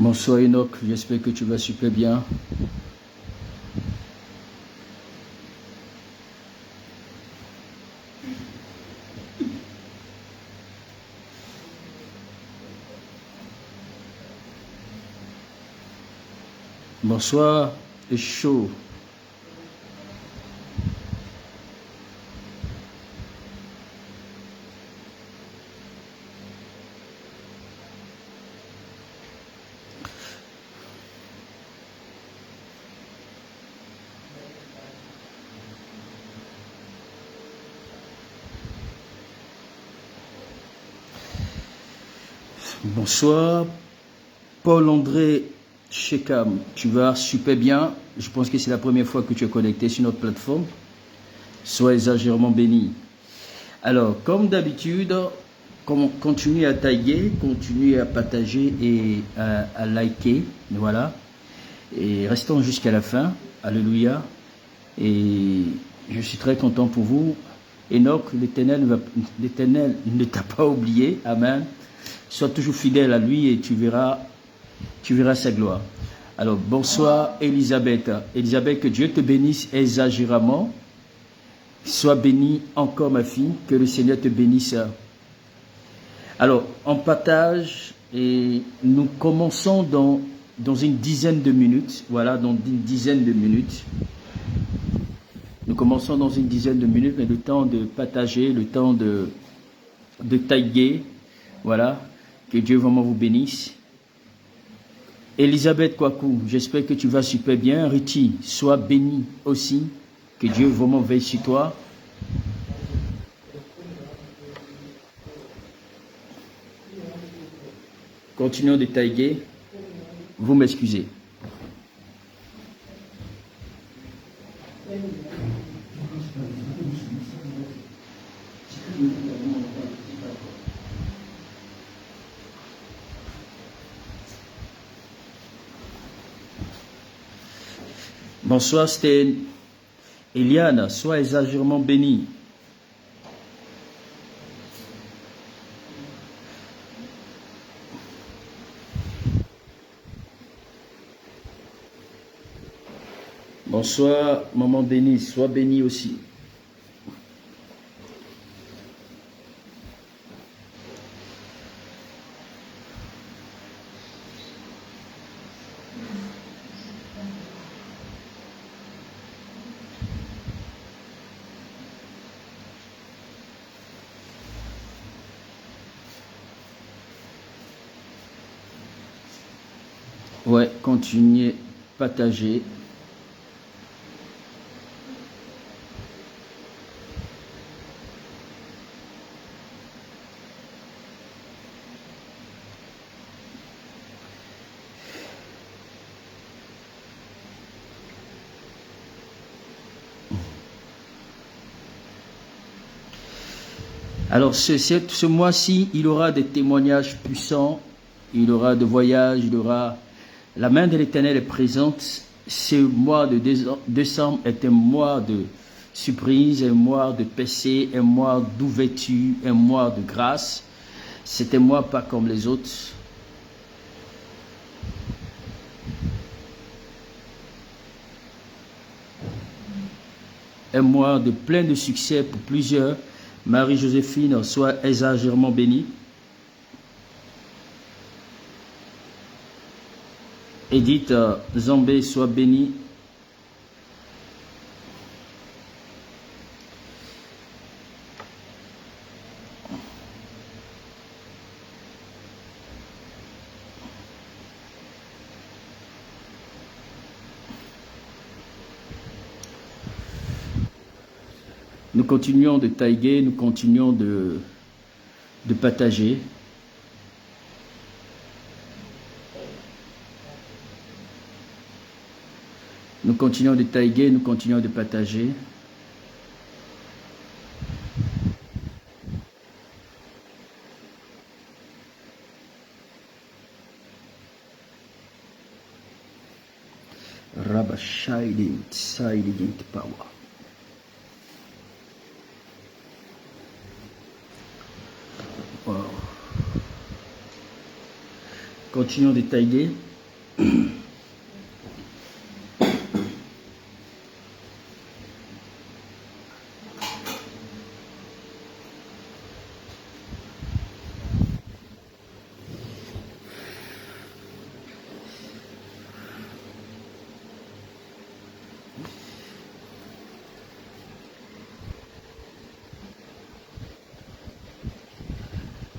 Bonsoir Enoch, j'espère que tu vas super bien. Bonsoir, et chaud. Bonsoir, Paul-André Chekam, tu vas super bien. Je pense que c'est la première fois que tu es connecté sur notre plateforme. Sois exagérément béni. Alors, comme d'habitude, continue à taguer, continue à partager et à liker. Voilà. Et restons jusqu'à la fin. Alléluia. Et je suis très content pour vous. Enoch, l'Éternel ne t'a pas oublié. Amen. Sois toujours fidèle à lui et tu verras sa gloire. Alors, bonsoir Elisabeth. Elisabeth, que Dieu te bénisse exagérément. Sois bénie encore ma fille, que le Seigneur te bénisse. Alors, on partage et nous commençons dans une dizaine de minutes. Voilà, dans une dizaine de minutes. Nous commençons dans une dizaine de minutes, mais le temps de partager, le temps de taguer. Voilà, que Dieu vraiment vous bénisse. Elisabeth Kwaku, j'espère que tu vas super bien. Richie, sois béni aussi. Que Dieu vraiment veille sur toi. Continuons de taguer. Vous m'excusez. Bonsoir Stéphane. Eliane, sois exagérément bénie. Bonsoir maman Denise, sois bénie aussi. Ouais, continuez, partagez. Alors ce mois-ci, il y aura des témoignages puissants, il y aura des voyages, il y aura... La main de l'Éternel est présente. Ce mois de décembre est un mois de surprise, un mois de percée, un mois d'ouverture, un mois de grâce. C'est un mois pas comme les autres. Un mois de plein de succès pour plusieurs. Marie-Joséphine, sois exagérément bénie. Edith Zambé, sois bénie. Nous continuons de taguer, nous continuons de partager. Nous continuons de taguer, nous continuons de partager. Rabashai Silent Power. Wow. Continuons de taguer.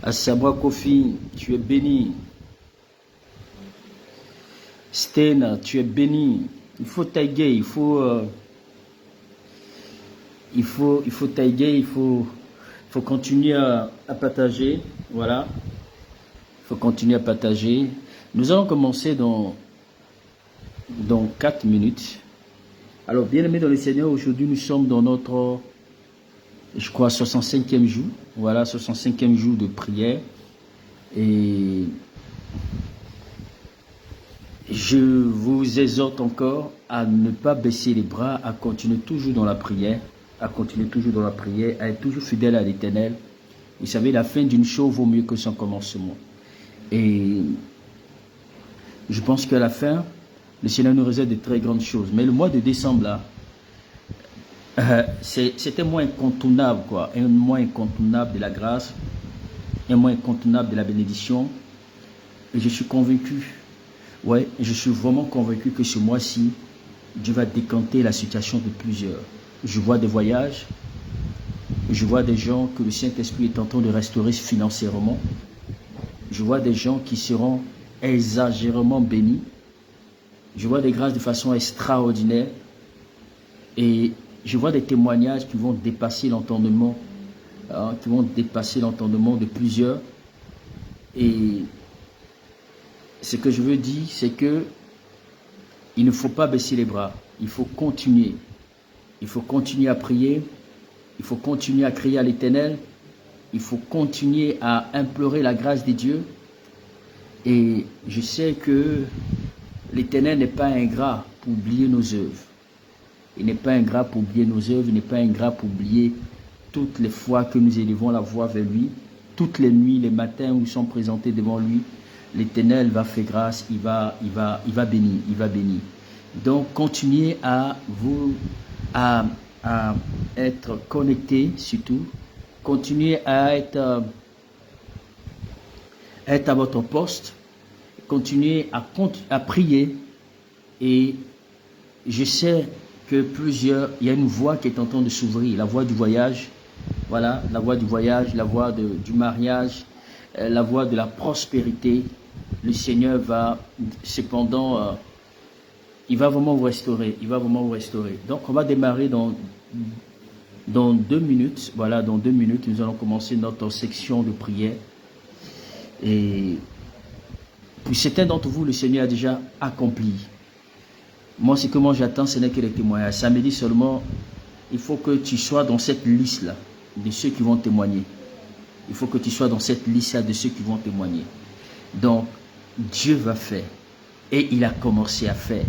Asabra Kofi, tu es béni. Stena, tu es béni. Il faut tailler, il faut tailler, il faut continuer à partager. Voilà. Il faut continuer à partager. Nous allons commencer dans 4 minutes. Alors, bien-aimés dans le Seigneur, aujourd'hui, nous sommes dans notre, je crois, 65e jour. Voilà, 65e jour de prière. Et je vous exhorte encore à ne pas baisser les bras, à continuer toujours dans la prière, à être toujours fidèle à l'Éternel. Vous savez, la fin d'une chose vaut mieux que son commencement. Et je pense qu'à la fin, le Seigneur nous réserve de très grandes choses. Mais le mois de décembre, là, c'était un mois incontournable, quoi. Un mois incontournable de la grâce, un mois incontournable de la bénédiction. Et je suis convaincu, ouais, je suis vraiment convaincu que ce mois-ci, Dieu va décanter la situation de plusieurs. Je vois des voyages, je vois des gens que le Saint-Esprit est en train de restaurer financièrement. Je vois des gens qui seront exagérément bénis. Je vois des grâces de façon extraordinaire. Et je vois des témoignages qui vont dépasser l'entendement, de plusieurs. Et ce que je veux dire, c'est que il ne faut pas baisser les bras. Il faut continuer. Il faut continuer à prier. Il faut continuer à crier à l'Éternel. Il faut continuer à implorer la grâce de Dieu. Et je sais que l'Éternel n'est pas ingrat pour oublier nos œuvres. Il n'est pas ingrat pour oublier nos œuvres. Il n'est pas ingrat pour oublier toutes les fois que nous élevons la voix vers lui. Toutes les nuits, les matins où nous sommes présentés devant lui. L'Éternel va faire grâce. Il va bénir. Donc, continuez à être connectés surtout. Continuez à être à votre poste. Continuez à prier. Et je sais que il y a une voie qui est en train de s'ouvrir, la voie du voyage. Voilà, la voie du voyage, la voie du mariage, la voie de la prospérité. Le Seigneur va, cependant, il va vraiment vous restaurer. Donc, on va démarrer dans 2 minutes. Voilà, dans 2 minutes, nous allons commencer notre section de prière. Et pour certains d'entre vous, le Seigneur a déjà accompli. Moi, ce que j'attends, ce n'est que les témoignages. Samedi seulement, il faut que tu sois dans cette liste-là de ceux qui vont témoigner. Il faut que tu sois dans cette liste-là de ceux qui vont témoigner. Donc, Dieu va faire. Et il a commencé à faire.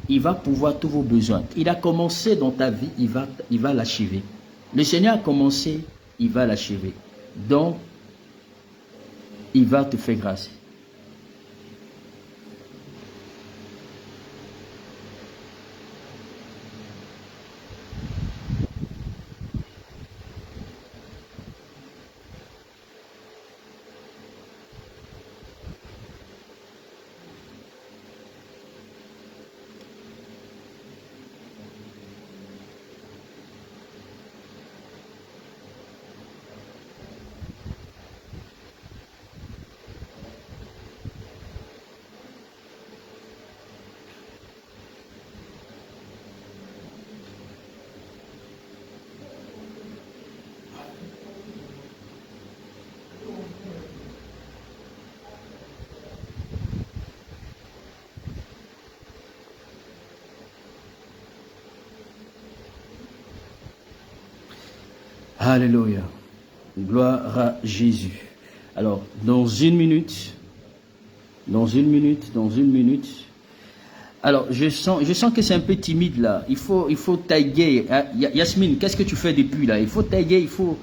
Il va pouvoir tous vos besoins. Il a commencé dans ta vie, il va l'achever. Le Seigneur a commencé, il va l'achever. Donc, il va te faire grâce. Alléluia. Gloire à Jésus. Alors, dans une minute. Alors, je sens que c'est un peu timide là. Il faut taguer. Hein? Yasmine, qu'est-ce que tu fais depuis là? Il faut taguer, il faut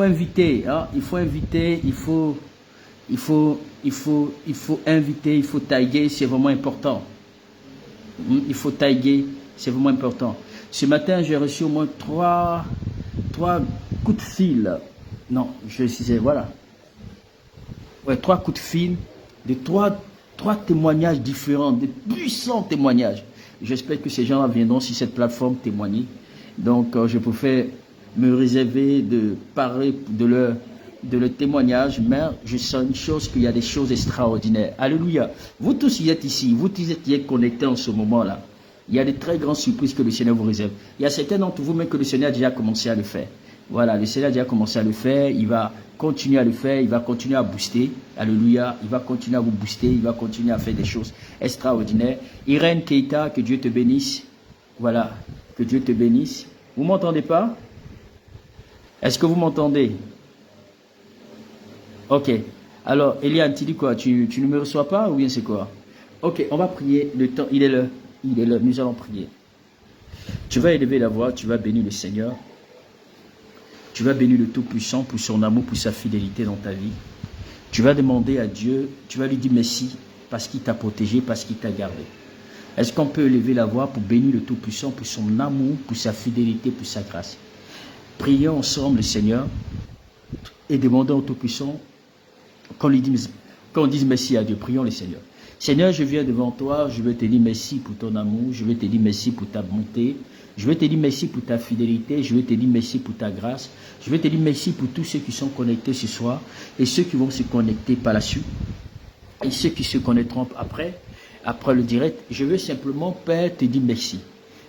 inviter. Hein? Il faut il faut inviter, il faut taguer, c'est vraiment important. Il faut taguer, c'est vraiment important. Ce matin, j'ai reçu au moins trois coups de fil. Non, je disais, voilà. Ouais, 3 coups de fil de trois témoignages différents, de puissants témoignages. J'espère que ces gens-là viendront sur cette plateforme témoigner. Donc, je préfère me réserver de parler de leur témoignage, mais je sens une chose, qu'il y a des choses extraordinaires. Alléluia. Vous tous qui êtes ici, vous tous qui êtes connectés en ce moment-là, il y a de très grandes surprises que le Seigneur vous réserve. Il y a certains d'entre vous même que le Seigneur a déjà commencé à le faire. Voilà, le Seigneur a déjà commencé à le faire, il va continuer à le faire, il va continuer à booster. Alléluia, il va continuer à vous booster, il va continuer à faire des choses extraordinaires. Irène Keita, que Dieu te bénisse. Voilà, que Dieu te bénisse. Vous m'entendez pas? Est-ce que vous m'entendez? Ok. Alors, Eliane, tu dis quoi? Tu ne me reçois pas ou bien c'est quoi? Ok, on va prier. Le temps, il est là. Il est là. Nous allons prier. Tu vas élever la voix, tu vas bénir le Seigneur. Tu vas bénir le Tout-Puissant pour son amour, pour sa fidélité dans ta vie. Tu vas demander à Dieu, tu vas lui dire merci parce qu'il t'a protégé, parce qu'il t'a gardé. Est-ce qu'on peut élever la voix pour bénir le Tout-Puissant, pour son amour, pour sa fidélité, pour sa grâce? Prions ensemble le Seigneur et demandons au Tout-Puissant qu'on dise merci à Dieu. Prions le Seigneur. Seigneur, je viens devant toi, je veux te dire merci pour ton amour, je veux te dire merci pour ta bonté, je veux te dire merci pour ta fidélité, je veux te dire merci pour ta grâce, je veux te dire merci pour tous ceux qui sont connectés ce soir et ceux qui vont se connecter par la suite et ceux qui se connecteront après le direct. Je veux simplement, Père, te dire merci.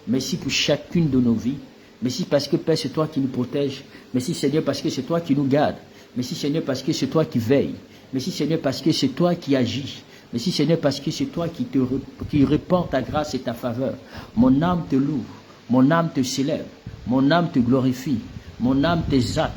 Merci pour chacune de nos vies. Merci parce que, Père, c'est toi qui nous protège. Merci, Seigneur, parce que c'est toi qui nous garde. Merci, Seigneur, parce que c'est toi qui veille. Merci, Seigneur, parce que c'est toi qui agis. Merci, Seigneur, parce que c'est toi qui répands ta grâce et ta faveur. Mon âme te loue. Mon âme te célèbre. Mon âme te glorifie. Mon âme t'exalte.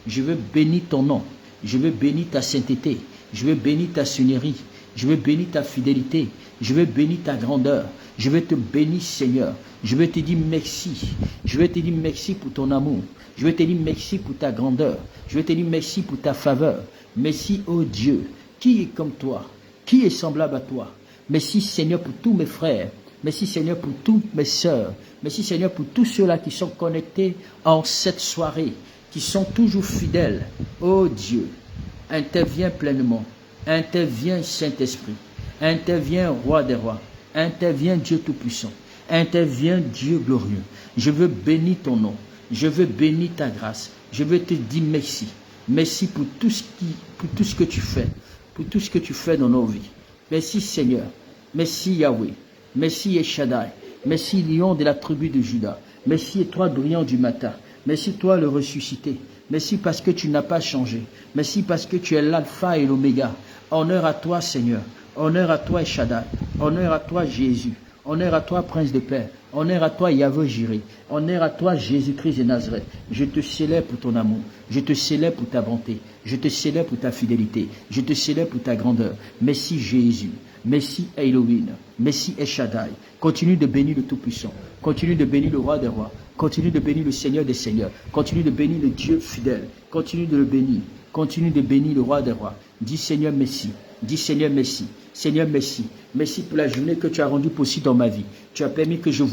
Je veux bénir ton nom. Je veux bénir ta sainteté. Je veux bénir ta seigneurie. Je veux bénir ta fidélité. Je veux bénir ta grandeur. Je veux te bénir, Seigneur. Je veux te dire merci. Je veux te dire merci pour ton amour. Je veux te dire merci pour ta grandeur. Je veux te dire merci pour ta faveur. Merci, ô Dieu. Qui est comme toi? Qui est semblable à toi? Merci, Seigneur, pour tous mes frères. Merci, Seigneur, pour toutes mes sœurs. Merci, Seigneur, pour tous ceux-là qui sont connectés en cette soirée, qui sont toujours fidèles. Ô Dieu, interviens pleinement. Interviens, Saint-Esprit. Interviens, Roi des rois. Interviens, Dieu Tout-Puissant. Interviens, Dieu glorieux. Je veux bénir ton nom. Je veux bénir ta grâce. Je veux te dire merci. Merci pour tout ce que tu fais. Pour tout ce que tu fais dans nos vies. Merci, Seigneur. Merci, Yahweh. Merci, El-Shaddai. Merci, lion de la tribu de Juda. Merci, toi, brillant du matin. Merci, toi, le ressuscité. Merci parce que tu n'as pas changé. Merci parce que tu es l'alpha et l'oméga. Honneur à toi, Seigneur. Honneur à toi, El-Shaddai. Honneur à toi, Jésus. Honneur à toi, Prince de paix. Honneur à toi, Yahweh Jireh. Honneur à toi, Jésus-Christ de Nazareth. Je te célèbre pour ton amour. Je te célèbre pour ta bonté. Je te célèbre pour ta fidélité. Je te célèbre pour ta grandeur. Merci Jésus. Merci Elohim. Merci El-Shaddai. Continue de bénir le Tout-Puissant. Continue de bénir le Roi des rois. Continue de bénir le Seigneur des seigneurs. Continue de bénir le Dieu fidèle. Continue de le bénir. Continue de bénir le Roi des rois. Dis Seigneur merci. Dis Seigneur merci. Seigneur merci. Merci pour la journée que tu as rendue possible dans ma vie. Tu as permis que je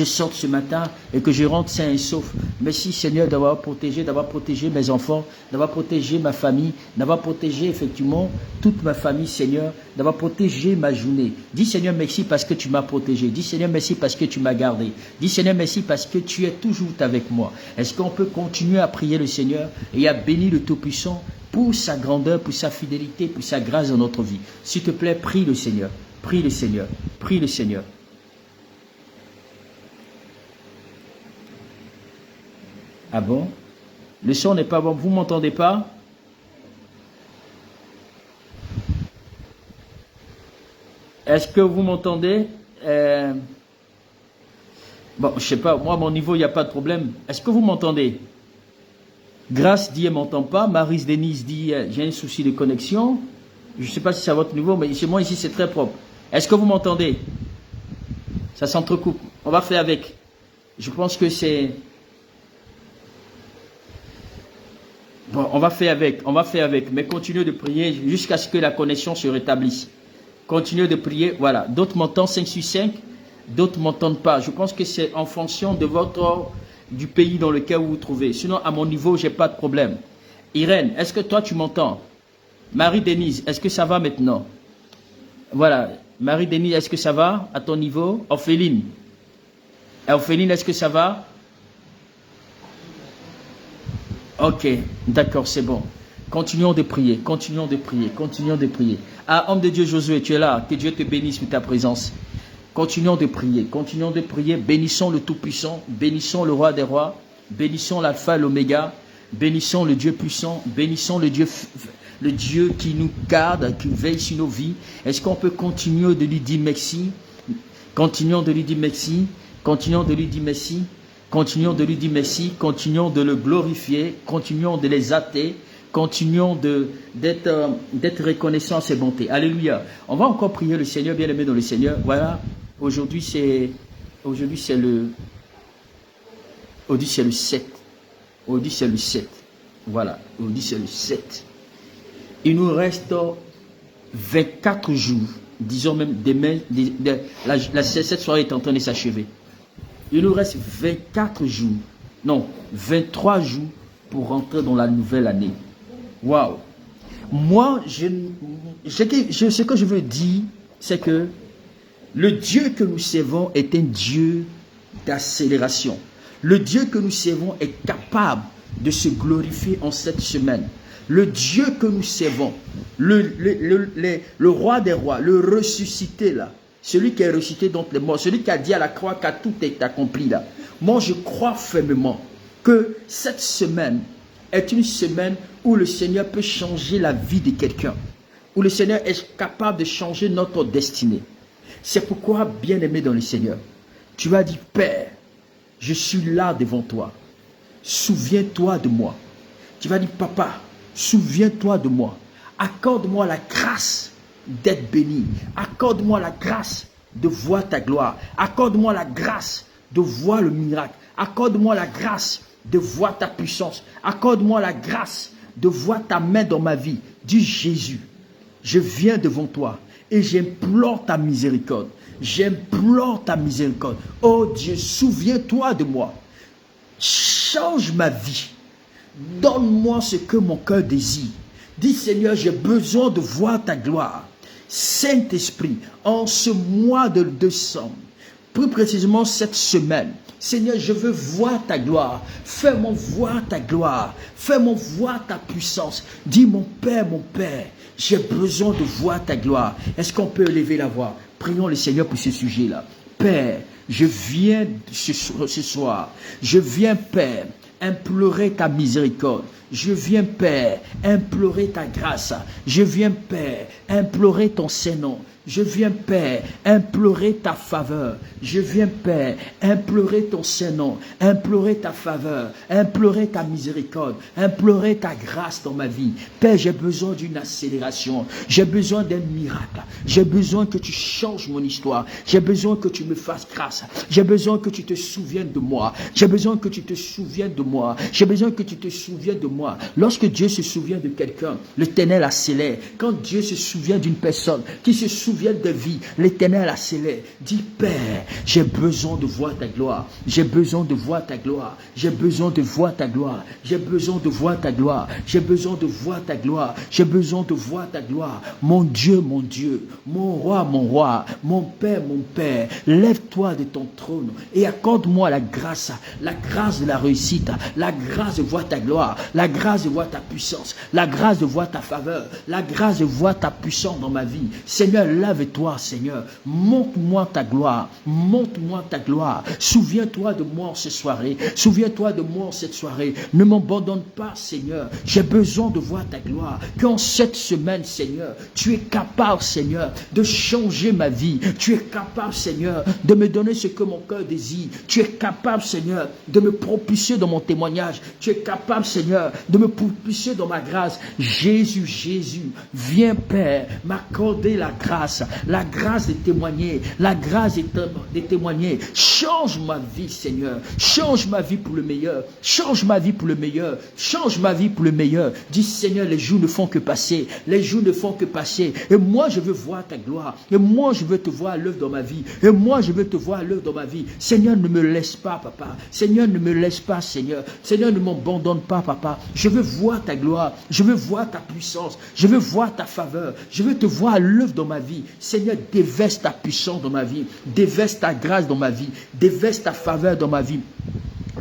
sorte ce matin et que je rentre sain et sauf. Merci Seigneur d'avoir protégé mes enfants, d'avoir protégé ma famille, d'avoir protégé effectivement toute ma famille Seigneur, d'avoir protégé ma journée. Dis Seigneur merci parce que tu m'as protégé. Dis Seigneur merci parce que tu m'as gardé. Dis Seigneur merci parce que tu es toujours avec moi. Est-ce qu'on peut continuer à prier le Seigneur et à bénir le Tout-Puissant pour sa grandeur, pour sa fidélité, pour sa grâce dans notre vie? S'il te plaît, prie le Seigneur. Prie le Seigneur. Prie le Seigneur. Ah bon? Le son n'est pas bon. Vous ne m'entendez pas? Est-ce que vous m'entendez? Bon, je ne sais pas. Moi, à mon niveau, il n'y a pas de problème. Est-ce que vous m'entendez? Grâce dit, elle ne m'entend pas. Marise Denise dit, j'ai un souci de connexion. Je ne sais pas si c'est à votre niveau, mais chez moi, ici, c'est très propre. Est-ce que vous m'entendez? Ça s'entrecoupe. On va faire avec. Je pense que c'est... Bon, on va faire avec, mais continuez de prier jusqu'à ce que la connexion se rétablisse. Continuez de prier, voilà. D'autres m'entendent 5 sur 5, d'autres ne m'entendent pas. Je pense que c'est en fonction de du pays dans lequel vous vous trouvez. Sinon, à mon niveau, je n'ai pas de problème. Irène, est-ce que toi, tu m'entends? Marie-Denise, est-ce que ça va maintenant? Voilà. Marie-Denise, est-ce que ça va à ton niveau? Ophéline, est-ce que ça va? Ok, d'accord, c'est bon. Continuons de prier, continuons de prier, continuons de prier. Ah, homme de Dieu Josué, tu es là. Que Dieu te bénisse pour ta présence. Continuons de prier, continuons de prier. Bénissons le Tout-Puissant, bénissons le Roi des Rois, bénissons l'Alpha et l'Oméga, bénissons le Dieu puissant, bénissons le Dieu qui nous garde, qui veille sur nos vies. Est-ce qu'on peut continuer de lui dire merci? Continuons de lui dire merci, continuons de lui dire merci, continuons de lui dire merci, continuons de le glorifier, continuons de les hâter, continuons d'être reconnaissants à ses bontés. Alléluia. On va encore prier le Seigneur, bien-aimé dans le Seigneur. Voilà, aujourd'hui c'est le 7. Aujourd'hui c'est le 7. Voilà, aujourd'hui c'est le 7. Il nous reste 24 jours, disons même demain, cette soirée est en train de s'achever. Il nous reste 24 jours, non, 23 jours pour rentrer dans la nouvelle année. Waouh! Moi, ce que je veux dire, c'est que le Dieu que nous servons est un Dieu d'accélération. Le Dieu que nous servons est capable de se glorifier en cette semaine. Le Dieu que nous servons, le roi des rois, le ressuscité là, celui qui est ressuscité d'entre les morts, celui qui a dit à la croix qu'à tout est accompli là. Moi, je crois fermement que cette semaine est une semaine où le Seigneur peut changer la vie de quelqu'un, où le Seigneur est capable de changer notre destinée. C'est pourquoi, bien-aimé dans le Seigneur, tu vas dire, Père, je suis là devant toi. Souviens-toi de moi. Tu vas dire, Papa, souviens-toi de moi. Accorde-moi la grâce d'être béni. Accorde-moi la grâce de voir ta gloire. Accorde-moi la grâce de voir le miracle. Accorde-moi la grâce de voir ta puissance. Accorde-moi la grâce de voir ta main dans ma vie. Dis Jésus, je viens devant toi et j'implore ta miséricorde. J'implore ta miséricorde. Oh Dieu, souviens-toi de moi. Change ma vie. Donne-moi ce que mon cœur désire. Dis Seigneur, j'ai besoin de voir ta gloire. Saint-Esprit, en ce mois de décembre, plus précisément cette semaine, Seigneur, je veux voir ta gloire. Fais-moi voir ta gloire. Fais-moi voir ta puissance. Dis mon Père, j'ai besoin de voir ta gloire. Est-ce qu'on peut élever la voix? Prions le Seigneur pour ce sujet-là. Père, je viens ce soir. Je viens, Père, implorer ta miséricorde. Je viens, Père, implorer ta grâce. Je viens, Père, implorer ton Saint-Nom. Je viens, Père, implorer ta faveur. Je viens, Père, implorer ton Saint-Nom, implorer ta faveur, implorer ta miséricorde, implorer ta grâce dans ma vie. Père, j'ai besoin d'une accélération. J'ai besoin d'un miracle. J'ai besoin que tu changes mon histoire. J'ai besoin que tu me fasses grâce. J'ai besoin que tu te souviennes de moi. J'ai besoin que tu te souviennes de moi. J'ai besoin que tu te souviennes de moi. Lorsque Dieu se souvient de quelqu'un, l'Éternel accélère. Quand Dieu se souvient d'une personne qui se souvient de vie, l'Éternel accélère. Dis Père, j'ai besoin de voir ta gloire. J'ai besoin de voir ta gloire. J'ai besoin de voir ta gloire. J'ai besoin de voir ta gloire. J'ai besoin de voir ta gloire. J'ai besoin de voir ta gloire. Mon Dieu, mon roi, mon Père, lève-toi de ton trône et accorde-moi la grâce de la réussite, la grâce de voir ta gloire, la grâce de voir ta puissance, la grâce de voir ta faveur, la grâce de voir ta puissance dans ma vie. Seigneur, lève-toi, Seigneur. Montre-moi ta gloire. Montre-moi ta gloire. Souviens-toi de moi en cette soirée. Souviens-toi de moi en cette soirée. Ne m'abandonne pas, Seigneur. J'ai besoin de voir ta gloire. Qu'en cette semaine, Seigneur, tu es capable, Seigneur, de changer ma vie. Tu es capable, Seigneur, de me donner ce que mon cœur désire. Tu es capable, Seigneur, de me propulser dans mon témoignage. Tu es capable, Seigneur, de me propulser dans ma grâce. Jésus, viens, Père, m'accorder la grâce. grâce de témoigner, la grâce de témoigner. Change ma vie, Seigneur. Change ma vie pour le meilleur. Change ma vie pour le meilleur. Change ma vie pour le meilleur. Dis, Seigneur, les jours ne font que passer. Les jours ne font que passer. Et moi, je veux voir ta gloire. Et moi, je veux te voir à l'œuvre dans ma vie. Et moi, je veux te voir à l'œuvre dans ma vie. Seigneur, ne me laisse pas, papa. Seigneur, ne me laisse pas, Seigneur. Seigneur, ne m'abandonne pas, papa. Je veux voir ta gloire. Je veux voir ta puissance. Je veux voir ta faveur. Je veux te voir à l'œuvre dans ma vie. Seigneur, déverse ta puissance dans ma vie. Déverse ta grâce dans ma vie. Déverse ta faveur dans ma vie.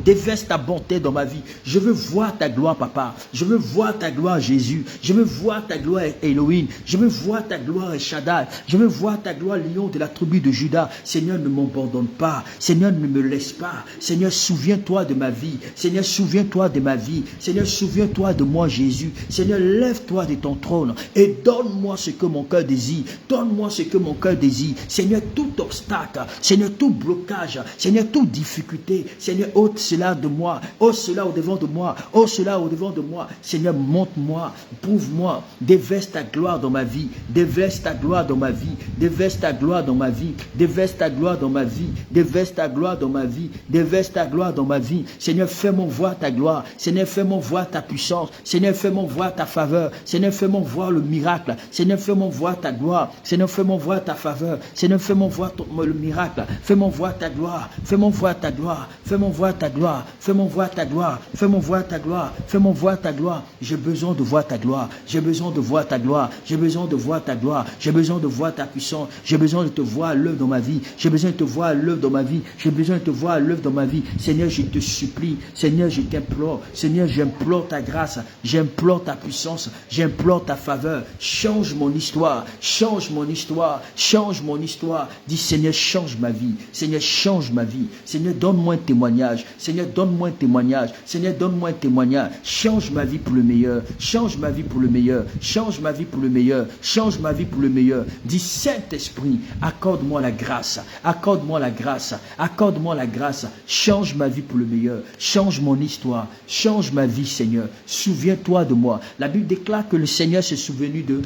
Déverse ta bonté dans ma vie. Je veux voir ta gloire, papa. Je veux voir ta gloire, Jésus. Je veux voir ta gloire, Elohim. Je veux voir ta gloire, Shaddai. Je veux voir ta gloire, lion de la tribu de Juda. Seigneur, ne m'abandonne pas. Seigneur, ne me laisse pas. Seigneur, souviens-toi de ma vie. Seigneur, souviens-toi de ma vie. Seigneur, souviens-toi de moi, Jésus. Seigneur, lève-toi de ton trône et donne-moi ce que mon cœur désire. Donne-moi ce que mon cœur désire. Seigneur, tout obstacle, Seigneur, tout blocage, Seigneur, toute difficulté, Seigneur, ôte cela de moi, ôte cela au devant de moi, ôte cela au devant de moi. Seigneur, montre-moi, prouve-moi, déverse ta gloire dans ma vie, déverse ta gloire dans ma vie, déverse ta gloire dans ma vie, déverse ta gloire dans ma vie, déverse ta gloire dans ma vie, déverse ta gloire dans ma vie. Seigneur, fais-moi voir ta gloire. Seigneur, fais-moi voir ta puissance. Seigneur, fais-moi voir ta faveur. Seigneur, fais-moi voir le miracle. Seigneur, fais-moi voir ta gloire. Seigneur, fais-moi voir ta faveur. Seigneur, fais-moi voir le miracle. Fais-moi voir ta gloire. Fais-moi voir ta gloire. Fais-moi voir ta gloire. Fais-moi voir ta gloire. Fais-moi voir ta gloire. Fais-moi voir ta gloire. J'ai besoin de voir ta gloire. J'ai besoin de voir ta gloire. J'ai besoin de voir ta gloire. J'ai besoin de voir ta puissance. J'ai besoin de te voir à l'œuvre dans ma vie. J'ai besoin de te voir à l'œuvre dans ma vie. J'ai besoin de te voir à l'œuvre dans ma vie. Seigneur, je te supplie. Seigneur, je t'implore. Seigneur, j'implore ta grâce. J'implore ta puissance. J'implore ta faveur. Change mon histoire. Change mon histoire. Change mon histoire. Dis, Seigneur, change ma vie. Seigneur, change ma vie. Seigneur, donne-moi un témoignage. Seigneur, donne-moi un témoignage. Seigneur, donne-moi un témoignage. Change ma vie pour le meilleur. Change ma vie pour le meilleur. Change ma vie pour le meilleur. Change ma vie pour le meilleur. Dis, Saint-Esprit, accorde-moi la grâce. Accorde-moi la grâce. Accorde-moi la grâce. Change ma vie pour le meilleur. Change mon histoire. Change ma vie, Seigneur. Souviens-toi de moi. La Bible déclare que le Seigneur s'est souvenu de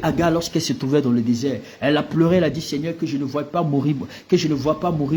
Agar lorsqu'elle se trouvait dans le désert. Elle a pleuré, elle a dit, Seigneur, que je ne vois pas mourir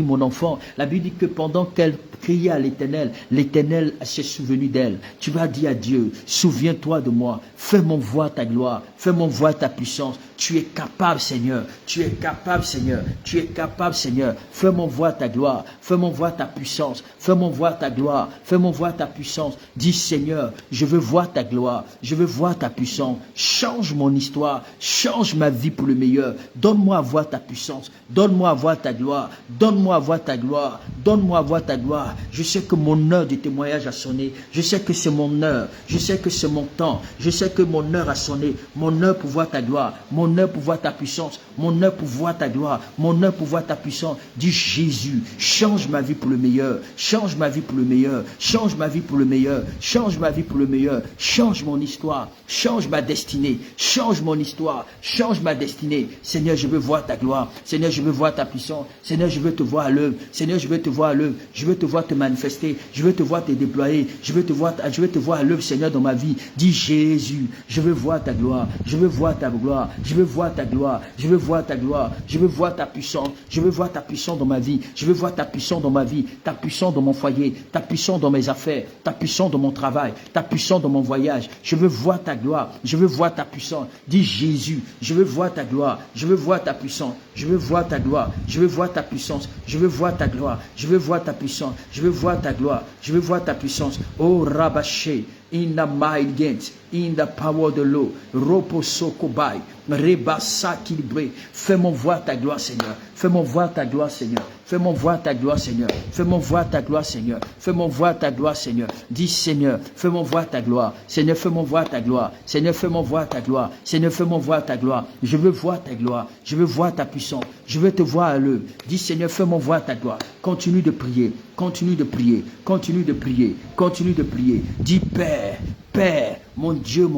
mon enfant. La Bible dit que pendant qu'elle criait à l'Éternel, l'Éternel s'est souvenu d'elle. Tu vas dire à Dieu, souviens-toi de moi, fais-moi voir ta gloire, fais-moi voir ta puissance. Tu es capable, Seigneur. Tu es capable, Seigneur. Tu es capable, Seigneur. Fais-moi voir ta gloire. Fais-moi voir ta puissance. Fais-moi voir ta gloire. Fais-moi voir ta puissance. Dis, Seigneur, je veux voir ta gloire. Je veux voir ta puissance. Change mon histoire. Change ma vie pour le meilleur. Donne-moi à voir ta puissance. Donne-moi à voir ta gloire. Donne-moi à voir ta gloire. Donne-moi à voir ta gloire. Je sais que mon heure de témoignage a sonné. Je sais que c'est mon heure. Je sais que c'est mon temps. Je sais que mon heure a sonné. Mon heure pour voir ta gloire. Mon heure pour voir ta puissance, mon heure pour voir ta gloire, mon heure pour voir ta puissance. Dis, Jésus, change ma vie pour le meilleur, change ma vie pour le meilleur, change ma vie pour le meilleur, change ma vie pour le meilleur, change mon histoire, change ma destinée, change mon histoire, change ma destinée. Seigneur, je veux voir ta gloire, Seigneur, je veux voir ta puissance, Seigneur, je veux te voir à l'œuvre, Seigneur, je veux te voir à l'œuvre, je veux te voir te manifester, je veux te voir te déployer, je veux te voir à l'œuvre, Seigneur, dans ma vie. Dis, Jésus, je veux voir ta gloire, je veux voir ta gloire, je veux voir ta gloire, je veux voir ta gloire, je veux voir ta puissance, je veux voir ta puissance dans ma vie, je veux voir ta puissance dans ma vie, ta puissance dans mon foyer, ta puissance dans mes affaires, ta puissance dans mon travail, ta puissance dans mon voyage. Je veux voir ta gloire, je veux voir ta puissance. Dis, Jésus, je veux voir ta gloire, je veux voir ta puissance, je veux voir ta gloire, je veux voir ta puissance, je veux voir ta gloire, je veux voir ta puissance, je veux voir ta gloire, je veux voir ta puissance. Oh Rabaché, in the might gates, in the power of the Lord, Ropo Sokobai, Rebasa Kilibre. Fais-moi voir ta gloire, Seigneur. Fais-moi voir ta gloire, Seigneur. Fais-moi voir ta gloire, Seigneur. Fais-moi voir ta gloire, Seigneur. Fais-moi voir ta gloire, Seigneur. Dis, Seigneur, fais-moi voir ta gloire. Seigneur, fais-moi voir ta gloire. Seigneur, fais-moi voir ta gloire. Seigneur, fais-moi voir ta gloire. Je veux voir ta gloire. Je veux voir ta puissance. Je veux te voir à l'œuvre. Dis, Seigneur, fais-moi voir ta gloire. Continue de prier. Continue de prier. Continue de prier. Continue de prier. Dis, Père, Père, mon Dieu,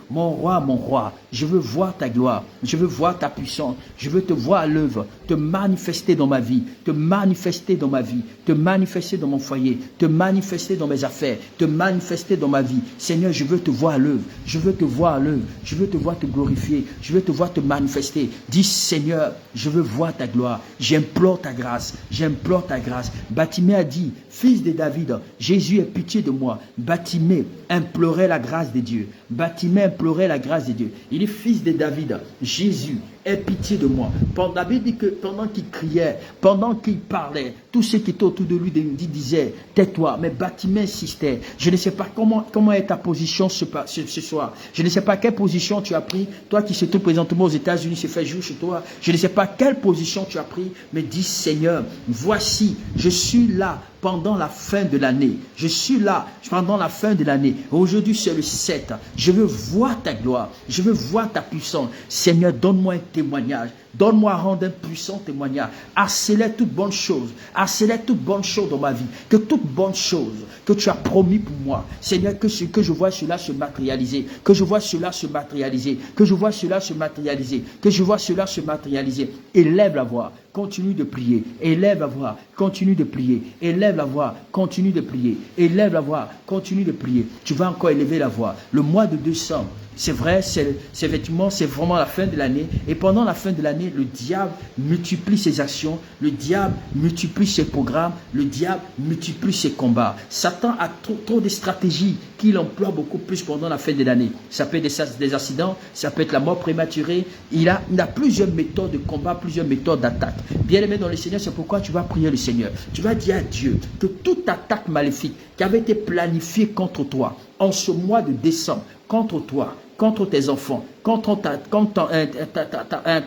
mon roi, je veux voir ta gloire, je veux voir ta puissance, je veux te voir à l'œuvre, te manifester dans ma vie, te manifester dans ma vie, te manifester dans mon foyer, te manifester dans mes affaires, te manifester dans ma vie. Seigneur, je veux te voir à l'œuvre, je veux te voir à l'œuvre, je veux te voir te glorifier, je veux te voir te manifester. Dis Seigneur, je veux voir ta gloire, j'implore ta grâce, j'implore ta grâce. Bartimée a dit, fils de David, Jésus ait pitié de moi. Bartimée implorait la grâce de Dieu. Bartimée implorait la grâce de Dieu. Il est fils de David, Jésus aie pitié de moi. David dit que pendant qu'il criait, pendant qu'il parlait, tous ceux qui étaient autour de lui disaient, tais-toi. Mais Bartimée insistait. Je ne sais pas comment est ta position ce soir. Je ne sais pas quelle position tu as pris. Toi qui se trouve présentement aux États-Unis, se fait jour chez toi. Je ne sais pas quelle position tu as pris. Mais dis Seigneur, voici, je suis là pendant la fin de l'année. Je suis là pendant la fin de l'année. Aujourd'hui, c'est le 7. Je veux voir ta gloire. Je veux voir ta puissance. Seigneur, donne-moi un témoignage. Donne-moi à rendre un puissant témoignage. Accélère toute bonne chose. Accélère toute bonne chose dans ma vie. Que toute bonne chose que tu as promis pour moi, Seigneur, que je vois cela se matérialiser. Que je vois cela se matérialiser. Que je vois cela se matérialiser. Que je vois cela se matérialiser. Élève la voix. Continue de prier. Élève la voix. Continue de prier. Élève la voix. Continue de prier. Élève la voix. Continue de prier. Tu vas encore élever la voix. Le mois de décembre, c'est vrai, c'est vraiment la fin de l'année. Et pendant la fin de l'année, le diable multiplie ses actions, le diable multiplie ses programmes, le diable multiplie ses combats. Satan a trop de stratégies qu'il emploie beaucoup plus pendant la fin de l'année. Ça peut être des accidents, ça peut être la mort prématurée. Il a plusieurs méthodes de combat, plusieurs méthodes d'attaque. Bien-aimé dans le Seigneur, c'est pourquoi tu vas prier le Seigneur. Tu vas dire à Dieu que toute attaque maléfique qui avait été planifiée contre toi en ce mois de décembre, contre toi, contre tes enfants, contre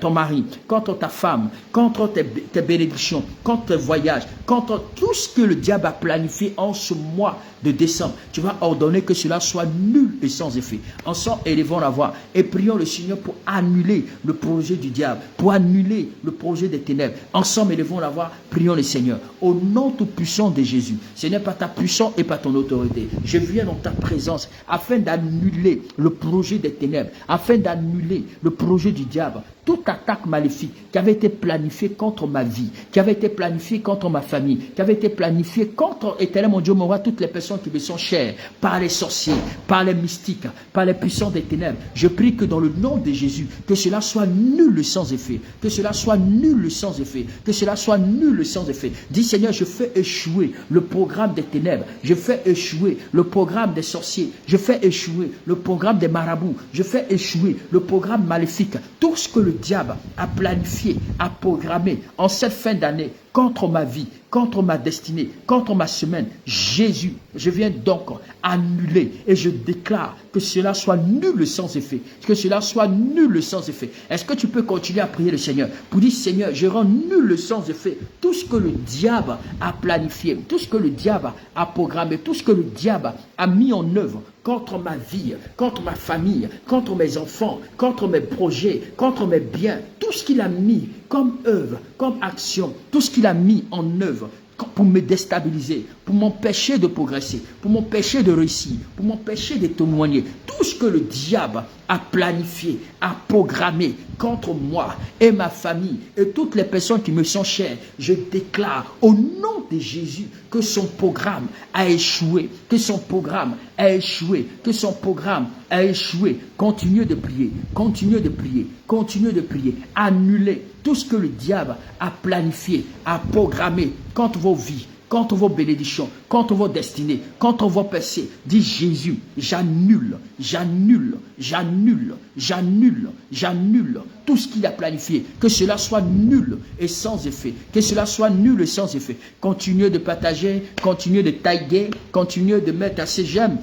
ton mari, contre ta femme, contre tes bénédictions, contre tes voyages, contre tout ce que le diable a planifié en ce mois de décembre. Tu vas ordonner que cela soit nul et sans effet. Ensemble, élevons la voix et prions le Seigneur pour annuler le projet du diable, pour annuler le projet des ténèbres. Ensemble, élevons la voix, prions le Seigneur. Au nom tout puissant de Jésus, Seigneur, par ta puissance et par ton autorité, je viens dans ta présence afin d'annuler le projet des ténèbres, afin d'annuler le projet du diable, toute attaque maléfique qui avait été planifiée contre ma vie, qui avait été planifiée contre ma famille, qui avait été planifiée contre, éternel mon Dieu, mon roi, toutes les personnes qui me sont chères, par les sorciers, par les mystiques, par les puissants des ténèbres. Je prie que dans le nom de Jésus, que cela soit nul sans effet, que cela soit nul sans effet, que cela soit nul sans effet. Dis Seigneur, je fais échouer le programme des ténèbres, je fais échouer le programme des sorciers, je fais échouer le programme des marabouts, je fais échouer le programme maléfique, tout ce que le diable a planifié, a programmé en cette fin d'année contre ma vie, contre ma destinée, contre ma semaine. Jésus, je viens donc annuler et je déclare que cela soit nul sans effet. Que cela soit nul sans effet. Est-ce que tu peux continuer à prier le Seigneur pour dire Seigneur, je rends nul sans effet tout ce que le diable a planifié, tout ce que le diable a programmé, tout ce que le diable a mis en œuvre contre ma vie, contre ma famille, contre mes enfants, contre mes projets, contre mes biens, tout ce qu'il a mis comme œuvre, comme action, tout ce qu'il a mis en œuvre pour me déstabiliser, pour m'empêcher de progresser, pour m'empêcher de réussir, pour m'empêcher de témoigner. Tout ce que le diable a planifié, a programmé contre moi et ma famille et toutes les personnes qui me sont chères, je déclare au nom de Jésus que son programme a échoué, que son programme a échoué, que son programme a échoué. Continuez de prier, continuez de prier, continuez de prier. Annulez tout ce que le diable a planifié, a programmé contre vos vies, contre vos bénédictions, contre vos destinées, contre vos passés. Dis Jésus, j'annule, j'annule, j'annule, j'annule, j'annule tout ce qu'il a planifié. Que cela soit nul et sans effet. Que cela soit nul et sans effet. Continuez de partager, continuez de taguer, continuez de mettre à ces j'aime.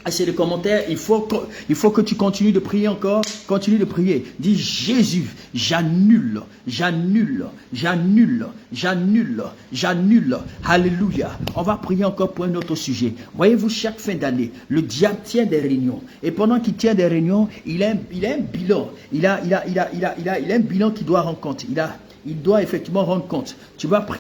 C'est les commentaires, il faut que tu continues de prier encore, continue de prier. Dis Jésus, j'annule, j'annule, j'annule, j'annule, j'annule. Alléluia. On va prier encore pour un autre sujet. Voyez-vous, chaque fin d'année, le diable tient des réunions. Et pendant qu'il tient des réunions, il a un bilan. Il a un bilan qu'il doit rendre compte. Il doit effectivement rendre compte. Tu vas prier.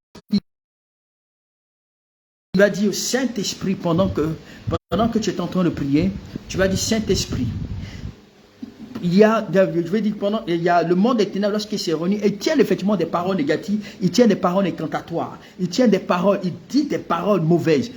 vas dire au Saint-Esprit, pendant que tu es en train de prier, tu vas dire Saint-Esprit. Il y a le monde des ténèbres lorsqu'il s'est réuni, il tient effectivement des paroles négatives, il tient des paroles incantatoires, il tient des paroles, il dit des paroles mauvaises.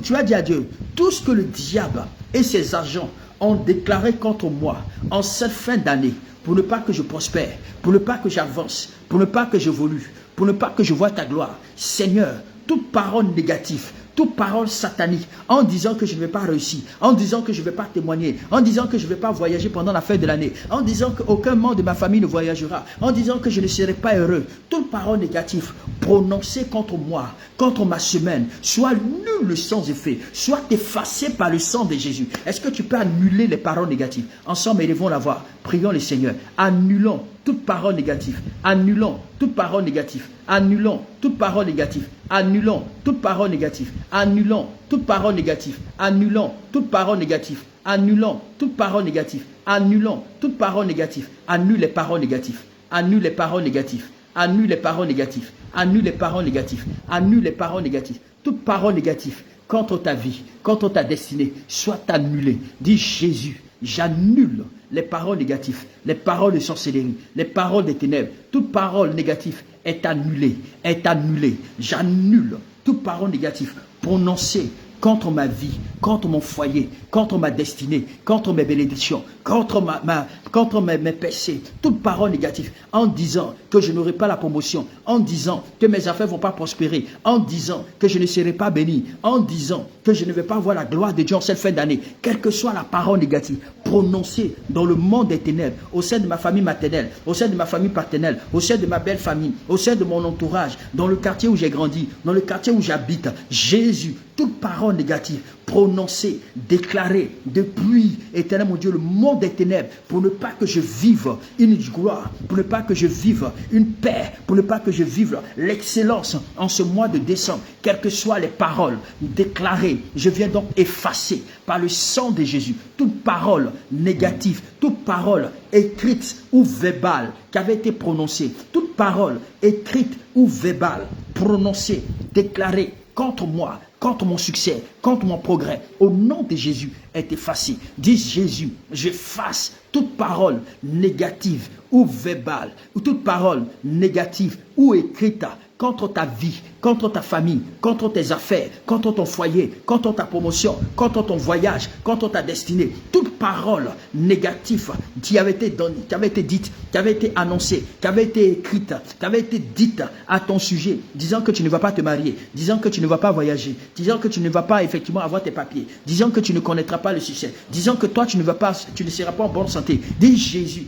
Tu as dit à Dieu, tout ce que le diable et ses agents ont déclaré contre moi en cette fin d'année, pour ne pas que je prospère, pour ne pas que j'avance, pour ne pas que j'évolue, pour ne pas que je voie ta gloire. Seigneur, toute parole négative, toute parole satanique, en disant que je ne vais pas réussir, en disant que je ne vais pas témoigner, en disant que je ne vais pas voyager pendant la fin de l'année, en disant qu'aucun membre de ma famille ne voyagera, en disant que je ne serai pas heureux, toute parole négative prononcée contre moi, contre ma semaine, soit nulle sans effet, soit effacée par le sang de Jésus. Est-ce que tu peux annuler les paroles négatives? Ensemble, élevons la voix, prions le Seigneur, annulons toute parole négative, annulons toute parole négative, annulons toute parole négative, annulons toute parole négative, annulons toute parole négative, annulons toute parole négative, annulons toute parole négative, annulons toute parole négative, annule les paroles négatives, annule les paroles négatives, annule les paroles négatives, annule les paroles négatives, annule les paroles négatives, toute parole négative contre ta vie, contre ta destinée, soit annulée. Dis Jésus, j'annule les paroles négatives, les paroles de sorcellerie, les paroles des ténèbres. Toute parole négative est annulée, est annulée. J'annule toute parole négative prononcée contre ma vie, contre mon foyer, contre ma destinée, contre mes bénédictions, contre mes péchés, toute parole négative, en disant que je n'aurai pas la promotion, en disant que mes affaires ne vont pas prospérer, en disant que je ne serai pas béni, en disant que je ne vais pas voir la gloire de Dieu en cette fin d'année, quelle que soit la parole négative prononcée dans le monde des ténèbres, au sein de ma famille maternelle, au sein de ma famille paternelle, au sein de ma belle famille, au sein de mon entourage, dans le quartier où j'ai grandi, dans le quartier où j'habite, Jésus, toute parole négative prononcée, déclarée depuis, éternel mon Dieu, le monde des ténèbres, pour ne pas que je vive une gloire, pour ne pas que je vive une paix, pour ne pas que je vive l'excellence en ce mois de décembre, quelles que soient les paroles déclarées, je viens donc effacer par le sang de Jésus toute parole négative, toute parole écrite ou verbale qui avait été prononcée, toute parole écrite ou verbale prononcée, déclarée contre moi, contre mon succès, contre mon progrès, au nom de Jésus, est effacé. Dis Jésus, j'efface toute parole négative ou verbale, ou toute parole négative ou écrite contre ta vie, contre ta famille, contre tes affaires, contre ton foyer, contre ta promotion, contre ton voyage, contre ta destinée. Toute parole négative qui avait été donnée, qui avait été dite, qui avait été annoncée, qui avait été écrite, qui avait été dite à ton sujet, disant que tu ne vas pas te marier, disant que tu ne vas pas voyager, disant que tu ne vas pas effectivement avoir tes papiers, disant que tu ne connaîtras pas le succès, disant que toi tu ne seras pas en bonne santé. Dis Jésus,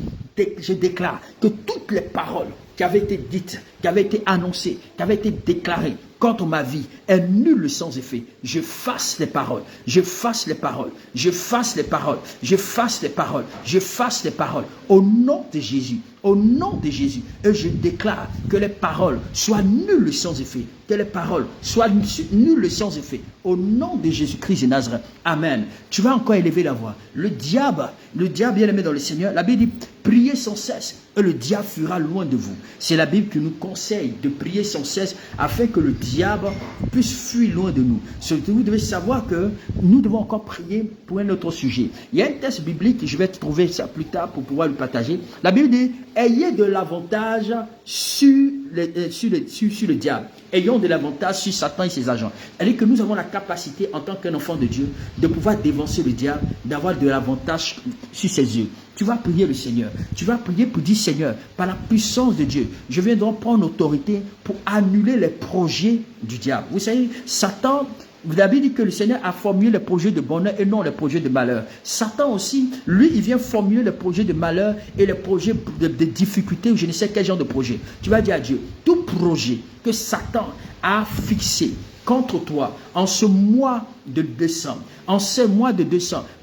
je déclare que toutes les paroles qui avaient été dites, qui avaient été annoncées, qui avaient été déclarées contre ma vie est nulle sans effet. Je fasse les paroles, je fasse les paroles, je fasse les paroles, je fasse les paroles, je fasse les paroles au nom de Jésus, au nom de Jésus. Et je déclare que les paroles soient nulles sans effet, que les paroles soient nulles sans effet au nom de Jésus-Christ de Nazareth. Amen. Tu vas encore élever la voix. Le diable bien aimé dans le Seigneur, la Bible dit priez sans cesse et le diable fuira loin de vous. C'est la Bible qui nous conseille de prier sans cesse afin que le diable puisse fuir loin de nous. Surtout, vous devez savoir que nous devons encore prier pour un autre sujet. Il y a un texte biblique, je vais trouver ça plus tard pour pouvoir le partager. La Bible dit, ayez de l'avantage sur le diable. Ayons de l'avantage sur Satan et ses agents. Elle dit que nous avons la capacité en tant qu'un enfant de Dieu de pouvoir dévancer le diable, d'avoir de l'avantage sur ses yeux. Tu vas prier le Seigneur. Tu vas prier pour dire Seigneur, par la puissance de Dieu, je viens donc prendre autorité pour annuler les projets du diable. Vous savez, Satan, vous avez dit que le Seigneur a formulé les projets de bonheur et non les projets de malheur. Satan aussi, lui, il vient formuler les projets de malheur et les projets de difficulté ou je ne sais quel genre de projet. Tu vas dire à Dieu, tout projet que Satan a fixé contre toi en ce mois de décembre,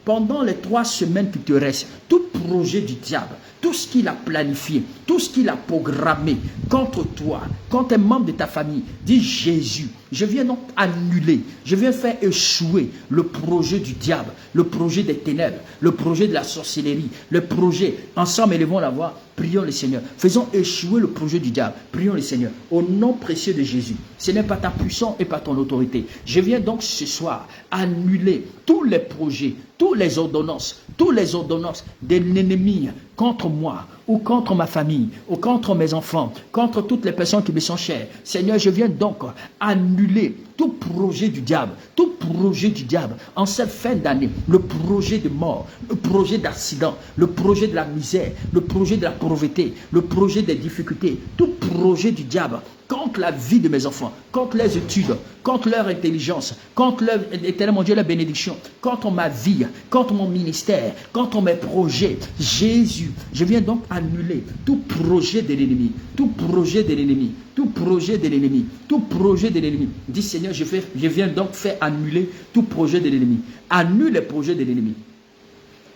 pendant les 3 semaines qui te restent, tout projet du diable, tout ce qu'il a planifié, tout ce qu'il a programmé contre toi, contre un membre de ta famille, dis Jésus, Je viens donc annuler, je viens faire échouer le projet du diable, le projet des ténèbres, le projet de la sorcellerie, le projet. Ensemble, élevons la voix, prions le Seigneur. Faisons échouer le projet du diable. Prions le Seigneur. Au nom précieux de Jésus. Ce n'est pas ta puissance et pas ton autorité. Je viens donc ce soir annuler tous les projets, toutes les ordonnances de l'ennemi contre moi, ou contre ma famille, ou contre mes enfants, contre toutes les personnes qui me sont chères. Seigneur, je viens donc annuler tout projet du diable en cette fin d'année, le projet de mort, le projet d'accident, le projet de la misère, le projet de la pauvreté, le projet des difficultés, tout projet du diable contre la vie de mes enfants, contre les études, contre leur intelligence, contre leur, éternel mon Dieu, la bénédiction, contre ma vie, contre mon ministère, contre mes projets. Jésus, je viens donc annuler tout projet de l'ennemi, tout projet de l'ennemi, tout projet de l'ennemi, tout projet de l'ennemi. Dis Seigneur, je viens donc faire annuler tout projet de l'ennemi. Annule les projets de l'ennemi.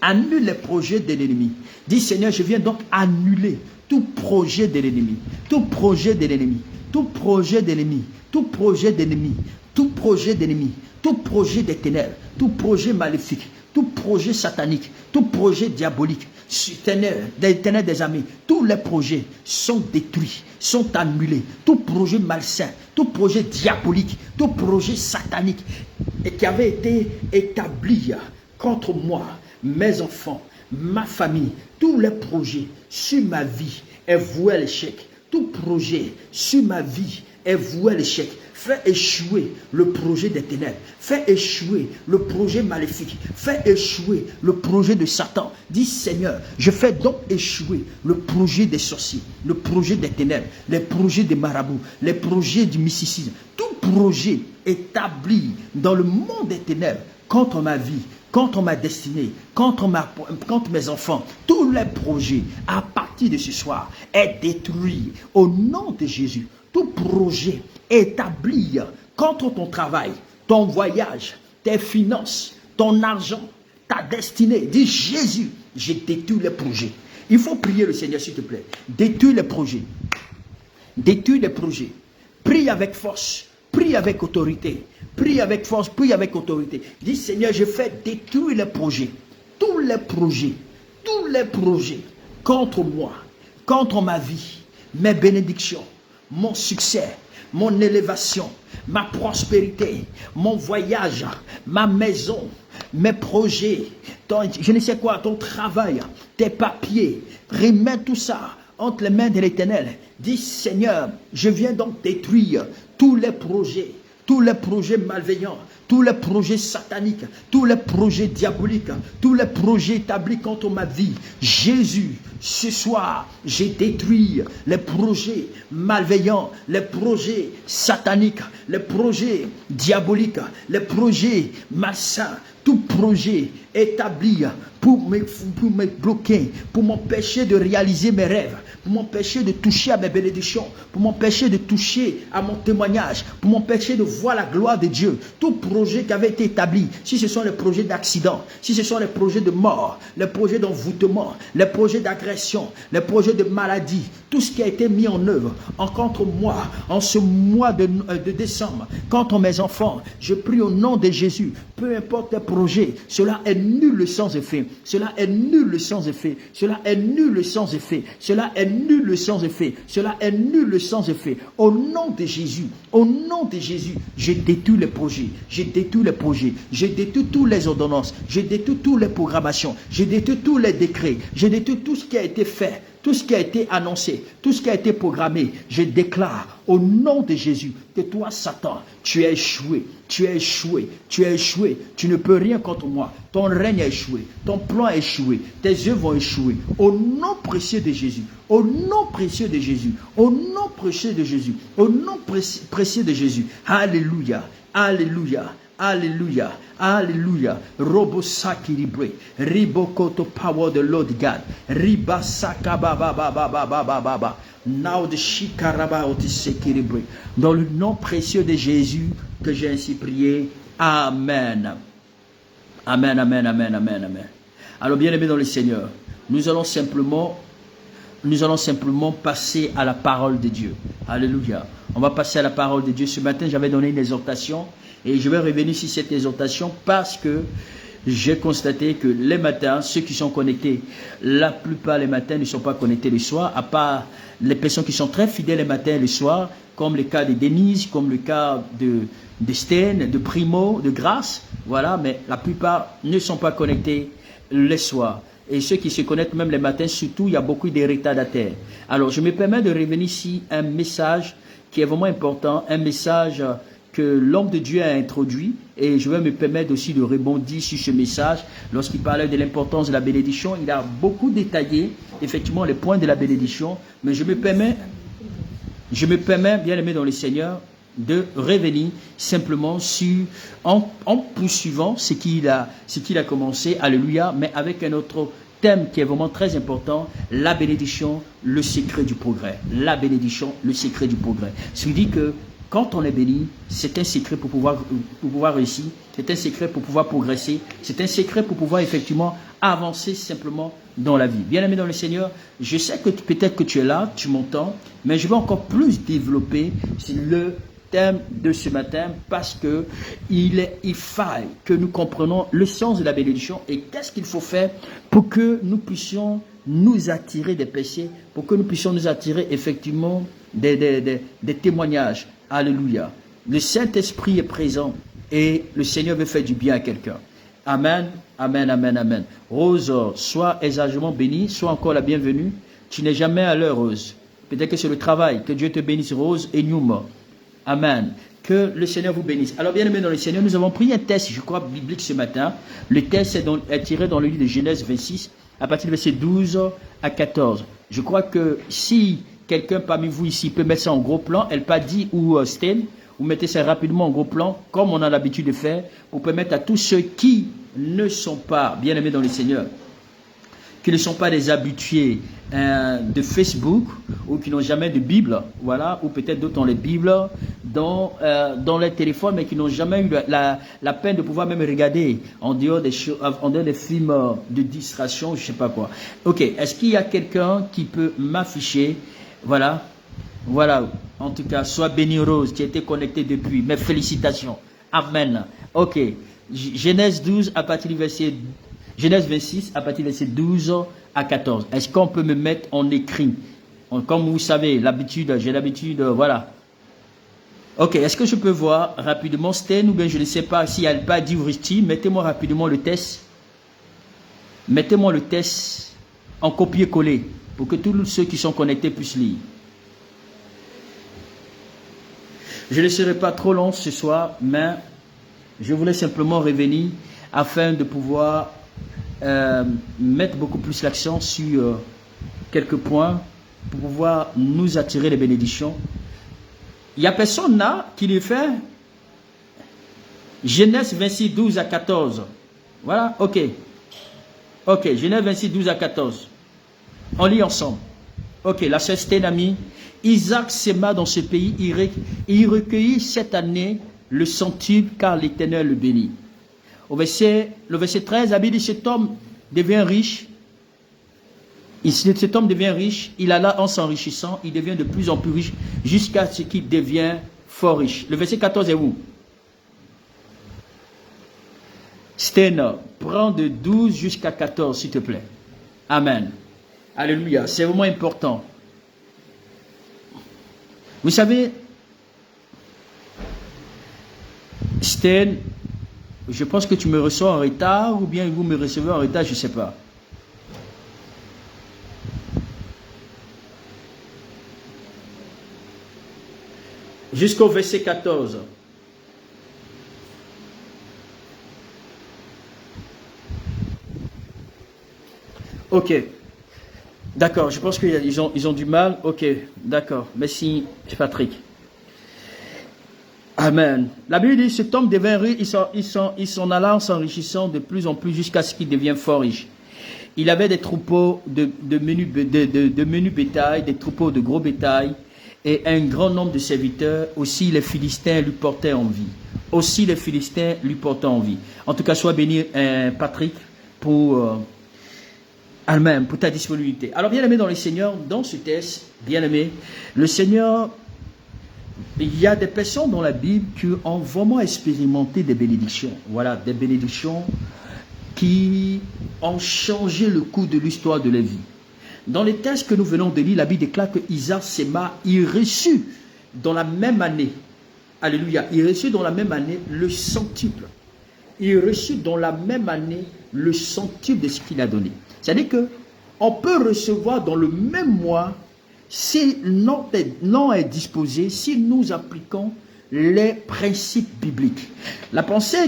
Annule les projets de l'ennemi. Dis Seigneur, je viens donc annuler tout projet de l'ennemi, tout projet de l'ennemi, tout projet de l'ennemi, tout projet d'ennemi, tout projet d'ennemi, tout projet des ténèbres, tout projet maléfique, tout projet satanique, tout projet diabolique, des ténèbres des amis, tous les projets sont détruits, sont annulés. Tout projet malsain, tout projet diabolique, tout projet satanique et qui avait été établi contre moi, mes enfants, ma famille, tous les projets sur ma vie est voué à l'échec. Tout projet sur ma vie est voué à l'échec. Fais échouer le projet des ténèbres. Fais échouer le projet maléfique. Fais échouer le projet de Satan. Dis Seigneur, je fais donc échouer le projet des sorciers, le projet des ténèbres, les projets des marabouts, les projets du mysticisme. Tout projet établi dans le monde des ténèbres contre ma vie, contre ma destinée, contre mes enfants, tous les projets à partir de ce soir est détruit au nom de Jésus. Tout projet établi contre ton travail, ton voyage, tes finances, ton argent, ta destinée. Dis Jésus, je détruis les projets. Il faut prier le Seigneur s'il te plaît. Détruis les projets. Détruis les projets. Prie avec force. Prie avec autorité. Prie avec force. Prie avec autorité. Dis Seigneur, je fais détruire les projets. Tous les projets contre moi, contre ma vie, mes bénédictions, mon succès, mon élévation, ma prospérité, mon voyage, ma maison, mes projets, je ne sais quoi, ton travail, tes papiers, remets tout ça entre les mains de l'Éternel. Dis Seigneur, je viens donc détruire tous les projets malveillants, tous les projets sataniques, tous les projets diaboliques, tous les projets établis contre ma vie. Jésus, ce soir, j'ai détruit les projets malveillants, les projets sataniques, les projets diaboliques, les projets malsains, tout projet établi pour me bloquer, pour m'empêcher de réaliser mes rêves, pour m'empêcher de toucher à mes bénédictions, pour m'empêcher de toucher à mon témoignage, pour m'empêcher de voir la gloire de Dieu. Tout projet qui avait été établi, si ce sont les projets d'accident, si ce sont les projets de mort, les projets d'envoûtement, les projets d'agression, les projets de maladie, tout ce qui a été mis en œuvre contre moi en ce mois de décembre, contre mes enfants, je prie au nom de Jésus, peu importe les projets, cela est nul sans effet, cela est nul sans effet, cela est nul sans effet, cela est nul sans effet, cela est nul sans effet. Au nom de Jésus, je détruis les projets, je détruis les projets, je détruis toutes les ordonnances, je détruis toutes les programmations, je détruis tous les décrets, je détruis tout ce qui a été fait, tout ce qui a été annoncé, tout ce qui a été programmé. Je déclare au nom de Jésus que toi, Satan, tu as échoué, tu as échoué, tu as échoué, tu ne peux rien contre moi. Ton règne a échoué, ton plan a échoué, tes œuvres vont échouer. Au nom précieux de Jésus, au nom précieux de Jésus, au nom précieux de Jésus, au nom précieux de Jésus. Alléluia, alléluia. Alléluia, alléluia. Robo sakiribre, ribokoto power the Lord God. Riba sakaba ba. Now the shikaraba otisekiribre. Dans le nom précieux de Jésus que j'ai ainsi prié. Amen. Amen, amen, amen, amen, amen. Alors bien aimés dans le Seigneur, nous allons simplement passer à la parole de Dieu. Alléluia. On va passer à la parole de Dieu. Ce matin, j'avais donné une exhortation et je vais revenir sur cette exhortation parce que j'ai constaté que les matins, ceux qui sont connectés, la plupart des matins ne sont pas connectés le soir, à part les personnes qui sont très fidèles les matins et le soir, comme le cas de Denise, comme le cas de Sten, de Primo, de Grâce, voilà, mais la plupart ne sont pas connectés les soirs. Et ceux qui se connectent même les matins, surtout, il y a beaucoup de retardataires. Alors, je me permets de revenir ici un message qui est vraiment important, un message que l'homme de Dieu a introduit, et je vais me permettre aussi de rebondir sur ce message. Lorsqu'il parlait de l'importance de la bénédiction, il a beaucoup détaillé effectivement les points de la bénédiction, mais je me permets, bien aimé dans le Seigneur, de revenir simplement sur, en poursuivant ce qu'il a commencé, alléluia, mais avec un autre thème qui est vraiment très important, la bénédiction, le secret du progrès. La bénédiction, le secret du progrès. Ce qui dit que quand on est béni, c'est un secret pour pouvoir réussir, c'est un secret pour pouvoir progresser, c'est un secret pour pouvoir effectivement avancer simplement dans la vie. Bien-aimé dans le Seigneur, je sais que peut-être que tu es là, tu m'entends, mais je vais encore plus développer le thème de ce matin parce que il faille que nous comprenions le sens de la bénédiction et qu'est-ce qu'il faut faire pour que nous puissions nous attirer des péchés, pour que nous puissions nous attirer effectivement des témoignages. Alléluia. Le Saint-Esprit est présent et le Seigneur veut faire du bien à quelqu'un. Amen, amen, amen, amen. Rose, sois exagérément bénie, sois encore la bienvenue. Tu n'es jamais à l'heure, Rose. Peut-être que c'est le travail. Que Dieu te bénisse, Rose et Numa. Amen. Que le Seigneur vous bénisse. Alors, bien aimé dans le Seigneur, nous avons pris un texte, je crois, biblique ce matin. Le texte est tiré dans le livre de Genèse 26, à partir du verset 12 à 14. Je crois que si quelqu'un parmi vous ici peut mettre ça en gros plan, elle pas dit ou Sten, vous mettez ça rapidement en gros plan, comme on a l'habitude de faire, pour permettre à tous ceux qui ne sont pas bien aimés dans le Seigneur, qui ne sont pas des habitués de Facebook ou qui n'ont jamais de Bible, voilà, ou peut-être d'autres ont les Bibles dans les téléphones, mais qui n'ont jamais eu la peine de pouvoir même regarder en dehors des films de distraction, je sais pas quoi. Ok, est-ce qu'il y a quelqu'un qui peut m'afficher? Voilà, voilà. En tout cas, sois béni Rose, tu étais connecté depuis. Mes félicitations. Amen. Ok. Genèse 12 à partir du verset Genèse 26 à partir du verset 12 à 14. Est-ce qu'on peut me mettre en écrit? Comme vous savez, j'ai l'habitude, voilà. Ok, est-ce que je peux voir rapidement Sten ou bien je ne sais pas s'il n'y a pas dit Vristi, mettez-moi rapidement le test. Mettez-moi le test en copier-coller pour que tous ceux qui sont connectés puissent lire. Je ne serai pas trop long ce soir, mais je voulais simplement revenir afin de pouvoir mettre beaucoup plus l'accent sur quelques points pour pouvoir nous attirer les bénédictions. Il n'y a personne là qui le fait. Genèse 26, 12 à 14. Voilà, ok. Ok, Genèse 26, 12 à 14. On lit ensemble. Ok, la sœur Stenami. Isaac sema dans ce pays, il recueillit cette année le centuple car l'Éternel le bénit. Le verset 13, Abid dit, cet homme devient riche. Cet homme devient riche, il alla en s'enrichissant, il devient de plus en plus riche jusqu'à ce qu'il devienne fort riche. Le verset 14 est où? Sten, prends de 12 jusqu'à 14, s'il te plaît. Amen. Alléluia, c'est vraiment important. Vous savez, Sten, je pense que tu me reçois en retard ou bien vous me recevez en retard, je ne sais pas. Jusqu'au verset 14. Ok. D'accord, je pense qu'ils ont du mal. Ok, d'accord. Merci, Patrick. Amen. La Bible dit, cet homme devint riche, il s'en alla en s'enrichissant de plus en plus jusqu'à ce qu'il devienne fort riche. Il avait des troupeaux de menu bétail, des troupeaux de gros bétail et un grand nombre de serviteurs. Aussi les Philistins lui portaient envie. En tout cas, sois béni, Patrick, pour... Amen, pour ta disponibilité. Alors, bien-aimé dans le Seigneur, dans ce texte, bien-aimé, le Seigneur Il y a des personnes dans la Bible qui ont vraiment expérimenté des bénédictions. Voilà, des bénédictions qui ont changé le cours de l'histoire de la vie. Dans les textes que nous venons de lire, la Bible déclare que Isaac Séma, il reçut dans la même année, alléluia, il reçut dans la même année le centuple. Il reçut dans la même année le centuple de ce qu'il a donné. C'est-à-dire qu'on peut recevoir dans le même mois, si notre nom est disposé, si nous appliquons les principes bibliques. La pensée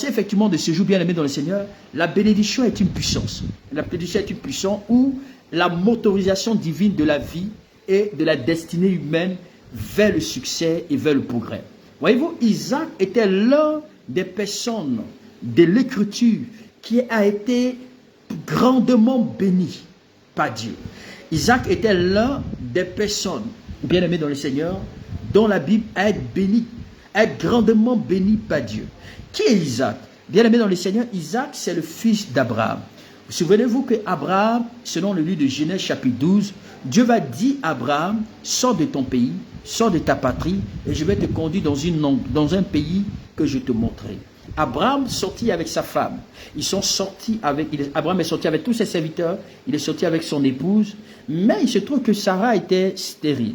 effectivement de ce jour bien-aimé dans le Seigneur, la bénédiction est une puissance. La bénédiction est une puissance où la motorisation divine de la vie et de la destinée humaine vers le succès et vers le progrès. Voyez-vous, Isaac était l'un des personnes de l'Écriture qui a été grandement béni par Dieu. Isaac était l'un des personnes bien-aimées dans le Seigneur dont la Bible est bénie, est grandement bénie par Dieu. Qui est Isaac? Bien-aimé dans le Seigneur, Isaac c'est le fils d'Abraham. Vous souvenez-vous que Abraham, selon le livre de Genèse chapitre 12, Dieu va dire à Abraham, sors de ton pays, sors de ta patrie, et je vais te conduire dans un pays que je te montrerai. Abraham sortit avec sa femme. Abraham est sorti avec tous ses serviteurs, il est sorti avec son épouse, mais il se trouve que Sarah était stérile.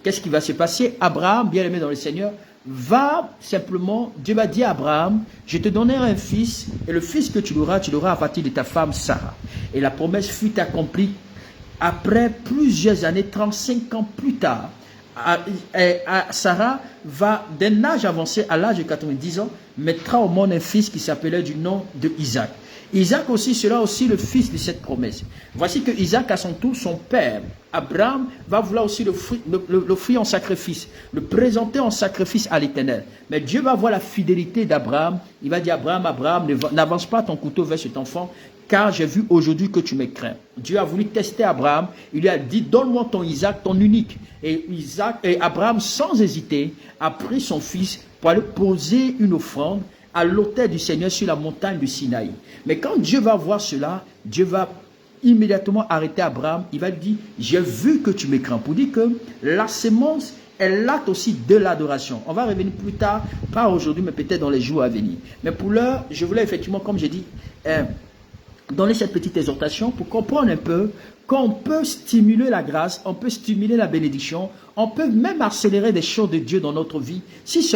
Qu'est-ce qui va se passer? Abraham, bien aimé dans le Seigneur, Dieu va dire à Abraham, je te donnerai un fils, et le fils que tu l'auras à partir de ta femme Sarah. Et la promesse fut accomplie après plusieurs années, 35 ans plus tard. Sarah va, d'un âge avancé, à l'âge de 90 ans, mettra au monde un fils qui s'appelait du nom de Isaac. Isaac aussi sera aussi le fils de cette promesse. Voici que Isaac, à son tour, son père, Abraham, va vouloir aussi l'offrir en sacrifice, le présenter en sacrifice à l'Éternel. Mais Dieu va voir la fidélité d'Abraham. Il va dire, Abraham, n'avance pas ton couteau vers cet enfant, car j'ai vu aujourd'hui que tu me crains. Dieu a voulu tester Abraham. Il lui a dit, donne-moi ton Isaac, ton unique. Et Abraham, sans hésiter, a pris son fils pour aller poser une offrande à l'autel du Seigneur sur la montagne du Sinaï. Mais quand Dieu va voir cela, Dieu va immédiatement arrêter Abraham. Il va lui dire, j'ai vu que tu me crains. Pour dire que la sémence est l'acte aussi de l'adoration. On va revenir plus tard, pas aujourd'hui, mais peut-être dans les jours à venir. Mais pour l'heure, je voulais effectivement, comme j'ai dit, donner cette petite exhortation pour comprendre un peu qu'on peut stimuler la grâce, on peut stimuler la bénédiction, on peut même accélérer des choses de Dieu dans notre vie, si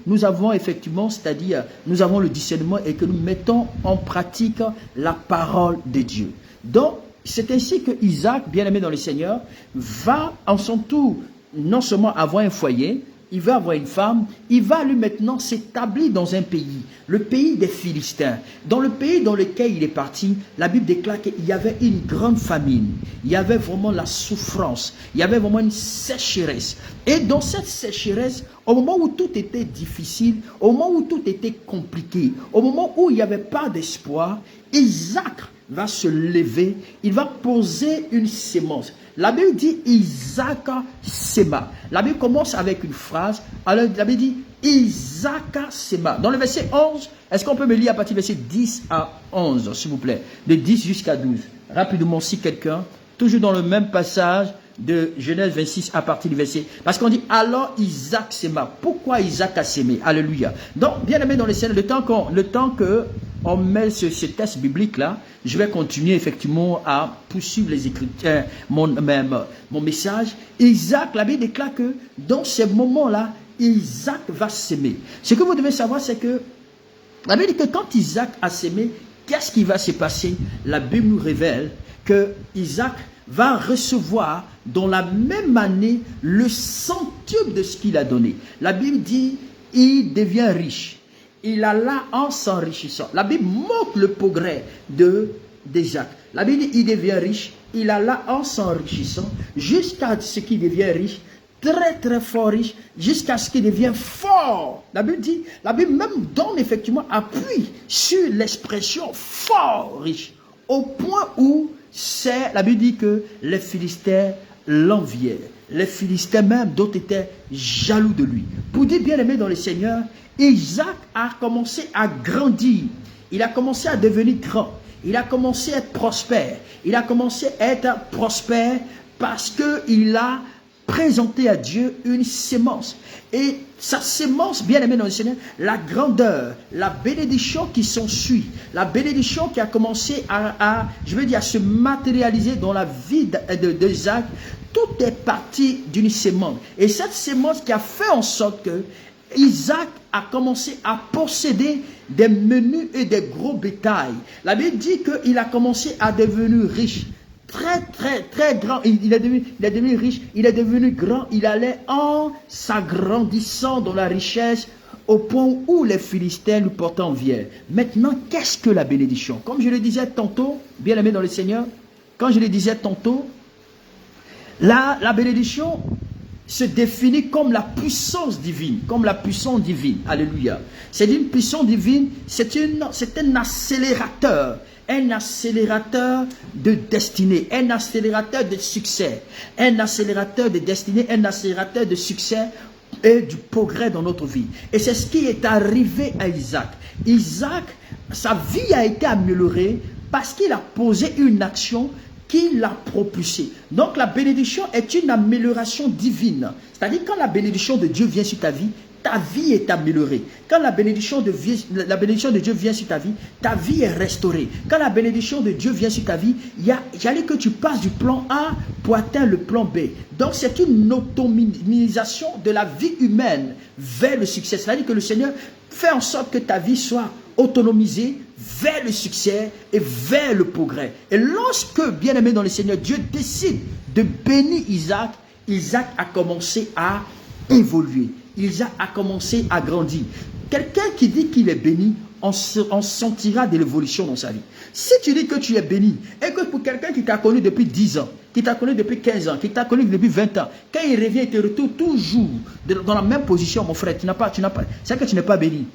nous avons effectivement, c'est-à-dire nous avons le discernement et que nous mettons en pratique la parole de Dieu. Donc, c'est ainsi que Isaac, bien-aimé dans le Seigneur, va en son tour non seulement avoir un foyer, il va avoir une femme, il va lui maintenant s'établir dans un pays, le pays des Philistins. Dans le pays dans lequel il est parti, la Bible déclare qu'il y avait une grande famine, il y avait vraiment la souffrance, il y avait vraiment une sécheresse. Et dans cette sécheresse, au moment où tout était difficile, au moment où tout était compliqué, au moment où il n'y avait pas d'espoir, Isaac va se lever, il va poser une sémence. La Bible dit Isaac Séma. La Bible commence avec une phrase. Alors la Bible dit Isaac Séma. Dans le verset 11, est-ce qu'on peut me lire à partir du verset 10 à 11, s'il vous plaît? De 10 jusqu'à 12. Rapidement, si quelqu'un, toujours dans le même passage de Genèse 26 à partir du verset. Parce qu'on dit alors Isaac Séma. Pourquoi Isaac a sémé? Alléluia. Donc, bien aimé dans les scènes, le temps que on met ce texte biblique-là, je vais continuer effectivement à poursuivre les écritures, mon message. Isaac, la Bible déclare que dans ces moments-là, Isaac va s'aimer. Ce que vous devez savoir, c'est que la Bible dit que quand Isaac a sémé, qu'est-ce qui va se passer? La Bible nous révèle que Isaac va recevoir dans la même année le centuple de ce qu'il a donné. La Bible dit, il devient riche. Il alla en s'enrichissant. La Bible montre le progrès d'Isaac. La Bible dit, il devient riche. Il alla en s'enrichissant jusqu'à ce qu'il devienne riche, très très fort riche, jusqu'à ce qu'il devienne fort. La Bible même donne effectivement appui sur l'expression fort riche, au point où la Bible dit que les Philistins l'enviaient. Les Philistins même, d'autres étaient jaloux de lui. Pour dire bien aimé dans le Seigneur, Isaac a commencé à grandir. Il a commencé à devenir grand. Il a commencé à être prospère. Il a commencé à être prospère parce qu'il a présenter à Dieu une sémence. Et sa sémence, bien aimé dans le Seigneur, la grandeur, la bénédiction qui s'ensuit, la bénédiction qui a commencé à se matérialiser dans la vie d'Isaac, tout est parti d'une sémence. Et cette sémence qui a fait en sorte que Isaac a commencé à posséder des menus et des gros bétails. La Bible dit qu'il a commencé à devenir riche. Très grand. Il est devenu riche, il est devenu grand. Il allait en s'agrandissant dans la richesse au point où les Philistins lui portaient envie. Maintenant, qu'est-ce que la bénédiction? Comme je le disais tantôt, bien aimé dans le Seigneur, quand je le disais tantôt, la bénédiction se définit comme la puissance divine, Alléluia. C'est une puissance divine, c'est un accélérateur de destinée, un accélérateur de succès, un accélérateur de destinée, un accélérateur de succès et du progrès dans notre vie. Et c'est ce qui est arrivé à Isaac. Isaac, sa vie a été améliorée parce qu'il a posé une action qui l'a propulsé. Donc la bénédiction est une amélioration divine. C'est-à-dire quand la bénédiction de Dieu vient sur ta vie est améliorée. Quand la bénédiction de Dieu vient sur ta vie est restaurée. Quand la bénédiction de Dieu vient sur ta vie, j'allais que tu passes du plan A pour atteindre le plan B. Donc c'est une autonomisation de la vie humaine vers le succès. C'est-à-dire que le Seigneur fait en sorte que ta vie soit autonomisée vers le succès et vers le progrès. Et lorsque, bien aimé dans le Seigneur, Dieu décide de bénir Isaac, Isaac a commencé à évoluer. Isaac a commencé à grandir. Quelqu'un qui dit qu'il est béni, on sentira de l'évolution dans sa vie. Si tu dis que tu es béni, et que pour quelqu'un qui t'a connu depuis 10 ans, qui t'a connu depuis 15 ans, qui t'a connu depuis 20 ans, quand il revient, il te retrouve toujours dans la même position, mon frère, c'est que tu n'es pas béni.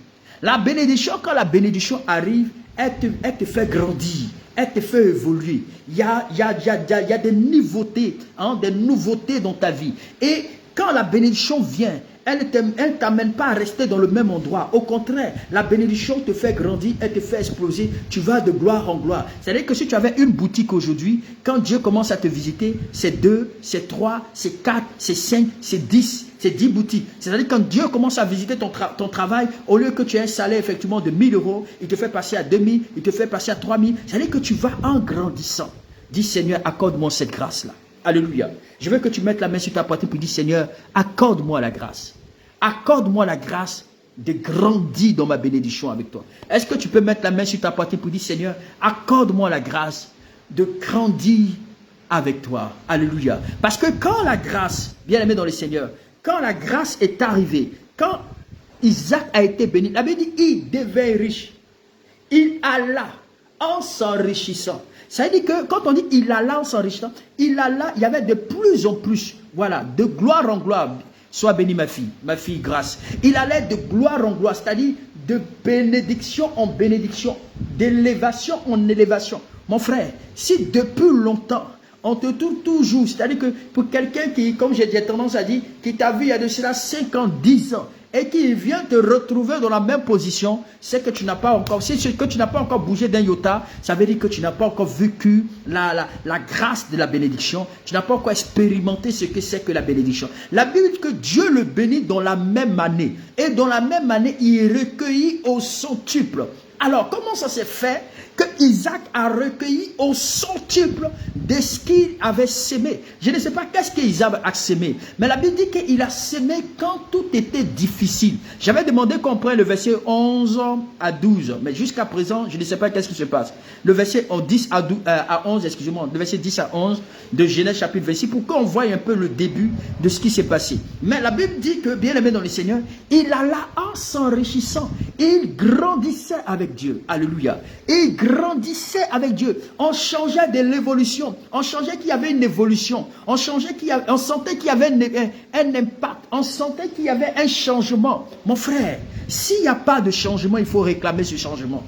La bénédiction, quand la bénédiction arrive, elle te fait grandir, elle te fait évoluer. Il y a des nouveautés, des nouveautés dans ta vie. Et quand la bénédiction vient, elle ne t'amène pas à rester dans le même endroit. Au contraire, la bénédiction te fait grandir, elle te fait exploser. Tu vas de gloire en gloire. C'est-à-dire que si tu avais une boutique aujourd'hui, quand Dieu commence à te visiter, c'est 2, c'est 3, c'est 4, c'est 5, c'est 10. C'est 10 boutiques. C'est-à-dire quand Dieu commence à visiter ton travail, au lieu que tu aies un salaire effectivement de 1000 euros, il te fait passer à 2000, il te fait passer à 3000. C'est-à-dire que tu vas en grandissant. Dis Seigneur, accorde-moi cette grâce-là. Alléluia. Je veux que tu mettes la main sur ta poitrine pour dire Seigneur, accorde-moi la grâce. Accorde-moi la grâce de grandir dans ma bénédiction avec toi. Est-ce que tu peux mettre la main sur ta poitrine pour dire Seigneur, accorde-moi la grâce de grandir avec toi. Alléluia. Parce que quand la grâce, bien aimé dans le Seigneur, quand la grâce est arrivée, quand Isaac a été béni, la Bible dit il devint riche. Il alla en s'enrichissant. Ça veut dire que quand on dit il alla en s'enrichissant, il y avait de plus en plus, voilà, de gloire en gloire. Sois bénie ma fille grâce. Il allait de gloire en gloire, c'est-à-dire de bénédiction en bénédiction, d'élévation en élévation. Mon frère, si depuis longtemps, on te trouve toujours, c'est-à-dire que pour quelqu'un qui, comme j'ai tendance à dire, qui t'a vu il y a de cela 5 ans, 10 ans, et qui vient te retrouver dans la même position, c'est que tu n'as pas encore, que tu n'as pas encore bougé d'un iota, ça veut dire que tu n'as pas encore vécu la grâce de la bénédiction, tu n'as pas encore expérimenté ce que c'est que la bénédiction. La Bible dit que Dieu le bénit dans la même année, et dans la même année, il recueillit au centuple. Alors, comment ça s'est fait que Isaac a recueilli au centuple de ce qu'il avait sémé? Je ne sais pas qu'est-ce qu'Isaac a sémé, mais la Bible dit qu'il a sémé quand tout était difficile. J'avais demandé qu'on prenne le verset 11 à 12, mais jusqu'à présent, je ne sais pas qu'est-ce qui se passe. Le verset 10 à 11, excusez-moi, le verset 10 à 11 de Genèse chapitre 26, pour qu'on voie un peu le début de ce qui s'est passé. Mais la Bible dit que, bien aimé dans le Seigneur, il alla en s'enrichissant, il grandissait avec Dieu. Alléluia. Il grandissait avec Dieu. On changeait de l'évolution. On changeait qu'il y avait une évolution. On sentait qu'il y avait un impact. On sentait qu'il y avait un changement. Mon frère, s'il n'y a pas de changement, il faut réclamer ce changement.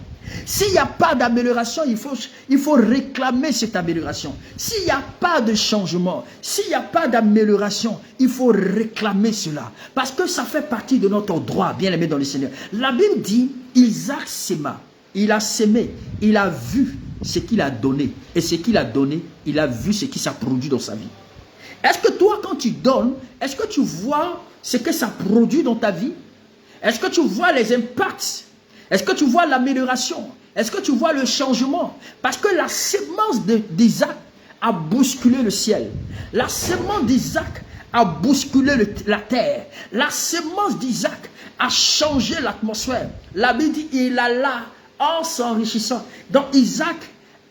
S'il n'y a pas d'amélioration, il faut réclamer cette amélioration. S'il n'y a pas de changement, s'il n'y a pas d'amélioration, il faut réclamer cela. Parce que ça fait partie de notre droit, bien aimé dans le Seigneur. La Bible dit, Isaac séma. Il a sémé, il a vu ce qu'il a donné. Et ce qu'il a donné, il a vu ce qui s'est produit dans sa vie. Est-ce que toi, quand tu donnes, est-ce que tu vois ce que ça produit dans ta vie? Est-ce que tu vois les impacts? Est-ce que tu vois l'amélioration? Est-ce que tu vois le changement? Parce que la semence d'Isaac a bousculé le ciel. La semence d'Isaac a bousculé la terre. La semence d'Isaac a changé l'atmosphère. La Bible dit, il alla en s'enrichissant. Donc Isaac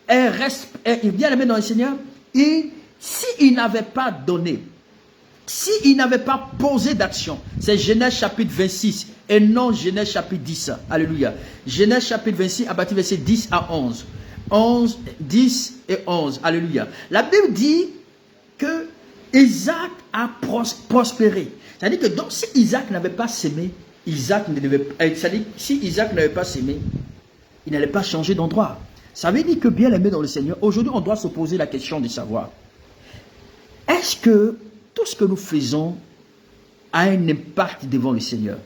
est bien aimé dans le Seigneur. S'il n'avait pas donné, s'il n'avait pas posé d'action, c'est Genèse chapitre 26 et non Genèse chapitre 10. Alléluia. Genèse chapitre 26 à partir du verset 10 à 11. 11, 10 et 11. Alléluia. La Bible dit que Isaac a prospéré. C'est-à-dire que donc si Isaac n'avait pas sémé, si Isaac n'avait pas sémé, il n'allait pas changer d'endroit. Ça veut dire que bien aimé dans le Seigneur, aujourd'hui on doit se poser la question de savoir, est-ce que tout ce que nous faisons a un impact devant le Seigneur?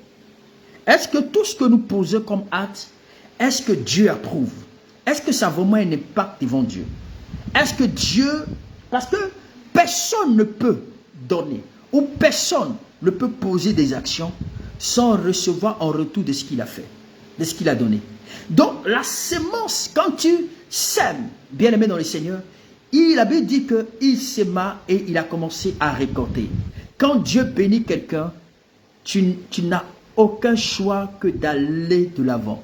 Est-ce que tout ce que nous posons comme acte, est-ce que Dieu approuve? Est-ce que ça a vraiment un impact devant Dieu? Est-ce que Dieu... Parce que personne ne peut donner ou personne ne peut poser des actions sans recevoir en retour de ce qu'il a fait, de ce qu'il a donné. Donc la semence, quand tu sèmes, bien aimé dans le Seigneur, il avait dit qu'il s'aima et il a commencé à récolter. Quand Dieu bénit quelqu'un, tu n'as aucun choix que d'aller de l'avant.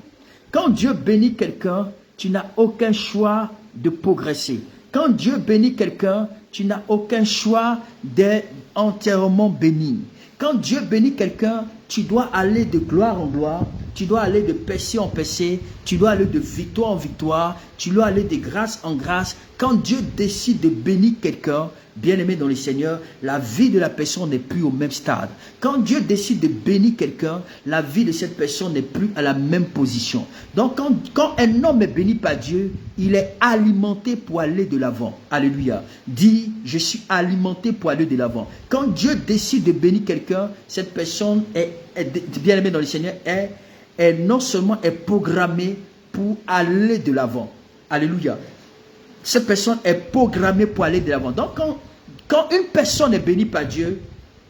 Quand Dieu bénit quelqu'un, tu n'as aucun choix de progresser. Quand Dieu bénit quelqu'un, tu n'as aucun choix d'être entièrement béni. Quand Dieu bénit quelqu'un, tu dois aller de gloire en gloire, tu dois aller de percée en percée, tu dois aller de victoire en victoire, tu dois aller de grâce en grâce. Quand Dieu décide de bénir quelqu'un, bien-aimé dans le Seigneur, la vie de la personne n'est plus au même stade. Quand Dieu décide de bénir quelqu'un, la vie de cette personne n'est plus à la même position. Donc quand un homme est béni par Dieu, il est alimenté pour aller de l'avant. Alléluia. Dis, je suis alimenté pour aller de l'avant. Quand Dieu décide de bénir quelqu'un, cette personne bien-aimé dans le Seigneur, non seulement est programmée pour aller de l'avant. Alléluia. Cette personne est programmée pour aller de l'avant. Donc, quand une personne est bénie par Dieu,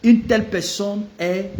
une telle personne est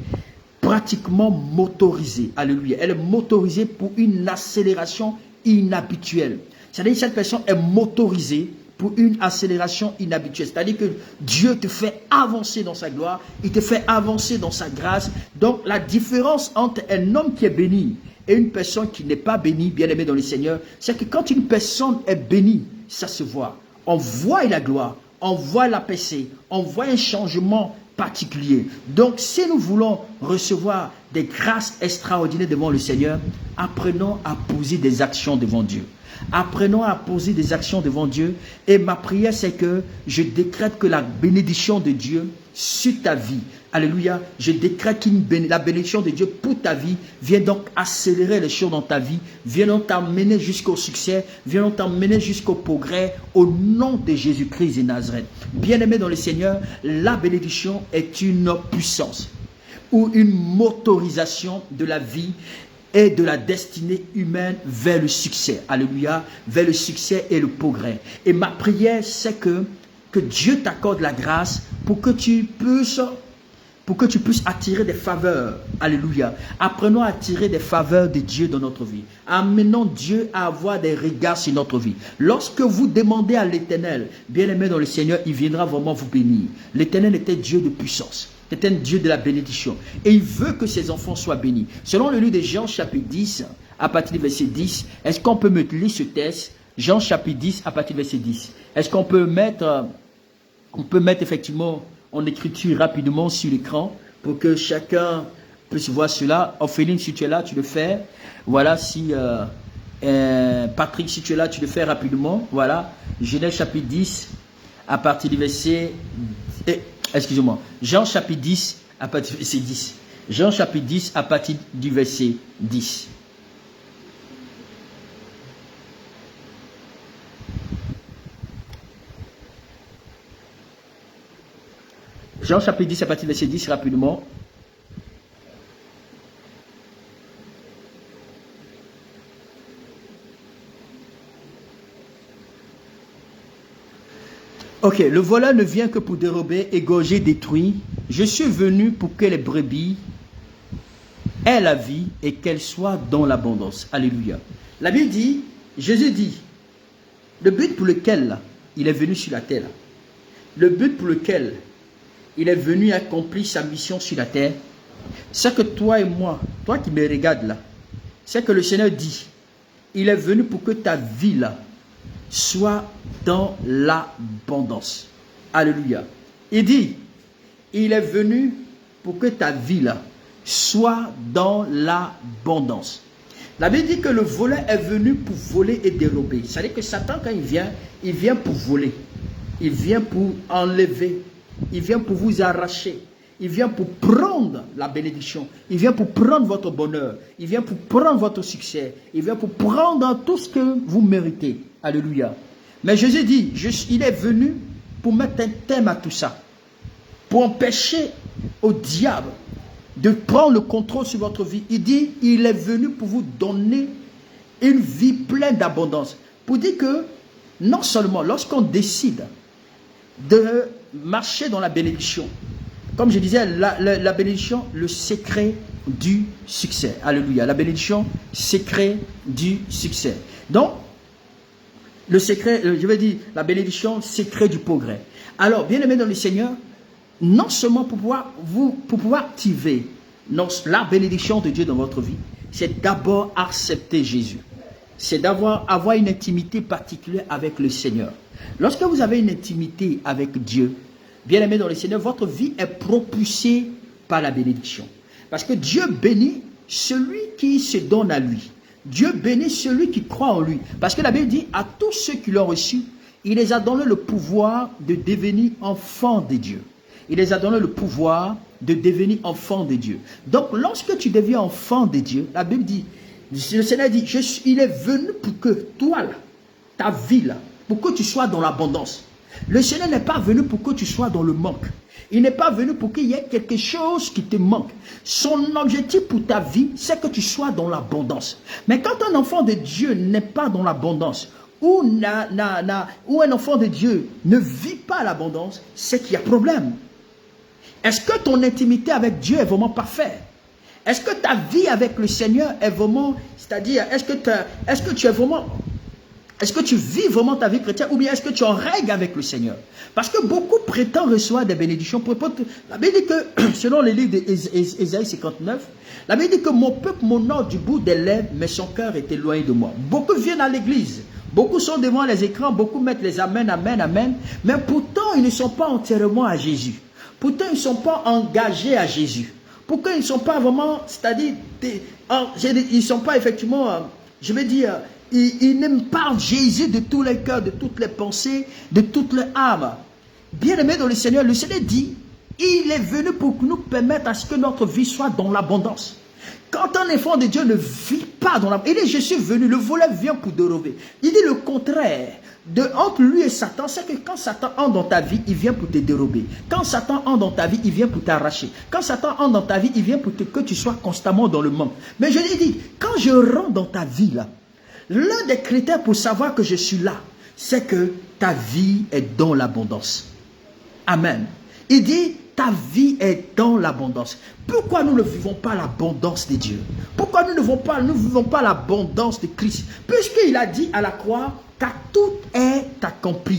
pratiquement motorisée. Alléluia. Elle est motorisée pour une accélération inhabituelle. C'est-à-dire que cette personne est motorisée pour une accélération inhabituelle. C'est-à-dire que Dieu te fait avancer dans sa gloire, il te fait avancer dans sa grâce. Donc, la différence entre un homme qui est béni et une personne qui n'est pas bénie, bien aimée dans le Seigneur, c'est que quand une personne est bénie, ça se voit. On voit la gloire, on voit la percée, on voit un changement particulier. Donc, si nous voulons recevoir des grâces extraordinaires devant le Seigneur, apprenons à poser des actions devant Dieu. Apprenons à poser des actions devant Dieu. Et ma prière, c'est que je décrète que la bénédiction de Dieu sur ta vie, alléluia, je décrète que la bénédiction de Dieu pour ta vie vient donc accélérer les choses dans ta vie, vient donc t'emmener jusqu'au succès, vient donc t'emmener jusqu'au progrès, au nom de Jésus-Christ de Nazareth. Bien-aimé dans le Seigneur, la bénédiction est une puissance ou une motorisation de la vie et de la destinée humaine vers le succès. Alléluia, vers le succès et le progrès. Et ma prière, c'est que Dieu t'accorde la grâce pour que tu puisses attirer des faveurs. Alléluia. Apprenons à attirer des faveurs de Dieu dans notre vie. Amenons Dieu à avoir des regards sur notre vie. Lorsque vous demandez à l'Éternel, bien-aimé dans le Seigneur, il viendra vraiment vous bénir. L'Éternel était Dieu de puissance. C'est un Dieu de la bénédiction. Et il veut que ses enfants soient bénis. Selon le livre de Jean chapitre 10, à partir du verset 10, est-ce qu'on peut me lire ce texte? Jean chapitre 10, à partir du verset 10. Est-ce qu'on peut mettre, effectivement en écriture rapidement sur l'écran pour que chacun puisse voir cela? Ophéline, si tu es là, tu le fais. Voilà, si Patrick, si tu es là, tu le fais rapidement. Voilà, Genèse chapitre 10, à partir du verset... Excusez-moi, Jean chapitre 10 à partir du verset 10. Jean chapitre 10 à partir du verset 10. Jean chapitre 10 à partir du verset 10 rapidement. Ok, le voleur ne vient que pour dérober, égorger, détruire. Je suis venu pour que les brebis aient la vie et qu'elles soient dans l'abondance. Alléluia. La Bible dit, Jésus dit, le but pour lequel là, il est venu sur la terre, là, le but pour lequel il est venu accomplir sa mission sur la terre, c'est que toi et moi, toi qui me regardes là, c'est que le Seigneur dit, il est venu pour que ta vie là, soit dans l'abondance. Alléluia. Il dit, il est venu pour que ta vie là soit dans l'abondance. La Bible dit que le voleur est venu pour voler et dérober. C'est-à-dire que Satan, quand il vient pour voler. Il vient pour enlever. Il vient pour vous arracher. Il vient pour prendre la bénédiction. Il vient pour prendre votre bonheur. Il vient pour prendre votre succès. Il vient pour prendre tout ce que vous méritez. Alléluia. Mais Jésus dit, il est venu pour mettre un terme à tout ça. Pour empêcher au diable de prendre le contrôle sur votre vie. Il dit, il est venu pour vous donner une vie pleine d'abondance. Pour dire que, non seulement lorsqu'on décide de marcher dans la bénédiction, comme je disais, la bénédiction, le secret du succès. Alléluia. La bénédiction, secret du succès. Donc, le secret, je vais dire, la bénédiction, secret du progrès. Alors, bien aimé dans le Seigneur, non seulement pour pouvoir activer la bénédiction de Dieu dans votre vie, c'est d'abord accepter Jésus. C'est avoir une intimité particulière avec le Seigneur. Lorsque vous avez une intimité avec Dieu, bien aimé dans le Seigneur, votre vie est propulsée par la bénédiction. Parce que Dieu bénit celui qui se donne à lui. Dieu bénit celui qui croit en lui. Parce que la Bible dit, à tous ceux qui l'ont reçu, il les a donné le pouvoir de devenir enfants de Dieu. Il les a donné le pouvoir de devenir enfants de Dieu. Donc, lorsque tu deviens enfant de Dieu, la Bible dit, le Seigneur dit, il est venu pour que toi, là, ta vie, là, pour que tu sois dans l'abondance. Le Seigneur n'est pas venu pour que tu sois dans le manque. Il n'est pas venu pour qu'il y ait quelque chose qui te manque. Son objectif pour ta vie, c'est que tu sois dans l'abondance. Mais quand un enfant de Dieu n'est pas dans l'abondance, ou un enfant de Dieu ne vit pas l'abondance, c'est qu'il y a problème. Est-ce que ton intimité avec Dieu est vraiment parfaite? Est-ce que ta vie avec le Seigneur est vraiment, c'est-à-dire, est-ce que tu vis vraiment ta vie chrétienne ou bien est-ce que tu es en règle avec le Seigneur? Parce que beaucoup prétendent recevoir des bénédictions. La Bible dit que, selon les livres d'Ésaïe 59, la Bible dit que mon peuple m'honore du bout des lèvres, mais son cœur est éloigné de moi. Beaucoup viennent à l'église, beaucoup sont devant les écrans, beaucoup mettent les amen, amen, amen, mais pourtant ils ne sont pas entièrement à Jésus. Pourtant ils ne sont pas engagés à Jésus. Pourquoi ils ne sont pas vraiment, c'est-à-dire, ils ne sont pas effectivement, je vais dire, ils n'aiment pas Jésus de tous les cœurs, de toutes les pensées, de toutes les âmes. Bien aimé dans le Seigneur dit, il est venu pour nous permettre à ce que notre vie soit dans l'abondance. Quand un enfant de Dieu ne vit pas dans l'abondance, il dit, je suis venu, le voleur vient pour dérober. Il dit le contraire. Entre lui et Satan, c'est que quand Satan entre dans ta vie, il vient pour te dérober. Quand Satan entre dans ta vie, il vient pour t'arracher. Quand Satan entre dans ta vie, il vient pour que tu sois constamment dans le manque. Mais je lui dis, quand je rentre dans ta vie là, l'un des critères pour savoir que je suis là, c'est que ta vie est dans l'abondance. Amen. Il dit, ta vie est dans l'abondance. Pourquoi nous ne vivons pas l'abondance de Dieu? Pourquoi nous ne vivons pas l'abondance de Christ? Puisqu'il a dit à la croix, car tout est accompli.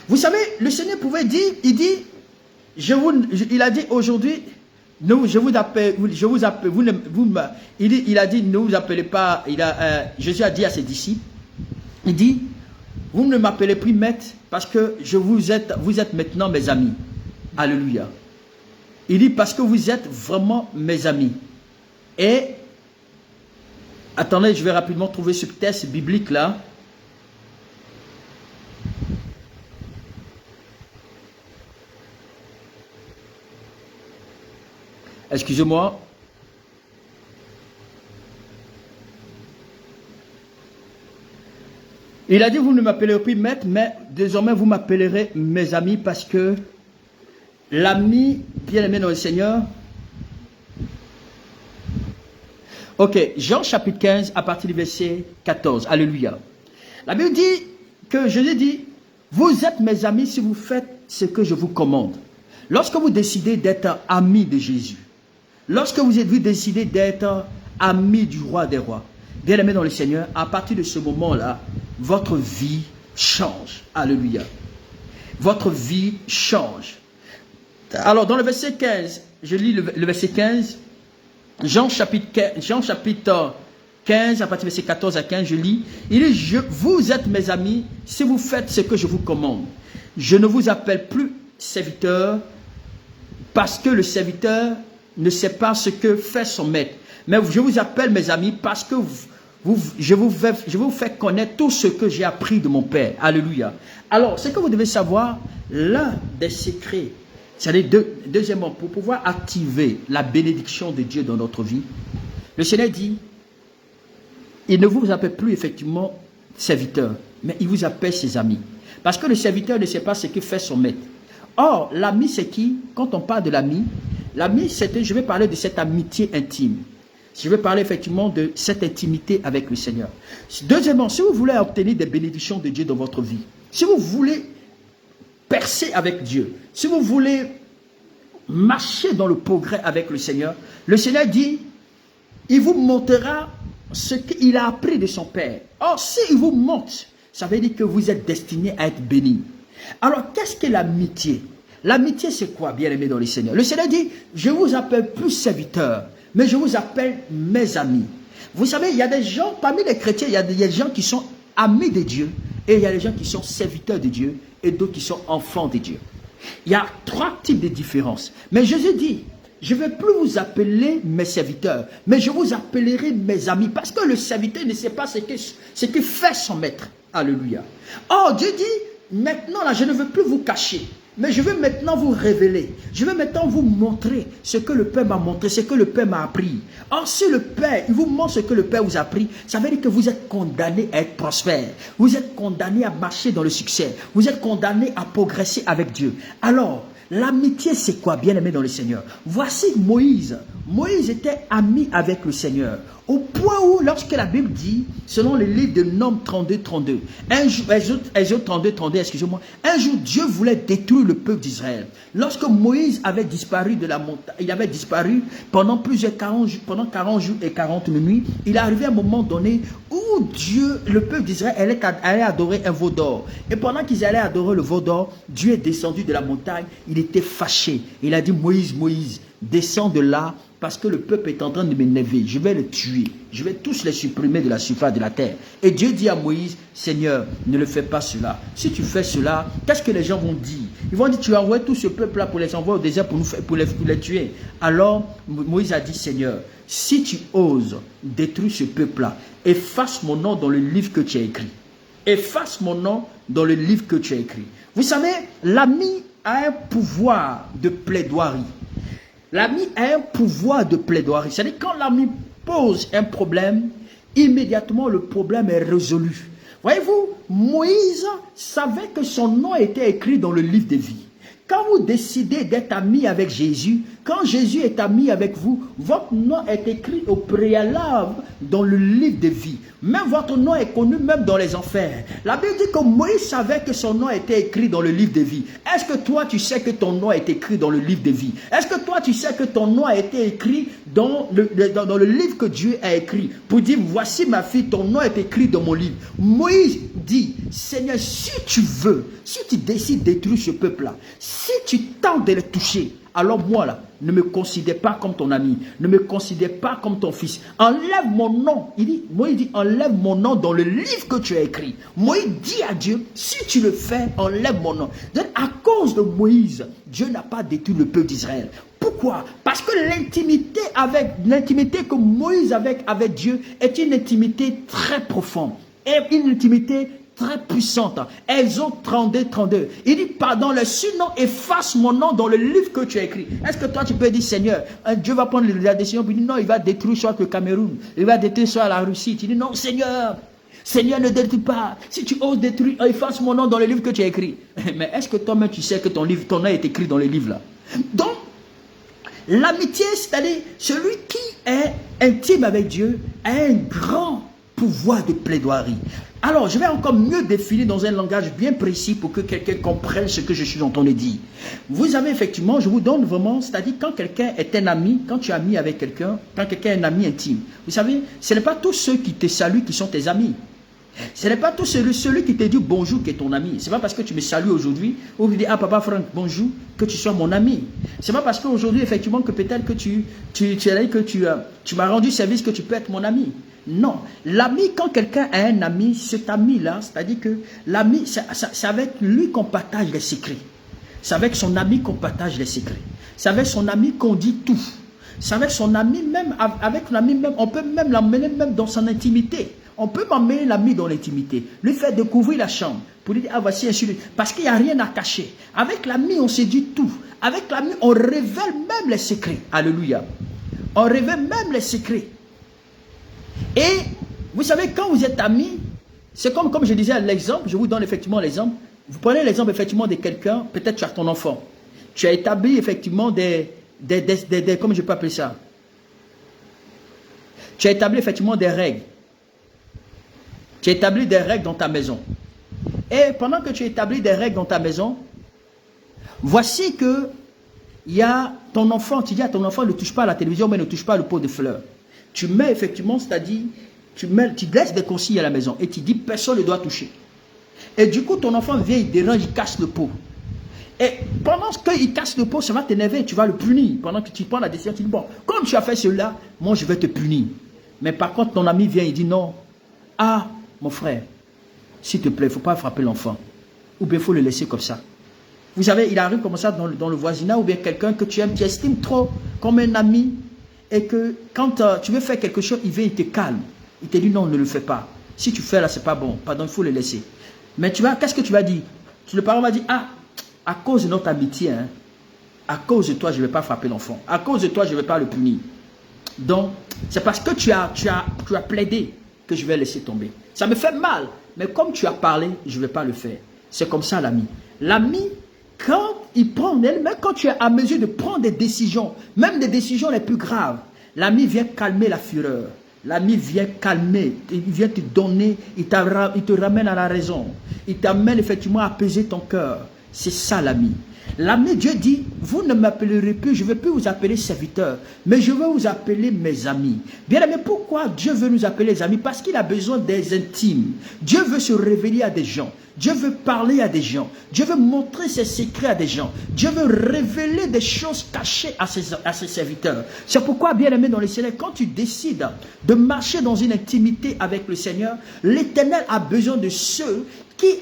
Vous savez, le Seigneur pouvait dire, il a dit aujourd'hui, Jésus a dit à ses disciples, il dit, vous ne m'appelez plus maître parce que vous êtes maintenant mes amis. Alléluia. Il dit parce que vous êtes vraiment mes amis. Et, attendez, je vais rapidement trouver ce texte biblique là. Excusez-moi. Il a dit, vous ne m'appellerez plus maître, mais désormais vous m'appellerez mes amis parce que l'ami bien-aimé dans le Seigneur. Ok, Jean chapitre 15 à partir du verset 14. Alléluia. La Bible dit que Jésus dit, Vous êtes mes amis si vous faites ce que je vous commande. Lorsque vous décidez d'être amis de Jésus, lorsque vous décidez d'être amis du roi des rois, bien-aimés dans le Seigneur, à partir de ce moment-là, votre vie change. Alléluia. Votre vie change. Alors, dans le verset 15, je lis le verset 15, Jean chapitre 15, à partir du verset 14 à 15, je lis. Il dit, vous êtes mes amis si vous faites ce que je vous commande. Je ne vous appelle plus serviteur parce que le serviteur ne sait pas ce que fait son maître. Mais je vous appelle mes amis parce que je vous fais connaître tout ce que j'ai appris de mon Père. Alléluia. Alors, ce que vous devez savoir, l'un des secrets, c'est-à-dire deuxièmement, pour pouvoir activer la bénédiction de Dieu dans notre vie, le Seigneur dit, il ne vous appelle plus effectivement serviteur, mais il vous appelle ses amis. Parce que le serviteur ne sait pas ce que fait son maître. Or, l'ami c'est qui? Quand on parle de l'ami, je vais parler de cette amitié intime. Je vais parler effectivement de cette intimité avec le Seigneur. Deuxièmement, si vous voulez obtenir des bénédictions de Dieu dans votre vie, si vous voulez percer avec Dieu, si vous voulez marcher dans le progrès avec le Seigneur dit, il vous montrera ce qu'il a appris de son Père. Or, s'il vous montre, ça veut dire que vous êtes destiné à être béni. Alors, qu'est-ce que l'amitié? L'amitié, c'est quoi, bien-aimé dans le Seigneur? Le Seigneur dit, je vous appelle plus serviteurs, mais je vous appelle mes amis. Vous savez, il y a des gens, parmi les chrétiens, il y a des gens qui sont amis de Dieu, et il y a des gens qui sont serviteurs de Dieu, et d'autres qui sont enfants de Dieu. Il y a trois types de différences. Mais Jésus dit, je ne vais plus vous appeler mes serviteurs, mais je vous appellerai mes amis, parce que le serviteur ne sait pas ce que fait son maître. Alléluia. Or, Dieu dit, maintenant, là, je ne veux plus vous cacher, mais je veux maintenant vous révéler. Je veux maintenant vous montrer ce que le Père m'a montré, ce que le Père m'a appris. Or, si le Père, il vous montre ce que le Père vous a appris, ça veut dire que vous êtes condamné à être prospère. Vous êtes condamné à marcher dans le succès. Vous êtes condamné à progresser avec Dieu. Alors, l'amitié, c'est quoi, bien-aimé dans le Seigneur? Voici Moïse. Moïse était ami avec le Seigneur. Au point où, lorsque la Bible dit, selon le livre de Nombres 32, Exode 32, excusez-moi, un jour Dieu voulait détruire le peuple d'Israël. Lorsque Moïse avait disparu de la montagne, il avait disparu pendant 40 jours et 40 nuits, il est arrivé à un moment donné où Dieu, le peuple d'Israël allait adorer un veau d'or. Et pendant qu'ils allaient adorer le veau d'or, Dieu est descendu de la montagne, il était fâché. Il a dit, Moïse, descends de là, parce que le peuple est en train de m'énerver. Je vais le tuer. Je vais tous les supprimer de la surface de la terre. Et Dieu dit à Moïse, Seigneur, ne le fais pas cela. Si tu fais cela, qu'est-ce que les gens vont dire? Ils vont dire, tu as envoyé tout ce peuple-là pour les envoyer au désert pour les tuer. Alors, Moïse a dit, Seigneur, si tu oses détruire ce peuple-là, efface mon nom dans le livre que tu as écrit. Efface mon nom dans le livre que tu as écrit. Vous savez, l'ami a un pouvoir de plaidoirie. L'ami a un pouvoir de plaidoirie. C'est-à-dire quand l'ami pose un problème, immédiatement le problème est résolu. Voyez-vous, Moïse savait que son nom était écrit dans le livre de vie. Quand vous décidez d'être ami avec Jésus, quand Jésus est ami avec vous, votre nom est écrit au préalable dans le livre de vie. Même votre nom est connu même dans les enfers. La Bible dit que Moïse savait que son nom était écrit dans le livre de vie. Est-ce que toi tu sais que ton nom est écrit dans le livre de vie? Est-ce que toi tu sais que ton nom a été écrit dans le livre que Dieu a écrit? Pour dire, voici ma fille, ton nom est écrit dans mon livre. Moïse dit, Seigneur, si tu veux, si tu décides de détruire ce peuple-là, si tu tentes de le toucher, alors moi là, ne me considère pas comme ton ami, ne me considère pas comme ton fils. Enlève mon nom. Moïse dit, enlève mon nom dans le livre que tu as écrit. Moïse dit à Dieu, si tu le fais, enlève mon nom. Donc, à cause de Moïse, Dieu n'a pas détruit le peuple d'Israël. Pourquoi? Parce que l'intimité que Moïse avait avec Dieu est une intimité très profonde. Et une intimité très puissante. Exode 32. Il dit, pardon, le surnom, efface mon nom dans le livre que tu as écrit. Est-ce que toi tu peux dire, Seigneur, Dieu va prendre la décision, puis il dit, non, il va détruire soit le Cameroun, il va détruire soit la Russie. Tu dis, non, Seigneur, ne détruis pas. Si tu oses détruire, efface mon nom dans le livre que tu as écrit. Mais est-ce que toi-même tu sais que ton nom est écrit dans les livres là? Donc, l'amitié, c'est-à-dire celui qui est intime avec Dieu, a un grand pouvoir de plaidoirie. Alors, je vais encore mieux définir dans un langage bien précis pour que quelqu'un comprenne ce que je suis en train de dire. Vous avez effectivement, je vous donne vraiment, c'est-à-dire quand quelqu'un est un ami, quand tu es ami avec quelqu'un, quand quelqu'un est un ami intime, vous savez, ce n'est pas tous ceux qui te saluent qui sont tes amis. Ce n'est pas tout celui qui te dit bonjour qui est ton ami. Ce n'est pas parce que tu me salues aujourd'hui, ou tu dis, ah papa Franck, bonjour, que tu sois mon ami. Ce n'est pas parce qu'aujourd'hui, effectivement, que peut-être que tu m'as rendu service que tu peux être mon ami. Non. L'ami, quand quelqu'un a un ami, cet ami-là, c'est-à-dire que l'ami, c'est avec lui qu'on partage les secrets. C'est avec son ami qu'on partage les secrets. C'est avec son ami qu'on dit tout. C'est avec son ami même, avec l'ami même, on peut même l'emmener même dans son intimité. On peut m'emmener l'ami dans l'intimité, lui faire découvrir la chambre, pour lui dire, ah voici un sujet, parce qu'il n'y a rien à cacher. Avec l'ami, on se dit tout. Avec l'ami, on révèle même les secrets. Alléluia. On révèle même les secrets. Et, vous savez, quand vous êtes amis, c'est comme je disais l'exemple, je vous donne effectivement l'exemple. Vous prenez l'exemple effectivement de quelqu'un, peut-être tu as ton enfant. Tu as établi effectivement comment je peux appeler ça? Tu as établi effectivement des règles. Tu établis des règles dans ta maison. Et pendant que tu établis des règles dans ta maison, voici que il y a ton enfant, tu dis à ton enfant, ne touche pas à la télévision, mais ne touche pas le pot de fleurs. Tu mets effectivement, c'est-à-dire, tu laisses des consignes à la maison et tu dis, personne ne doit toucher. Et du coup, ton enfant vient, il dérange, il casse le pot. Et pendant qu'il casse le pot, ça va t'énerver, tu vas le punir. Pendant que tu prends la décision, tu dis, bon, comme tu as fait cela, moi je vais te punir. Mais par contre, ton ami vient, il dit, non, ah, mon frère, s'il te plaît, il ne faut pas frapper l'enfant. Ou bien il faut le laisser comme ça. Vous savez, il arrive comme ça dans le voisinat, ou bien quelqu'un que tu aimes, tu estimes trop comme un ami, et que quand tu veux faire quelque chose, il vient, il te calme. Il te dit non, ne le fais pas. Si tu fais là, c'est pas bon. Pardon, il faut le laisser. Mais tu vas, qu'est-ce que tu vas dire? Le parent va dire, ah, à cause de notre amitié, hein, à cause de toi, je ne vais pas frapper l'enfant. À cause de toi, je ne vais pas le punir. Donc, c'est parce que tu as plaidé que je vais laisser tomber. Ça me fait mal, mais comme tu as parlé, je ne vais pas le faire. C'est comme ça l'ami. L'ami, quand il prend, même quand tu es à mesure de prendre des décisions, même des décisions les plus graves, l'ami vient calmer la fureur. L'ami vient calmer, il vient te donner, il te ramène à la raison. Il t'amène effectivement à apaiser ton cœur. C'est ça l'ami. L'ami, Dieu dit, vous ne m'appellerez plus, je ne vais plus vous appeler serviteurs, mais je vais vous appeler mes amis. Bien aimé, pourquoi Dieu veut nous appeler les amis? Parce qu'il a besoin des intimes. Dieu veut se révéler à des gens. Dieu veut parler à des gens. Dieu veut montrer ses secrets à des gens. Dieu veut révéler des choses cachées à ses serviteurs. C'est pourquoi, bien aimé dans le Seigneur, quand tu décides de marcher dans une intimité avec le Seigneur, l'Éternel a besoin de ceux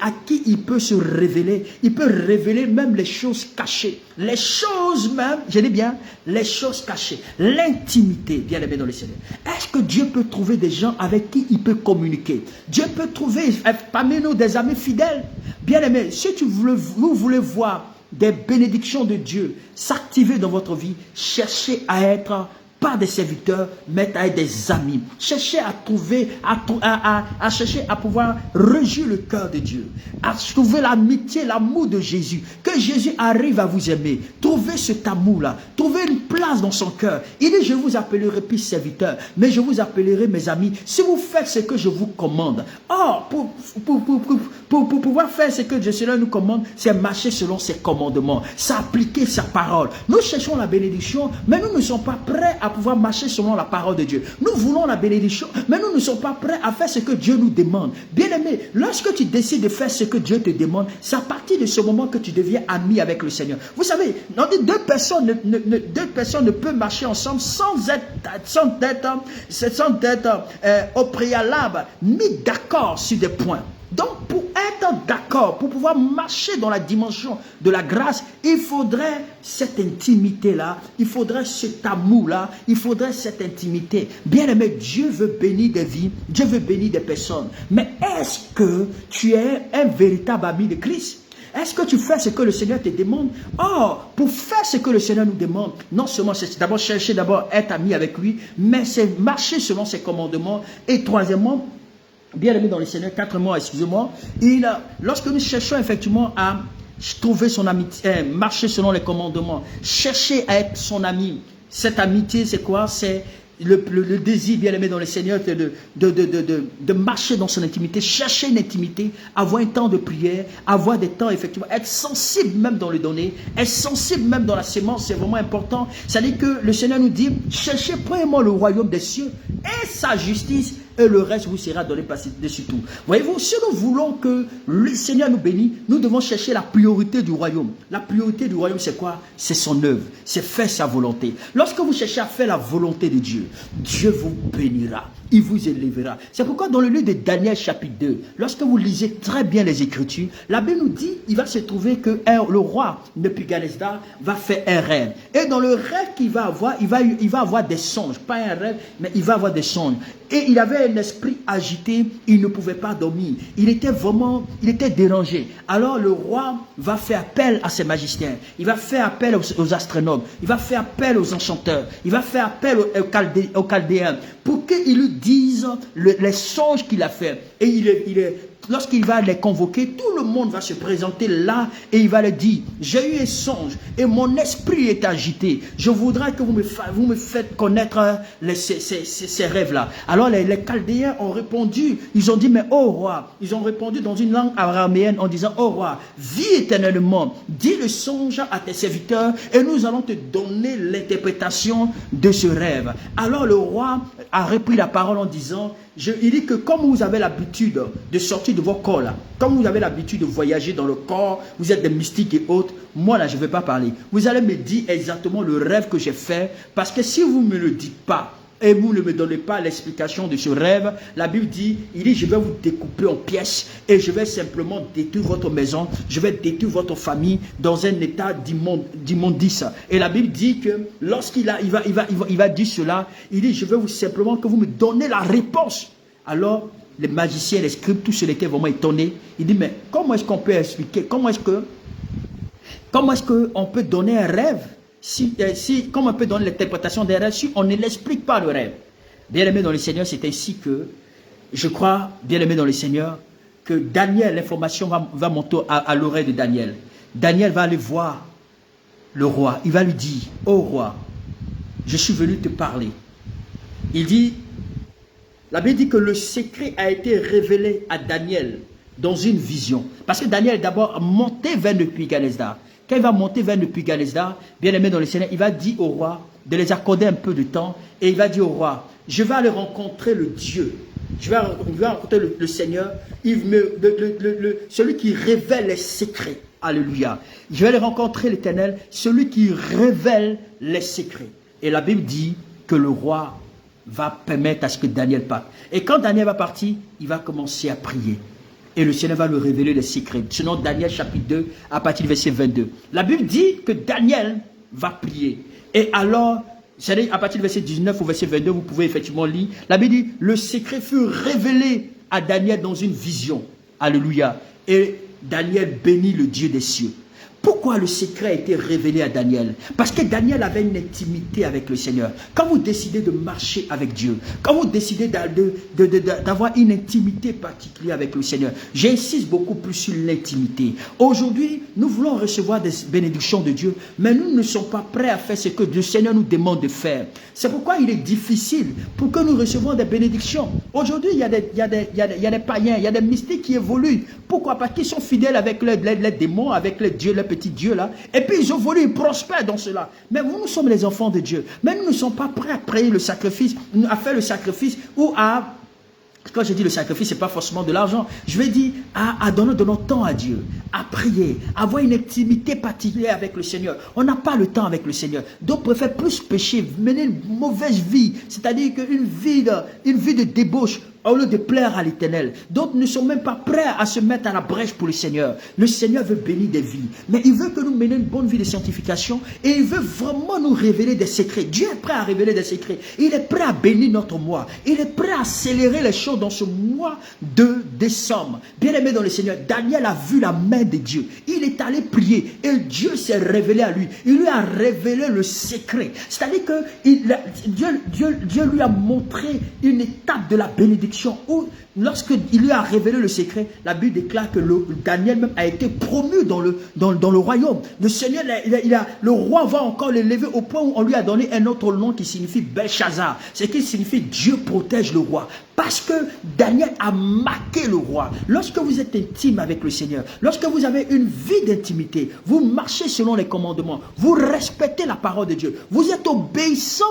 à qui il peut se révéler. Il peut révéler même les choses cachées. Les choses même, je dis bien, les choses cachées. L'intimité, bien aimé dans le Seigneur. Est-ce que Dieu peut trouver des gens avec qui il peut communiquer? Dieu peut trouver parmi nous des amis fidèles. Bien aimé, si vous voulez voir des bénédictions de Dieu s'activer dans votre vie, cherchez à être pas des serviteurs, mais à être des amis. Cherchez à trouver, à chercher à pouvoir réjouir le cœur de Dieu. À trouver l'amitié, l'amour de Jésus. Que Jésus arrive à vous aimer. Trouvez cet amour-là. Trouvez une place dans son cœur. Il dit, je vous appellerai plus serviteurs, mais je vous appellerai mes amis. Si vous faites ce que je vous commande. Or, pour pouvoir faire ce que Dieu nous commande, c'est marcher selon ses commandements. C'est appliquer sa parole. Nous cherchons la bénédiction, mais nous ne sommes pas prêts à pouvoir marcher selon la parole de Dieu. Nous voulons la bénédiction, mais nous ne sommes pas prêts à faire ce que Dieu nous demande. Bien aimé, lorsque tu décides de faire ce que Dieu te demande, c'est à partir de ce moment que tu deviens ami avec le Seigneur. Vous savez, deux personnes ne peuvent marcher ensemble sans être au préalable mis d'accord sur des points. Donc, pour être d'accord, pour pouvoir marcher dans la dimension de la grâce, il faudrait cette intimité-là, il faudrait cet amour-là, il faudrait cette intimité. Bien aimé, Dieu veut bénir des vies, Dieu veut bénir des personnes. Mais est-ce que tu es un véritable ami de Christ? Est-ce que tu fais ce que le Seigneur te demande? Or, pour faire ce que le Seigneur nous demande, non seulement c'est d'abord chercher d'abord être ami avec lui, mais c'est marcher selon ses commandements. Et troisièmement, bien aimé dans le Seigneur, excusez-moi, lorsque nous cherchons effectivement à trouver son amitié, marcher selon les commandements, chercher à être son ami, cette amitié c'est quoi? C'est le désir, bien aimé dans le Seigneur, de marcher dans son intimité, chercher une intimité, avoir un temps de prière, avoir des temps, effectivement, être sensible même dans le donner, être sensible même dans la sémence, c'est vraiment important. C'est-à-dire que le Seigneur nous dit, cherchez premièrement le royaume des cieux et sa justice, et le reste vous sera donné par-dessus tout. Voyez-vous, si nous voulons que le Seigneur nous bénisse, nous devons chercher la priorité du royaume. La priorité du royaume, c'est quoi? C'est son œuvre, c'est faire sa volonté. Lorsque vous cherchez à faire la volonté de Dieu, Dieu vous bénira, il vous élèvera. C'est pourquoi dans le livre de Daniel chapitre 2, lorsque vous lisez très bien les Écritures, la Bible nous dit, il va se trouver que le roi Nebuchadnezzar va faire un rêve. Et dans le rêve qu'il va avoir, il va avoir des songes. Pas un rêve, mais il va avoir des songes. Et il avait un esprit agité, il ne pouvait pas dormir. Il était dérangé. Alors le roi va faire appel à ses magiciens. Il va faire appel aux astronomes. Il va faire appel aux enchanteurs. Il va faire appel aux chaldéens pour qu'ils lui disent les songes qu'il a fait. Et lorsqu'il va les convoquer, tout le monde va se présenter là et il va leur dire, j'ai eu un songe et mon esprit est agité. Je voudrais que vous me faites connaître ces rêves-là. Alors les Chaldéens ont répondu, ils ont dit, mais ô roi, ils ont répondu dans une langue araméenne en disant, ô roi, vis éternellement, dis le songe à tes serviteurs et nous allons te donner l'interprétation de ce rêve. Alors le roi a repris la parole en disant, il dit que comme vous avez l'habitude de sortir de vos corps là, comme vous avez l'habitude de voyager dans le corps, vous êtes des mystiques et autres, moi là je ne vais pas parler. Vous allez me dire exactement le rêve que j'ai fait, parce que si vous ne me le dites pas, et vous ne me donnez pas l'explication de ce rêve, la Bible dit, il dit, je vais vous découper en pièces et je vais simplement détruire votre maison, je vais détruire votre famille dans un état d'immondice. Et la Bible dit que lorsqu'il va dire cela, il dit, je vais simplement que vous me donnez la réponse. Alors, les magiciens, les scribes, tous ceux qui étaient vraiment étonnés, il dit, mais comment est-ce qu'on peut expliquer, comment est-ce qu'on peut donner un rêve? Comment on peut donner l'interprétation des rêves si on ne l'explique pas le rêve? Bien-aimé dans le Seigneur, c'est ainsi que, je crois, bien-aimé dans le Seigneur, que Daniel, l'information va monter à l'oreille de Daniel. Daniel va aller voir le roi. Il va lui dire, ô roi, je suis venu te parler. Il dit, la Bible dit que le secret a été révélé à Daniel dans une vision. Parce que Daniel est d'abord monté vers Nebuchadnezzar. Quand il va monter vers Nebuchadnezzar, bien aimé dans le Seigneur, il va dire au roi de les accorder un peu de temps et il va dire au roi, je vais aller rencontrer le Dieu. Je vais rencontrer le Seigneur, celui qui révèle les secrets. Alléluia. Je vais aller rencontrer l'Éternel, celui qui révèle les secrets. Et la Bible dit que le roi va permettre à ce que Daniel parte. Et quand Daniel va partir, il va commencer à prier. Et le Seigneur va lui révéler les secrets. Selon Daniel chapitre 2, à partir du verset 22. La Bible dit que Daniel va prier. Et alors, c'est-à-dire à partir du verset 19 au verset 22, vous pouvez effectivement lire. La Bible dit, le secret fut révélé à Daniel dans une vision. Alléluia. Et Daniel bénit le Dieu des cieux. Pourquoi le secret a été révélé à Daniel? Parce que Daniel avait une intimité avec le Seigneur. Quand vous décidez de marcher avec Dieu, quand vous décidez d'avoir une intimité particulière avec le Seigneur, j'insiste beaucoup plus sur l'intimité. Aujourd'hui, nous voulons recevoir des bénédictions de Dieu, mais nous ne sommes pas prêts à faire ce que le Seigneur nous demande de faire. C'est pourquoi il est difficile pour que nous recevions des bénédictions. Aujourd'hui, il y a des païens, il y a des mystiques qui évoluent. Pourquoi? Parce qu'ils sont fidèles avec les démons, avec les dieux, les petits dieux là. Et puis ils évoluent, ils prospèrent dans cela. Mais nous sommes les enfants de Dieu. Mais nous ne sommes pas prêts à payer le sacrifice, à faire le sacrifice ou à... Quand je dis le sacrifice, ce n'est pas forcément de l'argent. Je vais dire à donner de notre temps à Dieu, à prier, à avoir une intimité particulière avec le Seigneur. On n'a pas le temps avec le Seigneur. D'autres préfèrent plus pécher, mener une mauvaise vie, c'est-à-dire une vie de débauche, au lieu de plaire à l'Éternel. D'autres ne sont même pas prêts à se mettre à la brèche pour le Seigneur. Le Seigneur veut bénir des vies, mais il veut que nous menions une bonne vie de sanctification et il veut vraiment nous révéler des secrets. Dieu est prêt à révéler des secrets. Il est prêt à bénir notre mois. Il est prêt à accélérer les choses dans ce mois de décembre. Bien-aimé dans le Seigneur, Daniel a vu la main de Dieu. Il est allé prier et Dieu s'est révélé à lui. Il lui a révélé le secret. C'est-à-dire que Dieu lui a montré une étape de la bénédiction bénédiction, lorsqu'il lui a révélé le secret, la Bible déclare que Daniel même a été promu dans le royaume. Le Seigneur, le roi va encore l'élever au point où on lui a donné un autre nom qui signifie Belshazzar. Ce qui signifie Dieu protège le roi. Parce que Daniel a marqué le roi. Lorsque vous êtes intime avec le Seigneur, lorsque vous avez une vie d'intimité, vous marchez selon les commandements, vous respectez la parole de Dieu, vous êtes obéissant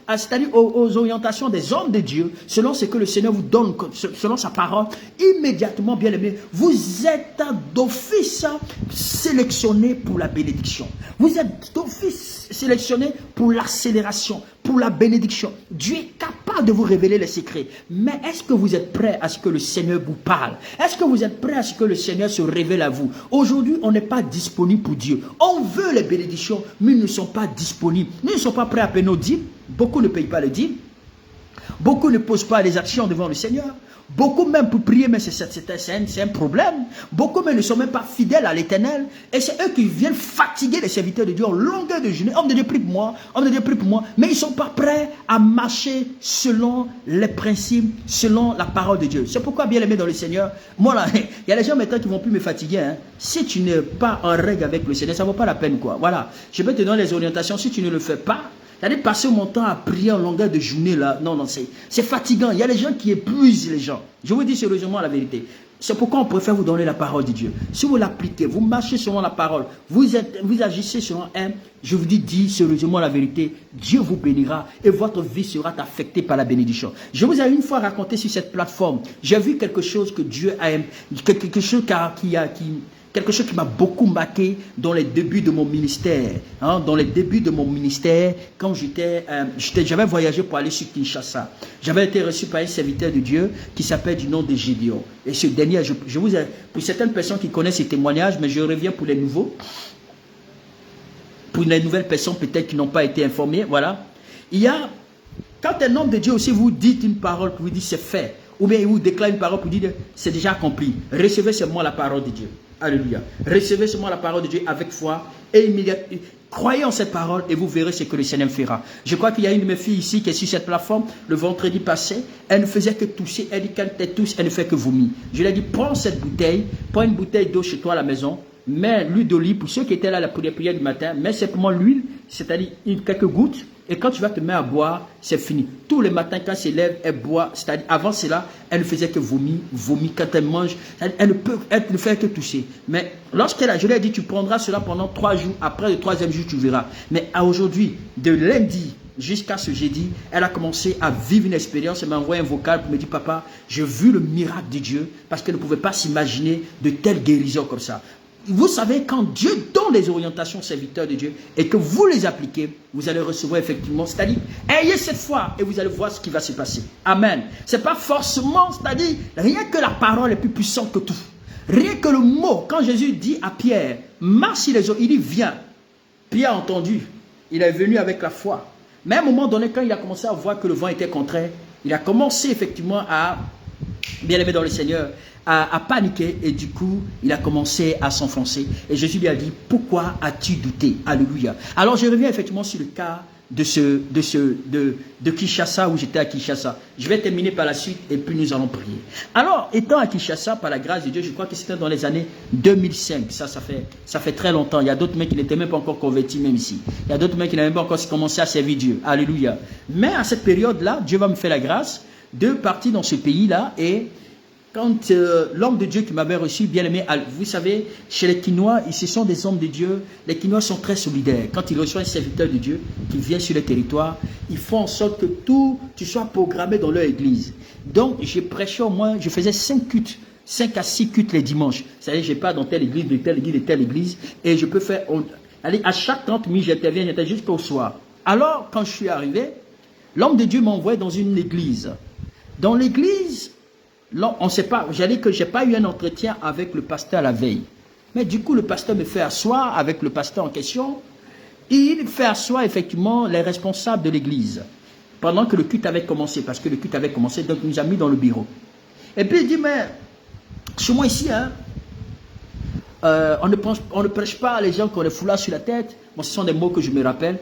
c'est-à-dire aux orientations des hommes de Dieu, selon ce que le Seigneur vous donne, selon sa parole, immédiatement, bien aimé, vous êtes d'office sélectionné pour la bénédiction. Vous êtes d'office sélectionné pour l'accélération, pour la bénédiction. Dieu est capable de vous révéler les secrets. Mais est-ce que vous êtes prêt à ce que le Seigneur vous parle? Est-ce que vous êtes prêt à ce que le Seigneur se révèle à vous? Aujourd'hui, on n'est pas disponible pour Dieu. On veut les bénédictions, mais ils ne sont pas disponibles. Nous ne sommes pas prêts à payer nos dîmes. Beaucoup ne payent pas les dîmes. Beaucoup ne posent pas les actions devant le Seigneur. Beaucoup même pour prier, mais c'est un problème. Beaucoup même ne sont même pas fidèles à l'Éternel. Et c'est eux qui viennent fatiguer les serviteurs de Dieu en longueur de journée. Homme de Dieu, prie pour moi. Homme de Dieu, prie pour moi. Mais ils ne sont pas prêts à marcher selon les principes, selon la parole de Dieu. C'est pourquoi, bien aimé dans le Seigneur, moi là, il y a des gens maintenant qui ne vont plus me fatiguer. Hein. Si tu n'es pas en règle avec le Seigneur, ça ne vaut pas la peine, quoi. Voilà. Je peux te donner les orientations. Si tu ne le fais pas, c'est-à-dire passer mon temps à prier en longueur de journée là, non, c'est fatigant. Il y a des gens qui épuisent les gens. Je vous dis sérieusement la vérité. C'est pourquoi on préfère vous donner la parole de Dieu. Si vous l'appliquez, vous marchez selon la parole, vous agissez selon elle, je vous dis sérieusement la vérité, Dieu vous bénira et votre vie sera affectée par la bénédiction. Je vous ai une fois raconté sur cette plateforme, j'ai vu quelque chose que Dieu a aimé, quelque chose qui m'a beaucoup marqué dans les débuts de mon ministère. Hein, dans les débuts de mon ministère, quand j'avais voyagé pour aller sur Kinshasa. J'avais été reçu par un serviteur de Dieu qui s'appelle du nom de Gédéon. Et ce dernier, pour certaines personnes qui connaissent ces témoignages, mais je reviens pour les nouveaux. Pour les nouvelles personnes peut-être qui n'ont pas été informées, voilà. Quand un homme de Dieu aussi vous dit une parole, vous dit c'est fait, ou bien il vous déclare une parole pour dire c'est déjà accompli. Recevez seulement la parole de Dieu. Alléluia. Recevez seulement la parole de Dieu avec foi et immédiatement. Croyez en cette parole et vous verrez ce que le Seigneur fera. Je crois qu'il y a une de mes filles ici qui est sur cette plateforme le vendredi passé. Elle ne faisait que tousser. Elle dit quand elle tousse, elle ne fait que vomir. Je lui ai dit prends cette bouteille, prends une bouteille d'eau chez toi à la maison, mets l'huile d'olive pour ceux qui étaient là pour les prières du matin, mets simplement l'huile, c'est-à-dire quelques gouttes. Et quand tu vas te mettre à boire, c'est fini. Tous les matins, quand elle s'élève, elle boit. C'est-à-dire, avant cela, elle ne faisait que vomir quand elle mange. Elle ne fait que tousser. Mais je lui ai dit, tu prendras cela pendant 3 jours. Après le 3e jour, tu verras. Mais aujourd'hui, de lundi jusqu'à ce jeudi, elle a commencé à vivre une expérience. Elle m'a envoyé un vocal pour me dire, papa, j'ai vu le miracle de Dieu parce qu'elle ne pouvait pas s'imaginer de telles guérisons comme ça. Vous savez, quand Dieu donne les orientations aux serviteurs de Dieu et que vous les appliquez, vous allez recevoir effectivement, c'est-à-dire, ayez cette foi et vous allez voir ce qui va se passer. Amen. Ce n'est pas forcément, c'est-à-dire, rien que la parole est plus puissante que tout. Rien que le mot, quand Jésus dit à Pierre, marche sur les eaux, il dit, viens. Pierre a entendu, il est venu avec la foi. Mais à un moment donné, quand il a commencé à voir que le vent était contraire, il a commencé effectivement à, bien aimé dans le Seigneur, à paniquer et du coup, il a commencé à s'enfoncer. Et Jésus lui a dit, pourquoi as-tu douté? Alléluia. Alors, je reviens effectivement sur le cas de Kinshasa, où j'étais à Kinshasa. Je vais terminer par la suite et puis nous allons prier. Alors, étant à Kinshasa, par la grâce de Dieu, je crois que c'était dans les années 2005. Ça fait très longtemps. Il y a d'autres mecs qui n'étaient même pas encore convertis, même ici. Il y a d'autres mecs qui n'avaient même pas encore commencé à servir Dieu. Alléluia. Mais à cette période-là, Dieu va me faire la grâce de partir dans ce pays-là et quand l'homme de Dieu qui m'avait reçu, bien aimé, vous savez, chez les Quinois, ce sont des hommes de Dieu. Les Quinois sont très solidaires. Quand ils reçoivent un serviteur de Dieu qui vient sur le territoire, ils font en sorte que tu sois programmé dans leur église. Donc, j'ai prêché au moins, je faisais 5 cultes, 5 à 6 cultes les dimanches. C'est-à-dire, je pars dans telle église, de telle église, de telle église, et je peux faire, à chaque 30 minutes, j'interviens jusqu'au soir. Alors, quand je suis arrivé, l'homme de Dieu m'a envoyé dans une église. Dans l'église, on ne sait pas, j'allais que je n'ai pas eu un entretien avec le pasteur la veille. Mais du coup, le pasteur me fait asseoir avec le pasteur en question. Il fait asseoir effectivement les responsables de l'église. Pendant que le culte avait commencé, parce que le culte avait commencé, donc il nous a mis dans le bureau. Et puis il dit, mais chez moi ici, hein, on ne prêche pas à les gens qui ont des foulards sur la tête. Bon, ce sont des mots que je me rappelle.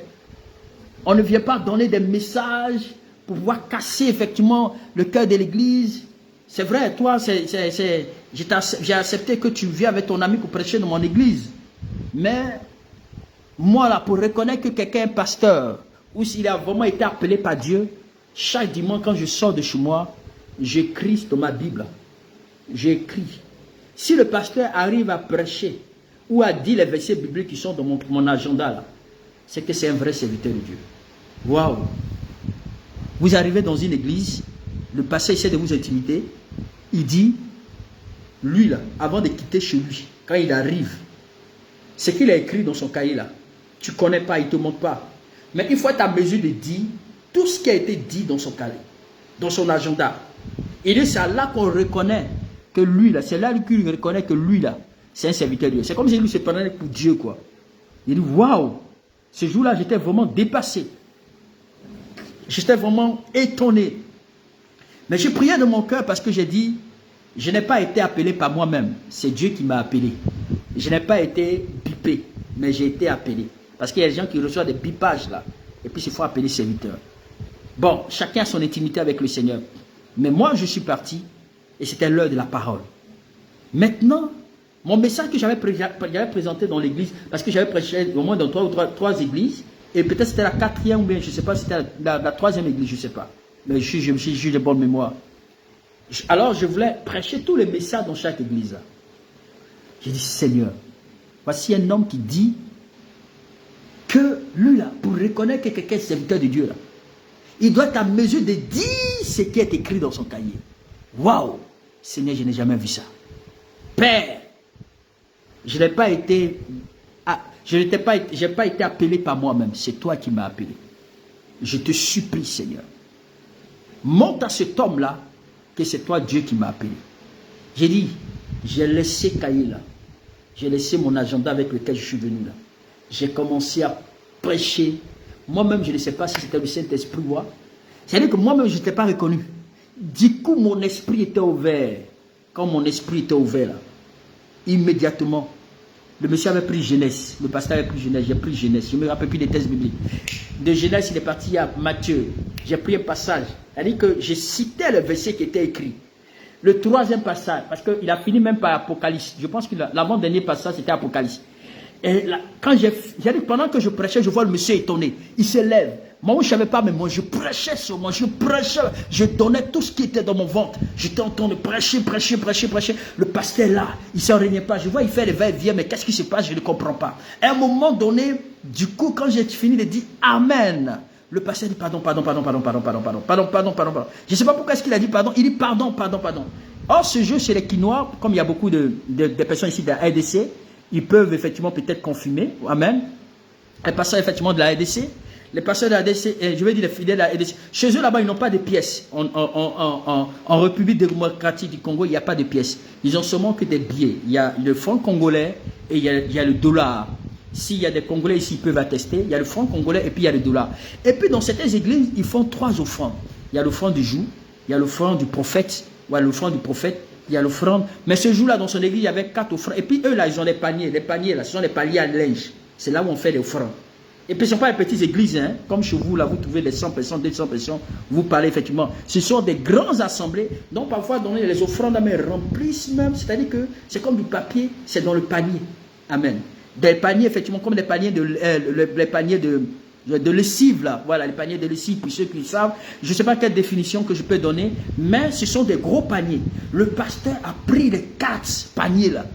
On ne vient pas donner des messages pour pouvoir casser effectivement le cœur de l'église. C'est vrai, toi, j'ai accepté que tu viens avec ton ami pour prêcher dans mon église. Mais moi, là, pour reconnaître que quelqu'un est pasteur, ou s'il a vraiment été appelé par Dieu, chaque dimanche, quand je sors de chez moi, j'écris dans ma Bible. J'écris. Si le pasteur arrive à prêcher ou à dire les versets bibliques qui sont dans mon agenda, là, c'est que c'est un vrai serviteur de Dieu. Waouh! Vous arrivez dans une église, le pasteur essaie de vous intimider, il dit, lui là, avant de quitter chez lui, quand il arrive, ce qu'il a écrit dans son cahier là, tu ne connais pas, il ne te montre pas. Mais il faut être à mesure de dire tout ce qui a été dit dans son cahier, dans son agenda. Et c'est là qu'on reconnaît que lui là, c'est là qu'il reconnaît que lui là, c'est un serviteur de Dieu. C'est comme si lui se prenait pour Dieu quoi. Il dit, waouh, ce jour-là, j'étais vraiment dépassé. J'étais vraiment étonné. Mais j'ai prié de mon cœur parce que j'ai dit, je n'ai pas été appelé par moi-même. C'est Dieu qui m'a appelé. Je n'ai pas été bipé, mais j'ai été appelé. Parce qu'il y a des gens qui reçoivent des bipages là. Et puis il faut appeler serviteur. Bon, chacun a son intimité avec le Seigneur. Mais moi, je suis parti et c'était l'heure de la parole. Maintenant, mon message que j'avais présenté dans l'église, parce que j'avais prêché au moins dans trois églises, et peut-être c'était la quatrième ou bien je ne sais pas, c'était la troisième église, je ne sais pas. Mais je me suis de bonne mémoire. Alors je voulais prêcher tous les messages dans chaque église. J'ai dit, Seigneur, voici un homme qui dit que lui là, pour reconnaître que quelqu'un est serviteur de Dieu là, il doit être à mesure de dire ce qui est écrit dans son cahier. Waouh! Seigneur, je n'ai jamais vu ça. Père, je n'ai pas été, j'ai pas été appelé par moi-même. C'est toi qui m'as appelé. Je te supplie, Seigneur. Montre à cet homme-là que c'est toi, Dieu, qui m'a appelé. J'ai dit, j'ai laissé cahier là. J'ai laissé mon agenda avec lequel je suis venu là. J'ai commencé à prêcher. Moi-même, je ne sais pas si c'était le Saint-Esprit ou quoi. C'est-à-dire que moi-même, je n'étais pas reconnu. Du coup, mon esprit était ouvert. Quand mon esprit était ouvert là, immédiatement, le monsieur avait pris Genèse. Le pasteur avait pris Genèse. J'ai pris Genèse. Je ne me rappelle plus des textes bibliques. De Genèse, il est parti à Matthieu. J'ai pris un passage. C'est-à-dire que j'ai cité le verset qui était écrit. Le troisième passage, parce qu'il a fini même par Apocalypse. Je pense que l'avant-dernier passage, c'était Apocalypse. Et là, quand pendant que je prêchais, je vois le monsieur étonné. Il se lève. Moi, je ne savais pas, mais moi, je prêchais sur moi. Je prêchais. Je donnais tout ce qui était dans mon ventre. J'étais en train de prêcher. Le pasteur là, il ne s'en régnait pas. Je vois, il fait les va-et-vient, mais qu'est-ce qui se passe? Je ne comprends pas. À un moment donné, du coup, quand j'ai fini de dire Amen, le pasteur dit pardon. Je ne sais pas pourquoi est-ce qu'il a dit pardon. Il dit pardon. Or, ce jeu chez les Quinois, comme il y a beaucoup de personnes ici de la RDC, ils peuvent effectivement peut-être confirmer. Amen. Les pasteurs effectivement de la RDC. Les pasteurs de la RDC, je vais dire les fidèles de la RDC. Chez eux là-bas, ils n'ont pas de pièces. En République démocratique du Congo, il n'y a pas de pièces. Ils ont seulement que des billets. Il y a le franc congolais et il y a le dollar. S'il y a des Congolais ici, ils peuvent attester. Il y a le franc congolais et puis il y a le dollar. Et puis dans certaines églises, ils font 3 offrandes. Il y a l'offrande du jour, il y a l'offrande du prophète, il y a l'offrande du prophète, il y a l'offrande. Mais ce jour-là, dans son église, il y avait 4 offrandes. Et puis eux, là, ils ont des paniers. Les paniers, là, ce sont des paniers à linge. C'est là où on fait les offrandes. Et puis ce ne sont pas les petites églises, hein. Comme chez vous, là, vous trouvez les 100 personnes, 200 personnes. Vous parlez effectivement. Ce sont des grandes assemblées. Donc parfois, donner les offrandes, mais remplissent même. C'est-à-dire que c'est comme du papier, c'est dans le panier. Amen. Des paniers, effectivement, comme les paniers de lessive, là. Voilà, les paniers de lessive, pour ceux qui le savent. Je ne sais pas quelle définition que je peux donner, mais ce sont des gros paniers. Le pasteur a pris les 4 paniers, là.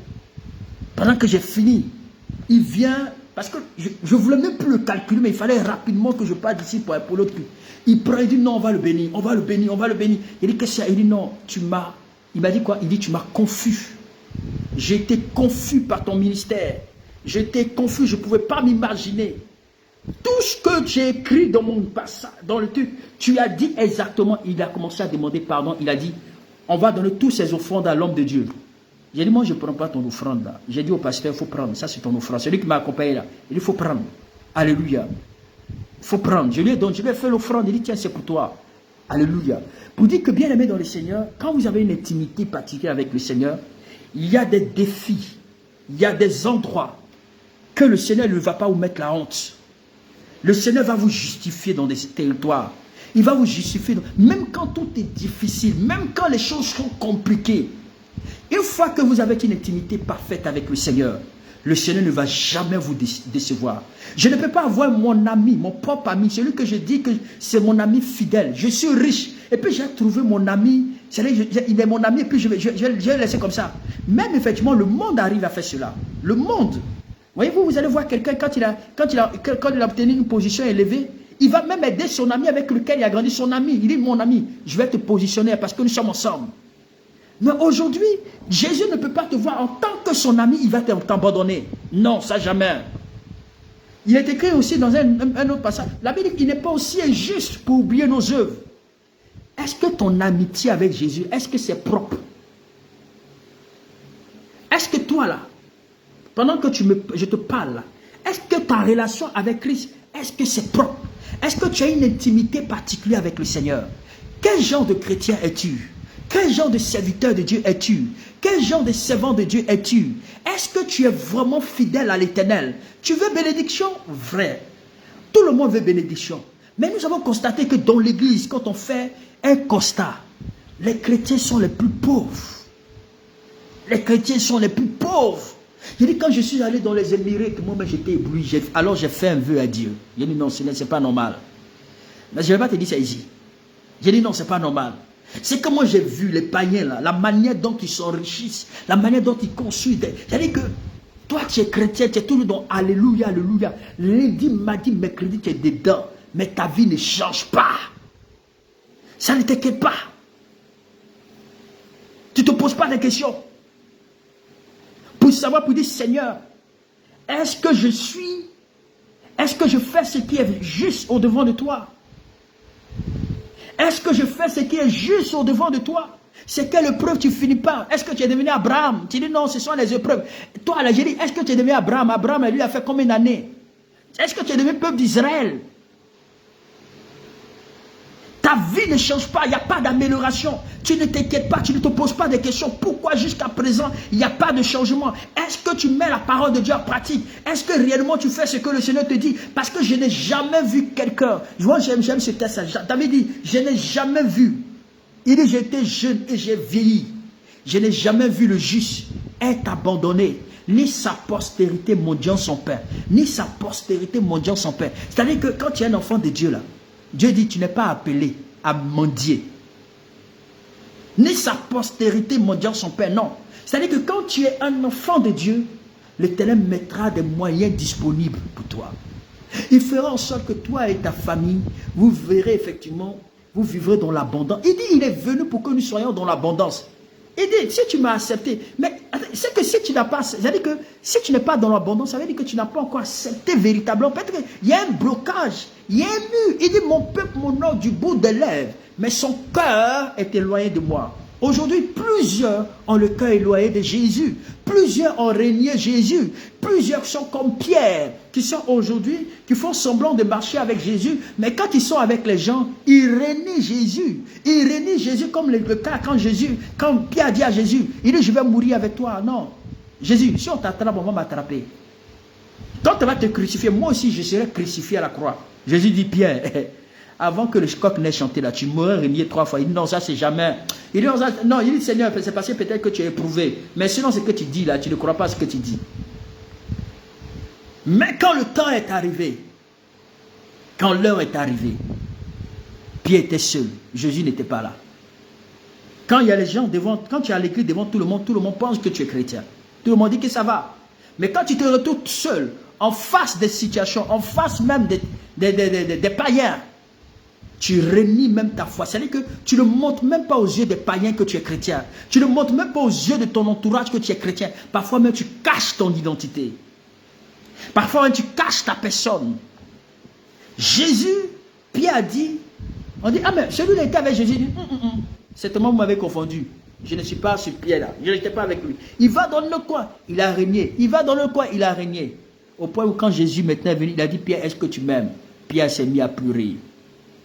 Pendant que j'ai fini, il vient, parce que je ne voulais même plus le calculer, mais il fallait rapidement que je parte d'ici pour l'autre. Il prend, il dit non, on va le bénir. Il dit qu'est-ce que c'est? Il dit non, il m'a dit quoi? Il dit tu m'as confus. J'ai été confus par ton ministère. J'étais confus, je ne pouvais pas m'imaginer. Tout ce que j'ai écrit dans mon passage, dans le truc, tu as dit exactement. Il a commenccommencé à demander pardon. Il a dit, on va donner tous ces offrandes à l'homme de Dieu. J'ai dit, moi, je ne prends pas ton offrande là. J'ai dit au pasteur, il faut prendre. Ça, c'est ton offrande. C'est lui qui m'a accompagné là. Il dit, il faut prendre. Alléluia. Il faut prendre. Je lui ai fait l'offrande. Il dit, tiens, c'est pour toi. Alléluia. Pour dire que, bien aimé dans le Seigneur, quand vous avez une intimité particulière avec le Seigneur, il y a des défis. Il y a des endroits que le Seigneur ne va pas vous mettre la honte. Le Seigneur va vous justifier dans des territoires. Il va vous justifier. Même quand tout est difficile, même quand les choses sont compliquées. Une fois que vous avez une intimité parfaite avec le Seigneur ne va jamais vous décevoir. Je ne peux pas avoir mon ami, mon propre ami, celui que je dis que c'est mon ami fidèle. Je suis riche. Et puis j'ai trouvé mon ami, il est mon ami, et puis je vais le laisser comme ça. Même effectivement, le monde arrive à faire cela. Le monde. Voyez-vous, vous allez voir quelqu'un, quand il a obtenu une position élevée, il va même aider son ami avec lequel il a grandi, son ami. Il dit, mon ami, je vais te positionner parce que nous sommes ensemble. Mais aujourd'hui, Jésus ne peut pas te voir en tant que son ami, il va t'abandonner. Non, ça jamais. Il est écrit aussi dans un autre passage, la Bible dit qu'il n'est pas aussi injuste pour oublier nos œuvres. Est-ce que ton amitié avec Jésus, est-ce que c'est propre? Est-ce que toi là, pendant que je te parle, est-ce que ta relation avec Christ, est-ce que c'est propre? Est-ce que tu as une intimité particulière avec le Seigneur? Quel genre de chrétien es-tu? Quel genre de serviteur de Dieu es-tu? Quel genre de servant de Dieu es-tu? Est-ce que tu es vraiment fidèle à l'Éternel? Tu veux bénédiction? Vrai. Tout le monde veut bénédiction. Mais nous avons constaté que dans l'église, quand on fait un constat, les chrétiens sont les plus pauvres. Les chrétiens sont les plus pauvres. J'ai dit, quand je suis allé dans les Émirats, que moi j'étais ébloui, alors j'ai fait un vœu à Dieu. J'ai dit, non, ce n'est pas normal. Mais je ne vais pas te dire ça ici. J'ai dit, non, ce n'est pas normal. C'est que moi j'ai vu les païens là, la manière dont ils s'enrichissent, la manière dont ils construisent. C'est-à-dire que toi tu es chrétien, tu es toujours dans Alléluia, Alléluia. Lundi, mardi, mercredi, tu es dedans, mais ta vie ne change pas. Ça ne t'inquiète pas. Tu ne te poses pas de questions. Pour savoir, pour dire, Seigneur, est-ce que je fais ce qui est juste au devant de toi? Est-ce que je fais ce qui est juste au devant de toi? C'est quelle épreuve tu finis pas? Est-ce que tu es devenu Abraham? Tu dis non, ce sont les épreuves. Toi, là, j'ai dit, est-ce que tu es devenu Abraham? Abraham, lui, a fait combien d'années? Est-ce que tu es devenu peuple d'Israël? Ta vie ne change pas, il n'y a pas d'amélioration. Tu ne t'inquiètes pas, tu ne te poses pas de questions. Pourquoi jusqu'à présent, il n'y a pas de changement? Est-ce que tu mets la parole de Dieu en pratique? Est-ce que réellement tu fais ce que le Seigneur te dit? Parce que je n'ai jamais vu quelqu'un. Moi, j'aime ce texte. David dit, je n'ai jamais vu. Il dit, j'étais jeune et j'ai vieilli. Je n'ai jamais vu le juste être abandonné, ni sa postérité mendiant son père. Ni sa postérité mendiant son père. C'est-à-dire que quand tu es un enfant de Dieu là, Dieu dit, tu n'es pas appelé à mendier. Ni sa postérité mendiant son père, non. C'est-à-dire que quand tu es un enfant de Dieu, l'Éternel mettra des moyens disponibles pour toi. Il fera en sorte que toi et ta famille, vous verrez effectivement, vous vivrez dans l'abondance. Il dit, il est venu pour que nous soyons dans l'abondance. Il dit, si tu m'as accepté, mais c'est que si tu n'as pas, c'est-à-dire que si tu n'es pas dans l'abondance, ça veut dire que tu n'as pas encore accepté véritablement. Peut-être qu'il y a un blocage, il y a un mur. Il dit, mon peuple m'honore du bout des lèvres, mais son cœur est éloigné de moi. Aujourd'hui, plusieurs ont le cœur éloigné de Jésus. Plusieurs ont régné Jésus. Plusieurs sont comme Pierre, qui sont aujourd'hui, qui font semblant de marcher avec Jésus. Mais quand ils sont avec les gens, ils régnaient Jésus. Ils régnaient Jésus comme le cas quand Pierre dit à Jésus, il dit, je vais mourir avec toi. Non. Jésus, si on t'attrape, on va m'attraper. Quand on va te crucifier, moi aussi je serai crucifié à la croix. Jésus dit, Pierre, avant que le coq n'ait chanté là, tu m'aurais régné 3 fois. Il dit, non, ça c'est jamais. Il dit, non, il dit, Seigneur, c'est parce que peut-être que tu es éprouvé. Mais sinon, ce que tu dis là, tu ne crois pas à ce que tu dis. Mais quand le temps est arrivé, quand l'heure est arrivée, Pierre était seul. Jésus n'était pas là. Quand il y a les gens devant, quand tu es à l'église devant tout le monde pense que tu es chrétien. Tout le monde dit que ça va. Mais quand tu te retrouves seul, en face des situations, en face même des païens, tu renies même ta foi. C'est-à-dire que tu ne montres même pas aux yeux des païens que tu es chrétien. Tu ne montres même pas aux yeux de ton entourage que tu es chrétien. Parfois même tu caches ton identité. Parfois même tu caches ta personne. Jésus, Pierre a dit, on dit, ah mais celui-là était avec Jésus. Il dit, certainement vous m'avez confondu. Je ne suis pas sur Pierre là. Je n'étais pas avec lui. Il va dans le coin, il a régné. Il va dans le coin, il a régné. Au point où quand Jésus maintenant est venu, il a dit, Pierre, est-ce que tu m'aimes? Pierre s'est mis à pleurer.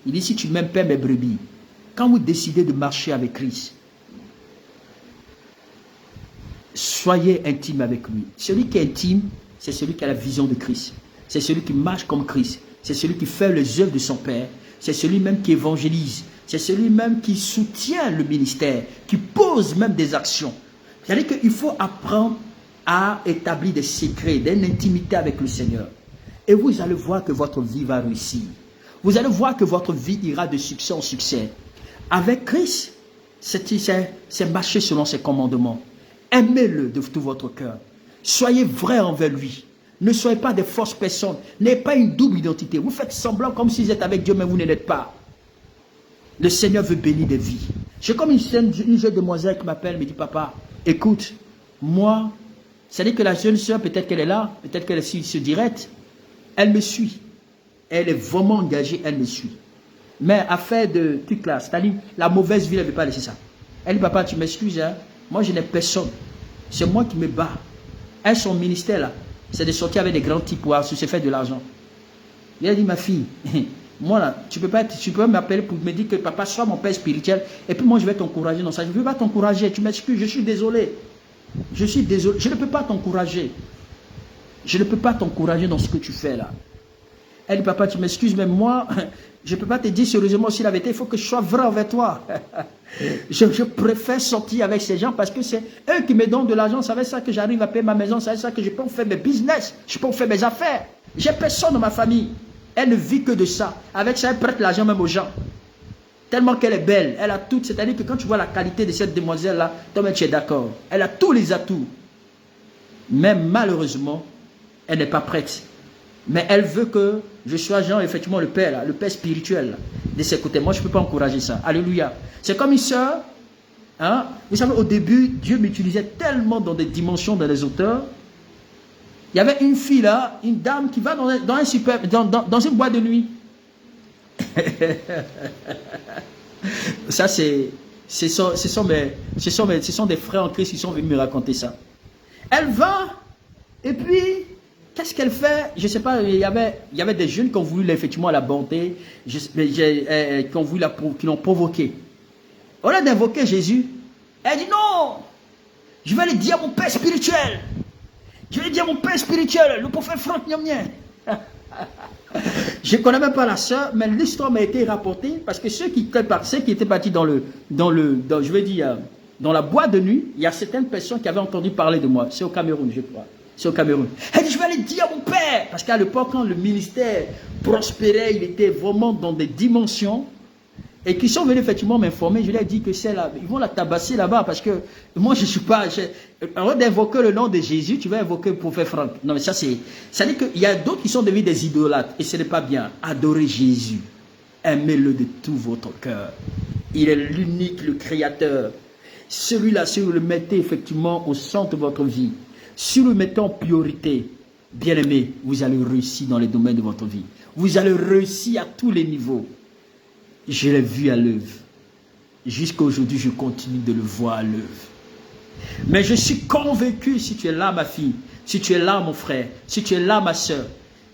Il dit, si tu m'aimes, paie mes brebis. Quand vous décidez de marcher avec Christ, soyez intime avec lui. Celui qui est intime, c'est celui qui a la vision de Christ. C'est celui qui marche comme Christ. C'est celui qui fait les œuvres de son Père. c'est celui même qui évangélise, c'est celui même qui soutient le ministère, qui pose même des actions. C'est-à-dire qu'il faut apprendre à établir des secrets, d'une intimité avec le Seigneur. Et vous allez voir que votre vie va réussir. Vous allez voir que votre vie ira de succès en succès. Avec Christ, c'est marcher selon ses commandements. Aimez-le de tout votre cœur. Soyez vrai envers lui. Ne soyez pas des fausses personnes. N'ayez pas une double identité. Vous faites semblant comme si vous êtes avec Dieu, mais vous ne l'êtes pas. Le Seigneur veut bénir des vies. J'ai comme une jeune demoiselle qui m'appelle, me dit, papa, écoute, moi, c'est-à-dire que la jeune sœur, peut-être qu'elle est là, peut-être qu'elle est sur direct, elle me suit. Elle est vraiment engagée, elle me suit. Mais affaire de truc là, c'est-à-dire la mauvaise vie, elle ne veut pas laisser ça. Elle dit, papa, tu m'excuses, hein? Moi je n'ai personne. C'est moi qui me bats. Elle, son ministère là, c'est de sortir avec des grands types pour se faire de l'argent. Il a dit, ma fille, moi là, tu peux m'appeler pour me dire que papa, sois mon père spirituel, et puis moi je vais t'encourager dans ça. Je ne veux pas t'encourager, tu m'excuses, je suis désolé. Je suis désolé, je ne peux pas t'encourager. Je ne peux pas t'encourager dans ce que tu fais là. Elle dit, papa, tu m'excuses, mais moi, je ne peux pas te dire sérieusement aussi la vérité, il faut que je sois vrai avec toi. Je préfère sortir avec ces gens parce que c'est eux qui me donnent de l'argent, c'est avec ça que j'arrive à payer ma maison, c'est avec ça que je peux faire mes business, je peux faire mes affaires. J'ai personne dans ma famille. Elle ne vit que de ça. Avec ça, elle prête l'argent même aux gens. Tellement qu'elle est belle, elle a tout. C'est-à-dire que quand tu vois la qualité de cette demoiselle-là, toi-même tu es d'accord. Elle a tous les atouts. Mais malheureusement, elle n'est pas prête. Mais elle veut que je sois genre effectivement le père, là, le père spirituel là, de ses côtés. Moi, je ne peux pas encourager ça. Alléluia. C'est comme une soeur. Hein? Vous savez, au début, Dieu m'utilisait tellement dans des dimensions, dans les auteurs. Il y avait une fille là, une dame qui va dans une boîte de nuit. Ça, ce sont des frères en Christ qui sont venus me raconter ça. Elle va, et puis, qu'est-ce qu'elle fait? Je ne sais pas, il y avait des jeunes qui ont voulu effectivement l'aborder, qui l'ont provoqué. Au lieu d'invoquer Jésus, elle dit non, je vais aller dire à mon père spirituel. Je vais dire à mon père spirituel, le prophète Franck Niamien. Je ne connais même pas la sœur, mais l'histoire m'a été rapportée parce que ceux qui étaient partis dans la boîte de nuit, il y a certaines personnes qui avaient entendu parler de moi. C'est au Cameroun, je crois. C'est au Cameroun. Elle dit, je vais aller dire à mon père. Parce qu'à l'époque, quand le ministère prospérait, il était vraiment dans des dimensions. Et qui sont venus effectivement m'informer, je leur ai dit que c'est là, ils vont la tabasser là-bas parce que moi je ne suis pas, avant d'invoquer le nom de Jésus, tu vas invoquer le prophète Franck. Non mais ça c'est, ça veut dire qu'il y a d'autres qui sont devenus des idolâtres et ce n'est pas bien. Adorez Jésus, aimez-le de tout votre cœur. Il est l'unique, le créateur. Celui-là, si vous le mettez effectivement au centre de votre vie, si vous le mettez en priorité, bien aimé, vous allez réussir dans les domaines de votre vie. Vous allez réussir à tous les niveaux. Je l'ai vu à l'œuvre. Jusqu'à aujourd'hui, je continue de le voir à l'œuvre. Mais je suis convaincu, si tu es là, ma fille, si tu es là, mon frère, si tu es là, ma soeur,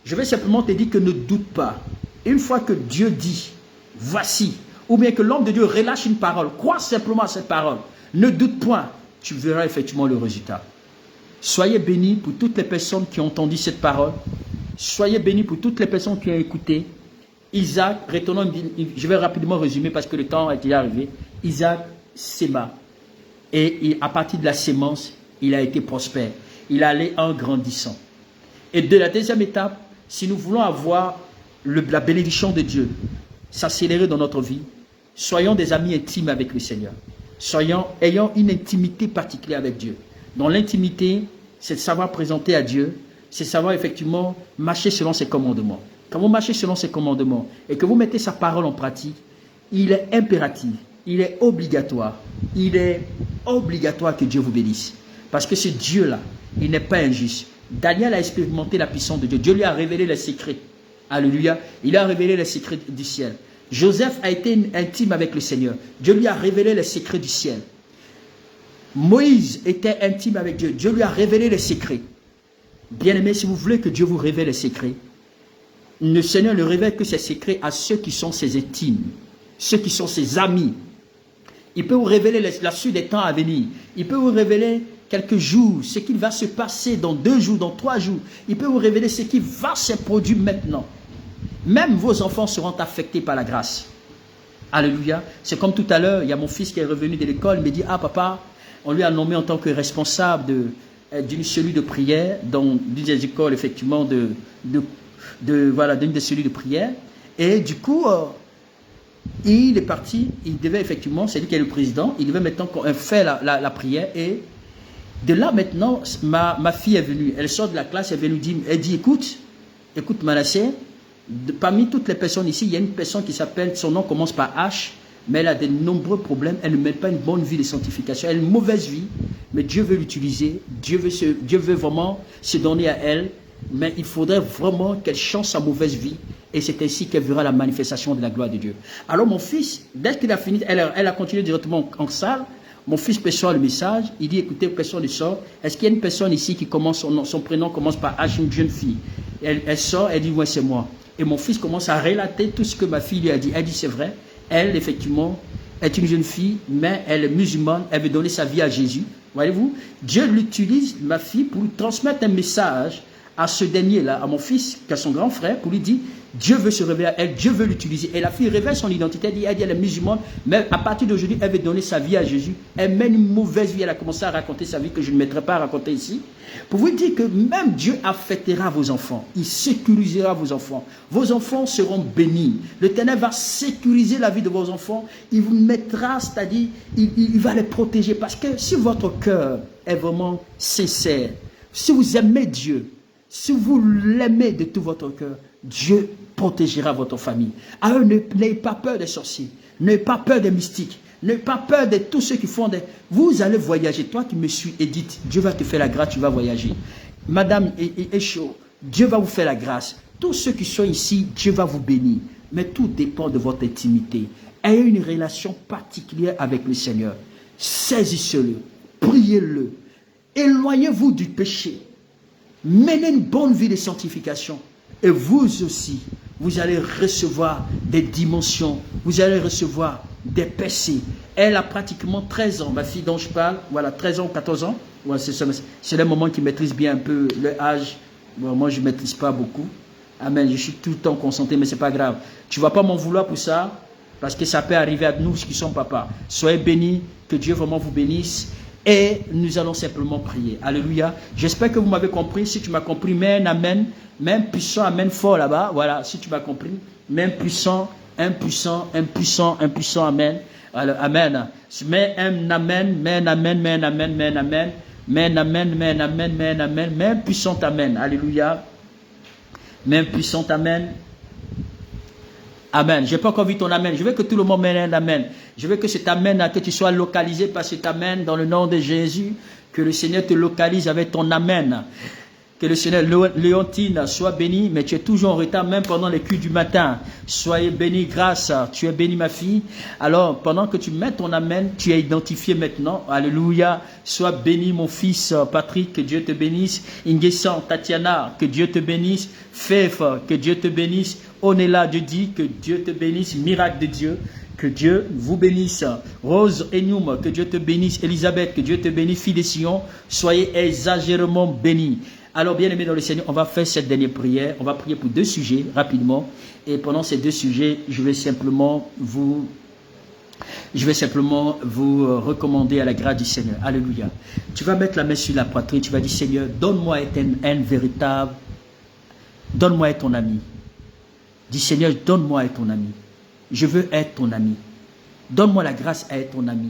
je vais simplement te dire que ne doute pas. Une fois que Dieu dit, voici, ou bien que l'homme de Dieu relâche une parole, crois simplement à cette parole. Ne doute point, tu verras effectivement le résultat. Soyez bénis pour toutes les personnes qui ont entendu cette parole. Soyez bénis pour toutes les personnes qui ont écouté. Isaac, retournons, je vais rapidement résumer parce que le temps est déjà arrivé. Isaac sema. Et à partir de la sémence, il a été prospère. Il allait en grandissant. Et de la deuxième étape, si nous voulons avoir la bénédiction de Dieu, s'accélérer dans notre vie, soyons des amis intimes avec le Seigneur. Ayons une intimité particulière avec Dieu. Dans l'intimité, c'est de savoir présenter à Dieu, c'est de savoir effectivement marcher selon ses commandements. Quand vous marchez selon ses commandements et que vous mettez sa parole en pratique, il est impératif, il est obligatoire que Dieu vous bénisse. Parce que ce Dieu-là, il n'est pas injuste. Daniel a expérimenté la puissance de Dieu. Dieu lui a révélé les secrets. Alléluia. Il a révélé les secrets du ciel. Joseph a été intime avec le Seigneur. Dieu lui a révélé les secrets du ciel. Moïse était intime avec Dieu. Dieu lui a révélé les secrets. Bien-aimés, si vous voulez que Dieu vous révèle les secrets, le Seigneur ne révèle que ses secrets à ceux qui sont ses intimes, ceux qui sont ses amis. Il peut vous révéler la suite des temps à venir. Il peut vous révéler quelques jours, ce qui va se passer dans 2 jours, dans 3 jours. Il peut vous révéler ce qui va se produire maintenant. Même vos enfants seront affectés par la grâce. Alléluia. C'est comme tout à l'heure, il y a mon fils qui est revenu de l'école, il me dit, ah papa, on lui a nommé en tant que responsable d'une cellule de prière, d'une des écoles effectivement voilà, d'une des cellules de prière. Et du coup, il est parti, il devait effectivement, c'est lui qui est le président, il devait maintenant faire la prière. Et de là maintenant, ma fille est venue, elle sort de la classe, elle vient nous dire, elle dit, écoute Manasseh, parmi toutes les personnes ici, il y a une personne qui s'appelle, son nom commence par H, mais elle a de nombreux problèmes, elle ne mène pas une bonne vie de sanctification, elle a une mauvaise vie, mais Dieu veut l'utiliser, Dieu veut vraiment se donner à elle, mais il faudrait vraiment qu'elle change sa mauvaise vie, et c'est ainsi qu'elle verra la manifestation de la gloire de Dieu. Alors mon fils, dès qu'il a fini, elle a continué directement en salle, mon fils perçoit le message, il dit, écoutez, personne ne sort, est-ce qu'il y a une personne ici qui commence, son prénom commence par H, une jeune fille? Elle sort, elle dit, ouais, c'est moi. Et mon fils commence à relater tout ce que ma fille lui a dit. Elle dit, c'est vrai, elle, effectivement, est une jeune fille, mais elle est musulmane, elle veut donner sa vie à Jésus. Voyez-vous, Dieu l'utilise, ma fille, pour lui transmettre un message à ce dernier-là, à mon fils, qui a son grand frère, pour lui dire, Dieu veut se révéler à elle, Dieu veut l'utiliser. Et la fille révèle son identité, elle dit elle est musulmane, mais à partir d'aujourd'hui, elle veut donner sa vie à Jésus. Elle mène une mauvaise vie, elle a commencé à raconter sa vie que je ne mettrai pas à raconter ici. Pour vous dire que même Dieu affectera vos enfants, il sécurisera vos enfants. Vos enfants seront bénis. L'Éternel va sécuriser la vie de vos enfants, il vous mettra, c'est-à-dire, il va les protéger. Parce que si votre cœur est vraiment sincère, si vous aimez Dieu, si vous l'aimez de tout votre cœur, Dieu protégera votre famille. Alors n'ayez pas peur des sorciers, n'ayez pas peur des mystiques, n'ayez pas peur de tous ceux qui font des... Vous allez voyager, toi qui me suis, Edith, Dieu va te faire la grâce, tu vas voyager. Madame Echo, Dieu va vous faire la grâce. Tous ceux qui sont ici, Dieu va vous bénir. Mais tout dépend de votre intimité. Ayez une relation particulière avec le Seigneur. Saisissez-le, priez-le, éloignez-vous du péché. Menez une bonne vie de sanctification. Et vous aussi, vous allez recevoir des dimensions. Vous allez recevoir des percées. Elle a pratiquement 13 ans. Ma fille dont je parle, voilà, 13 ans ou 14 ans. Voilà, c'est le moment qui maîtrise bien un peu le âge. Bon, moi, je ne maîtrise pas beaucoup. Amen. Je suis tout le temps concentré, mais ce n'est pas grave. Tu ne vas pas m'en vouloir pour ça, parce que ça peut arriver à nous qui sommes papas. Soyez bénis, que Dieu vraiment vous bénisse. Et nous allons simplement prier. Alléluia. J'espère que vous m'avez compris. Si tu m'as compris, mets un amen. Même puissant, amen fort là-bas. Voilà, si tu m'as compris. Même puissant, impuissant, impuissant, impuissant, amen. Alors, amen. Mets un amen, mets un amen, mets un amen, mets un amen. Mets un amen, mets un amen, mets un amen. Mets un puissant amen. Alléluia. Mets un puissant amen. Amen. Je n'ai pas encore vu ton amen. Je veux que tout le monde mette un amen. Je veux que cet amen, que tu sois localisé par cet amen dans le nom de Jésus. Que le Seigneur te localise avec ton amen. Que le Seigneur, Léontine, soit béni, mais tu es toujours en retard, même pendant les culs du matin. Soyez béni, grâce. Tu es béni, ma fille. Alors, pendant que tu mets ton amen, tu es identifié maintenant. Alléluia. Sois béni, mon fils Patrick, que Dieu te bénisse. Ingesan, Tatiana, que Dieu te bénisse. Fef, que Dieu te bénisse. Onela, Dieu dit, que Dieu te bénisse. Miracle de Dieu, que Dieu vous bénisse. Rose Enoum, que Dieu te bénisse. Elisabeth, que Dieu te bénisse. Fille de Sion, soyez exagérément bénis. Alors, bien-aimés dans le Seigneur, on va faire cette dernière prière. On va prier pour 2 sujets, rapidement. Et pendant ces 2 sujets, je vais simplement vous recommander à la grâce du Seigneur. Alléluia. Tu vas mettre la main sur la poitrine. Tu vas dire, Seigneur, donne-moi à être un véritable. Donne-moi à être ton ami. Dis, Seigneur, donne-moi à être ton ami. Je veux être ton ami. Donne-moi la grâce à être ton ami.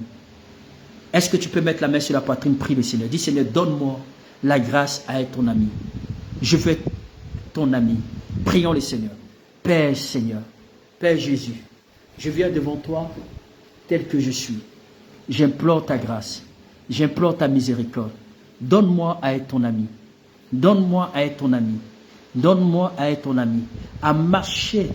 Est-ce que tu peux mettre la main sur la poitrine? Prie le Seigneur. Dis, Seigneur, donne-moi la grâce à être ton ami. Je veux être ton ami. Prions le Seigneur. Père Seigneur, Père Jésus, je viens devant toi tel que je suis. J'implore ta grâce. J'implore ta miséricorde. Donne-moi à être ton ami. Donne-moi à être ton ami. Donne-moi à être ton ami. À marcher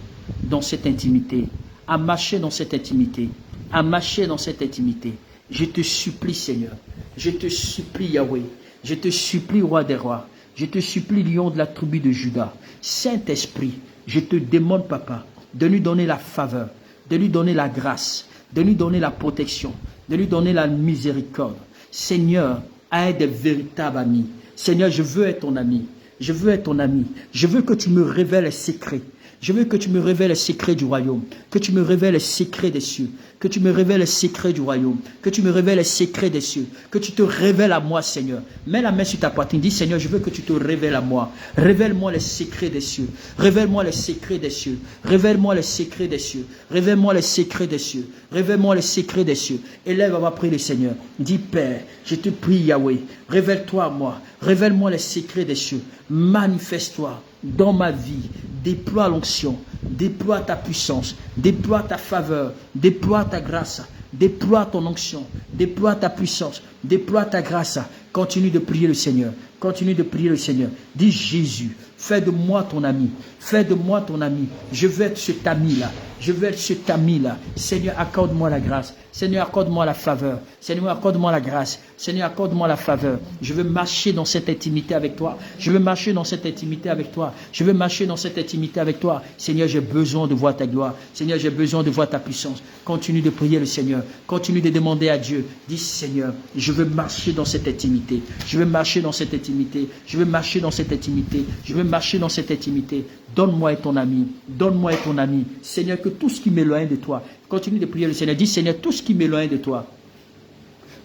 dans cette intimité. À marcher dans cette intimité. À marcher dans cette intimité. Je te supplie, Seigneur. Je te supplie, Yahweh. Je te supplie, roi des rois. Je te supplie, lion de la tribu de Juda. Saint-Esprit, je te demande, papa, de lui donner la faveur, de lui donner la grâce, de lui donner la protection, de lui donner la miséricorde. Seigneur, aide des véritables amis. Seigneur, je veux être ton ami. Je veux être ton ami. Je veux que tu me révèles les secrets. Je veux que tu me révèles les secrets du royaume, que tu me révèles les secrets des cieux, que tu me révèles les secrets du royaume, que tu me révèles les secrets des cieux, que tu te révèles à moi, Seigneur. Mets la main sur ta poitrine, dis Seigneur, je veux que tu te révèles à moi. Révèle-moi les secrets des cieux, révèle-moi les secrets des cieux, révèle-moi les secrets des cieux, révèle-moi les secrets des cieux, révèle-moi les secrets des cieux. Élève, on va prier le Seigneur. Dis Père, je te prie Yahweh, révèle-toi à moi, révèle-moi les secrets des cieux, manifeste-toi dans ma vie, déploie l'onction, déploie ta puissance, déploie ta faveur, déploie ta grâce, déploie ton onction, déploie ta puissance, déploie ta grâce. Continue de prier le Seigneur, continue de prier le Seigneur. Dis Jésus, fais de moi ton ami, fais de moi ton ami. Je veux être cet ami-là, je veux être cet ami-là. Seigneur, accorde-moi la grâce. Seigneur, accorde-moi la faveur. Seigneur, accorde-moi la grâce. Seigneur, accorde-moi la faveur. Je veux marcher dans cette intimité avec toi. Je veux marcher dans cette intimité avec toi. Je veux marcher dans cette intimité avec toi. Seigneur, j'ai besoin de voir ta gloire. Seigneur, j'ai besoin de voir ta puissance. Continue de prier le Seigneur. Continue de demander à Dieu. Dis Seigneur, je veux marcher dans cette intimité. Je veux marcher dans cette intimité. Je veux marcher dans cette intimité. Je veux marcher dans cette intimité. Donne-moi ton ami. Donne-moi ton ami. Seigneur, que tout ce qui m'éloigne de toi, continue de prier le Seigneur. Dis Seigneur, tout ce qui m'éloigne de toi,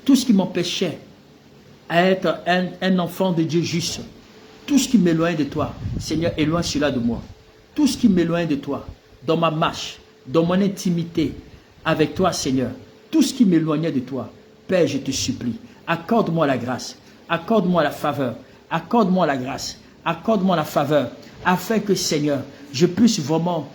tout ce qui m'empêchait à être un enfant de Dieu juste, tout ce qui m'éloigne de toi, Seigneur, éloigne cela de moi. Tout ce qui m'éloigne de toi, dans ma marche, dans mon intimité avec toi, Seigneur, tout ce qui m'éloignait de toi, Père, je te supplie, accorde-moi la grâce, accorde-moi la faveur, accorde-moi la grâce, accorde-moi la faveur, afin que, Seigneur, je puisse vraiment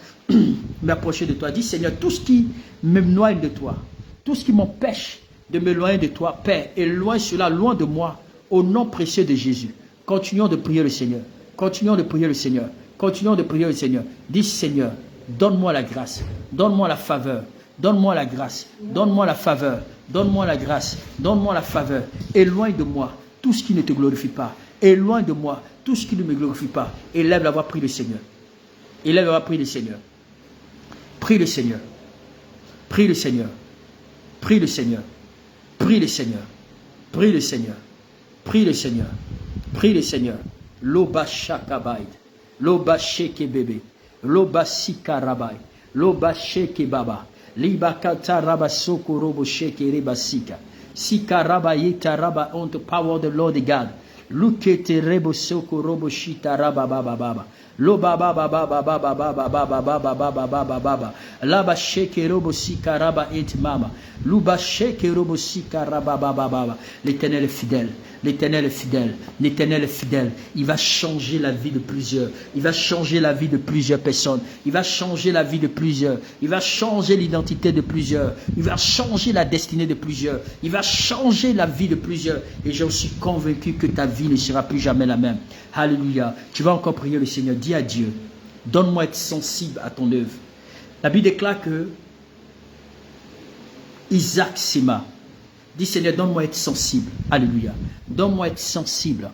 m'approcher de toi. Dis Seigneur, tout ce qui m'éloigne de toi, tout ce qui m'empêche de m'éloigner de toi, Père, éloigne cela loin de moi, au nom précieux de Jésus. Continuons de prier le Seigneur. Continuons de prier le Seigneur. Continuons de prier le Seigneur. Dis Seigneur, donne-moi la grâce, donne-moi la faveur, donne-moi la grâce, donne-moi la faveur, donne-moi la grâce, donne-moi la faveur. Éloigne de moi tout ce qui ne te glorifie pas. Éloigne de moi tout ce qui ne me glorifie pas. Élève la voix, prie le Seigneur. Élève la voix, prie le Seigneur. Prie le Seigneur. Prie le Seigneur. Prie le Seigneur. Prie le Seigneur. Prie le Seigneur. Prie le Seigneur. Prie le Seigneur. Loba shakabaid. Loba sheke bébé. Loba sikarabai. Loba sheke baba. Libakata raba soko robo sheke reba sika. Sikaraba yeta raba on the power of the Lord God. Lukete rebo soko robo shita raba baba baba. Lo baba baba baba baba baba baba baba baba baba. Laba sheke robo sika raba et mama. Luba sheke robo sika raba baba baba. L'Éternel est fidèle. L'Éternel est fidèle. L'Éternel est fidèle. Il va changer la vie de plusieurs. Il va changer la vie de plusieurs personnes. Il va changer la vie de plusieurs. Il va changer l'identité de plusieurs. Il va changer la destinée de plusieurs. Il va changer la vie de plusieurs. Et je suis convaincu que ta vie ne sera plus jamais la même. Alléluia. Tu vas encore prier le Seigneur. Dis à Dieu, donne-moi être sensible à ton œuvre. La Bible déclare que Isaac s'aima. Dis Seigneur, donne-moi être sensible. Alléluia. Donne-moi être sensible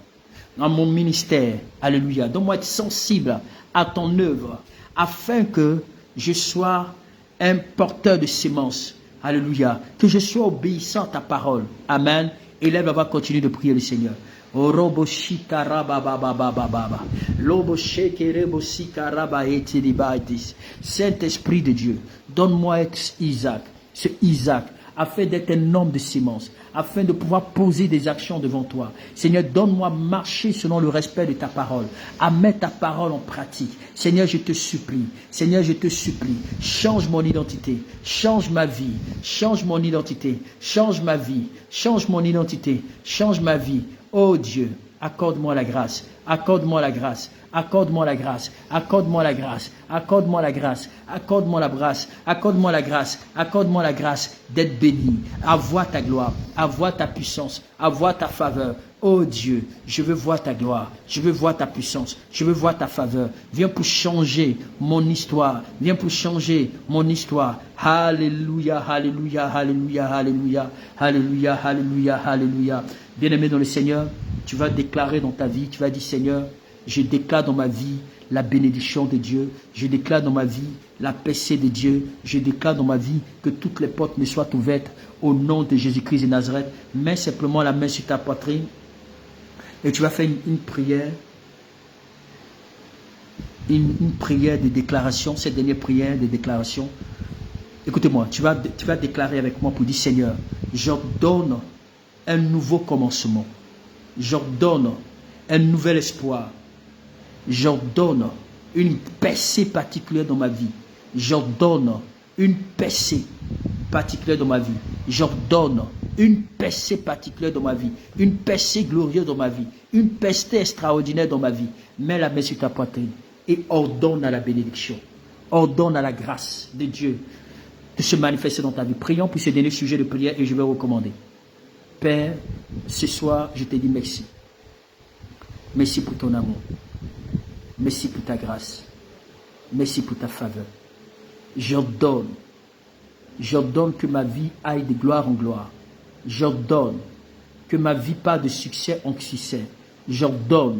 dans mon ministère. Alléluia. Donne-moi être sensible à ton œuvre afin que je sois un porteur de sémence. Alléluia. Que je sois obéissant à ta parole. Amen. Élève, on va continuer de prier le Seigneur. Saint-Esprit de Dieu, donne-moi être Isaac, ce Isaac, afin d'être un homme de sémence, afin de pouvoir poser des actions devant toi. Seigneur, donne-moi marcher selon le respect de ta parole, à mettre ta parole en pratique. Seigneur, je te supplie. Seigneur, je te supplie. Change mon identité. Change ma vie. Change mon identité. Change ma vie. Change mon identité. Change ma vie. Oh Dieu, accorde-moi la grâce. Accorde-moi la grâce. Accorde-moi la grâce, accorde-moi la grâce, accorde-moi la grâce, accorde-moi la grâce, accorde-moi la grâce, accorde-moi la grâce d'être béni, à voir ta gloire, à voir ta puissance, à voir ta faveur. Oh Dieu, je veux voir ta gloire, je veux voir ta puissance, je veux voir ta faveur. Viens pour changer mon histoire, viens pour changer mon histoire. Alléluia, alléluia, alléluia, alléluia, alléluia, alléluia, alléluia. Bien-aimé dans le Seigneur, tu vas déclarer dans ta vie, tu vas dire Seigneur, je déclare dans ma vie la bénédiction de Dieu. Je déclare dans ma vie la paix de Dieu. Je déclare dans ma vie que toutes les portes me soient ouvertes au nom de Jésus-Christ de Nazareth. Mets simplement la main sur ta poitrine et tu vas faire une prière. une prière de déclaration, cette dernière prière de déclaration. Écoutez-moi, tu vas déclarer avec moi pour dire, Seigneur, j'ordonne un nouveau commencement. J'ordonne un nouvel espoir. J'ordonne une percée particulière dans ma vie. J'ordonne une percée particulière dans ma vie. J'ordonne une percée particulière dans ma vie. Une percée glorieuse dans ma vie. Une percée extraordinaire dans ma vie. Mets la main sur ta poitrine et ordonne à la bénédiction. Ordonne à la grâce de Dieu de se manifester dans ta vie. Prions pour ce dernier sujet de prière et je vais recommander. Père, ce soir, je te dis merci. Merci pour ton amour. Merci pour ta grâce. Merci pour ta faveur. J'ordonne que ma vie aille de gloire en gloire. J'ordonne que ma vie parte de succès en succès. J'ordonne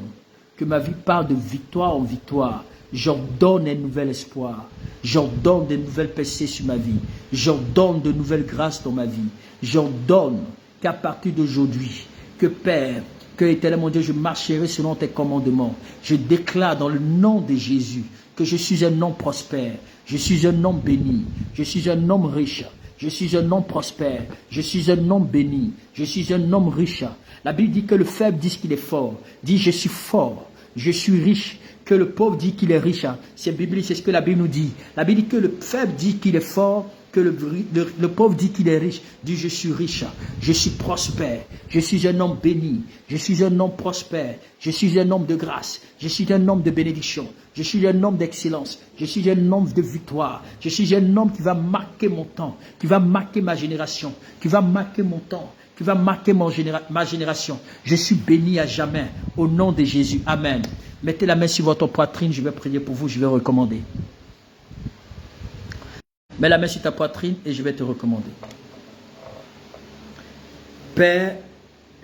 que ma vie parte de victoire en victoire. J'ordonne un nouvel espoir. J'ordonne de nouvelles percées sur ma vie. J'ordonne de nouvelles grâces dans ma vie. J'ordonne qu'à partir d'aujourd'hui, que Père, que éternel mon Dieu, je marcherai selon tes commandements. Je déclare dans le nom de Jésus que je suis un homme prospère. Je suis un homme béni. Je suis un homme riche. Je suis un homme prospère. Je suis un homme béni. Je suis un homme riche. La Bible dit que le faible dit qu'il est fort. Dit je suis fort. Je suis riche. Que le pauvre dit qu'il est riche. C'est biblique, c'est ce que la Bible nous dit. La Bible dit que le faible dit qu'il est fort, que le pauvre dit qu'il est riche. Dit je suis riche, je suis prospère, je suis un homme béni, je suis un homme prospère, je suis un homme de grâce, je suis un homme de bénédiction, je suis un homme d'excellence, je suis un homme de victoire, je suis un homme qui va marquer mon temps, qui va marquer ma génération, qui va marquer mon temps, qui va marquer ma génération. Je suis béni à jamais, au nom de Jésus. Amen. Mettez la main sur votre poitrine, je vais prier pour vous, je vais recommander. Mets la main sur ta poitrine et je vais te recommander. Père,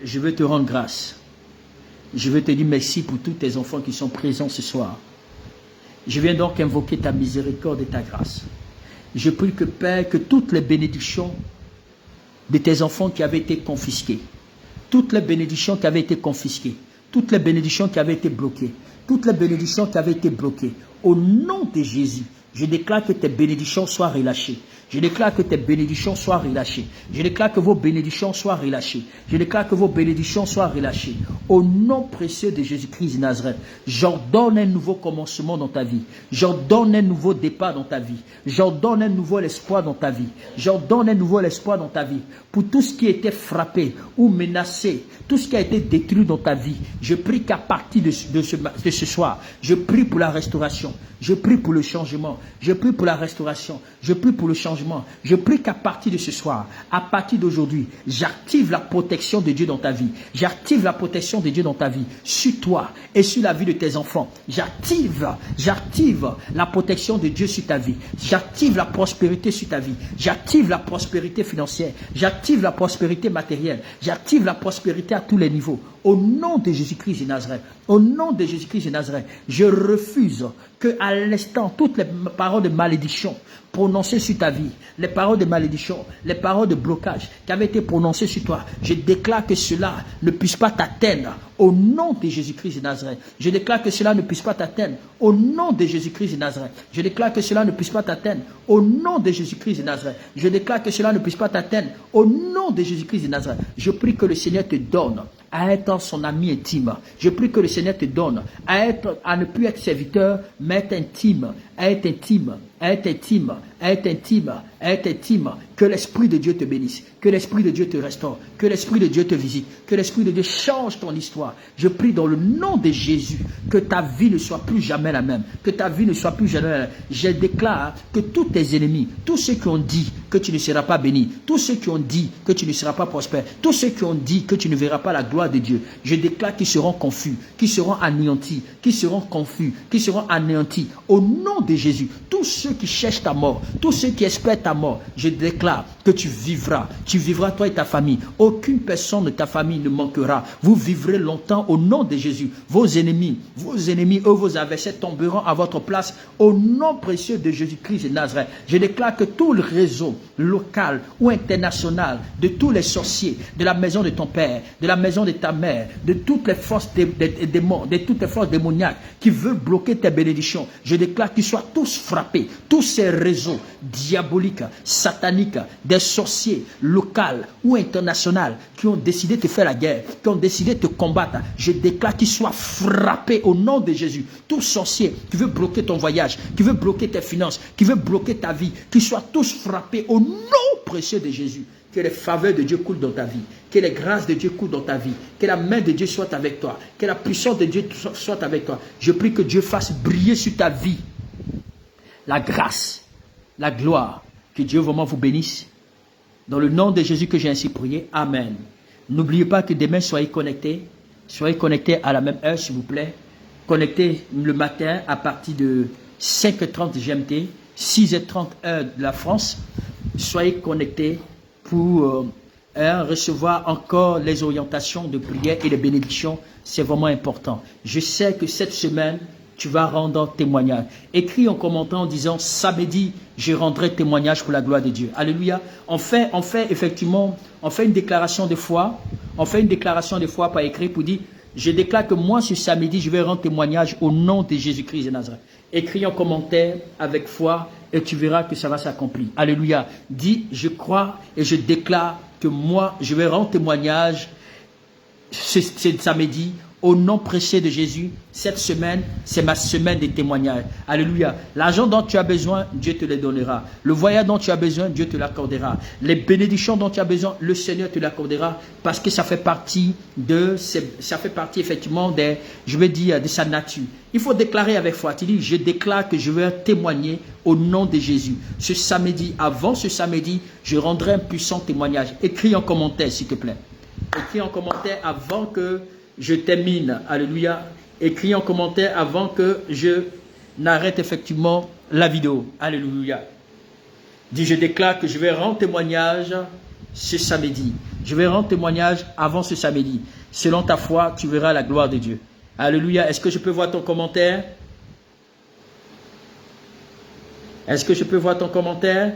je veux te rendre grâce. Je veux te dire merci pour tous tes enfants qui sont présents ce soir. Je viens donc invoquer ta miséricorde et ta grâce. Je prie que Père, que toutes les bénédictions de tes enfants qui avaient été confisquées, toutes les bénédictions qui avaient été confisquées, toutes les bénédictions qui avaient été bloquées, toutes les bénédictions qui avaient été bloquées, au nom de Jésus, je déclare que tes bénédictions soient relâchées. Je déclare que tes bénédictions soient relâchées. Je déclare que vos bénédictions soient relâchées. Je déclare que vos bénédictions soient relâchées. Au nom précieux de Jésus-Christ de Nazareth, j'ordonne un nouveau commencement dans ta vie. J'ordonne un nouveau départ dans ta vie. J'ordonne un nouveau espoir dans ta vie. J'ordonne un nouveau espoir dans ta vie. Pour tout ce qui était frappé ou menacé, tout ce qui a été détruit dans ta vie, je prie qu'à partir de ce soir, je prie pour la restauration. Je prie pour le changement. Je prie pour la restauration. Je prie pour le changement. Je prie qu'à partir de ce soir, à partir d'aujourd'hui, j'active la protection de Dieu dans ta vie. J'active la protection de Dieu dans ta vie, sur toi et sur la vie de tes enfants. J'active la protection de Dieu sur ta vie. J'active la prospérité sur ta vie. J'active la prospérité financière. J'active la prospérité matérielle. J'active la prospérité à tous les niveaux. Au nom de Jésus-Christ de Nazareth, au nom de Jésus-Christ de Nazareth, je refuse que à l'instant, toutes les paroles de malédiction prononcées sur ta vie, les paroles de malédiction, les paroles de blocage qui avaient été prononcées sur toi, je déclare que cela ne puisse pas t'atteindre au nom de Jésus-Christ de Nazareth. Je déclare que cela ne puisse pas t'atteindre au nom de Jésus-Christ de Nazareth. Je déclare que cela ne puisse pas t'atteindre au nom de Jésus-Christ de Nazareth. Je déclare que cela ne puisse pas t'atteindre au nom de Jésus-Christ de Nazareth. Je prie que le Seigneur te donne à être son ami intime. Je prie que le Seigneur te donne à ne plus être serviteur, mais être intime, à être intime, à être intime, à être intime, à être intime. Que l'Esprit de Dieu te bénisse, que l'Esprit de Dieu te restaure, que l'Esprit de Dieu te visite, que l'Esprit de Dieu change ton histoire. Je prie dans le nom de Jésus que ta vie ne soit plus jamais la même, que ta vie ne soit plus jamais la même. Je déclare que tous tes ennemis, tous ceux qui ont dit que tu ne seras pas béni, tous ceux qui ont dit que tu ne seras pas prospère, tous ceux qui ont dit que tu ne verras pas la gloire de Dieu, je déclare qu'ils seront confus, qu'ils seront anéantis, qu'ils seront confus, qu'ils seront anéantis. Au nom de Jésus, tous ceux qui cherchent ta mort, tous ceux qui espèrent ta mort, je déclare que tu vivras. Tu vivras toi et ta famille. Aucune personne de ta famille ne manquera. Vous vivrez longtemps au nom de Jésus. Vos ennemis, eux, vos adversaires tomberont à votre place au nom précieux de Jésus-Christ de Nazareth. Je déclare que tout le réseau local ou international de tous les sorciers, de la maison de ton père, de la maison de ta mère, de toutes les forces de toutes les forces démoniaques qui veulent bloquer tes bénédictions, je déclare qu'ils soient tous frappés. Tous ces réseaux diaboliques, sataniques, des sorciers locaux ou internationaux qui ont décidé de te faire la guerre, qui ont décidé de te combattre, je déclare qu'ils soient frappés au nom de Jésus. Tout sorcier qui veut bloquer ton voyage, qui veut bloquer tes finances, qui veut bloquer ta vie, qu'ils soient tous frappés au nom précieux de Jésus. Que les faveurs de Dieu coulent dans ta vie, que les grâces de Dieu coulent dans ta vie, que la main de Dieu soit avec toi, que la puissance de Dieu soit avec toi. Je prie que Dieu fasse briller sur ta vie la grâce, la gloire. Que Dieu vraiment vous bénisse. Dans le nom de Jésus que j'ai ainsi prié. Amen. N'oubliez pas que demain, soyez connectés. Soyez connectés à la même heure, s'il vous plaît. Connectez le matin à partir de 5h30 GMT, 6h30 heure de la France. Soyez connectés pour recevoir encore les orientations de prière et les bénédictions. C'est vraiment important. Je sais que cette semaine, tu vas rendre témoignage. Écris en commentant en disant, samedi, je rendrai témoignage pour la gloire de Dieu. Alléluia. On fait effectivement, on fait une déclaration de foi. On fait une déclaration de foi par écrit pour dire, je déclare que moi, ce samedi, je vais rendre témoignage au nom de Jésus-Christ de Nazareth. Écris en commentaire avec foi et tu verras que ça va s'accomplir. Alléluia. Dis, je crois et je déclare que moi, je vais rendre témoignage ce samedi au nom précieux de Jésus. Cette semaine, c'est ma semaine de témoignage. Alléluia. L'argent dont tu as besoin, Dieu te le donnera. Le voyage dont tu as besoin, Dieu te l'accordera. Les bénédictions dont tu as besoin, le Seigneur te l'accordera parce que ça fait partie effectivement de sa nature. Il faut déclarer avec foi. Tu dis, je déclare que je vais témoigner au nom de Jésus. Ce samedi, avant ce samedi, je rendrai un puissant témoignage. Écris en commentaire, s'il te plaît. Écris en commentaire avant que je termine. Alléluia. Écris en commentaire avant que je n'arrête effectivement la vidéo. Alléluia. Dis, je déclare que je vais rendre témoignage ce samedi. Je vais rendre témoignage avant ce samedi. Selon ta foi, tu verras la gloire de Dieu. Alléluia. Est-ce que je peux voir ton commentaire? Est-ce que je peux voir ton commentaire?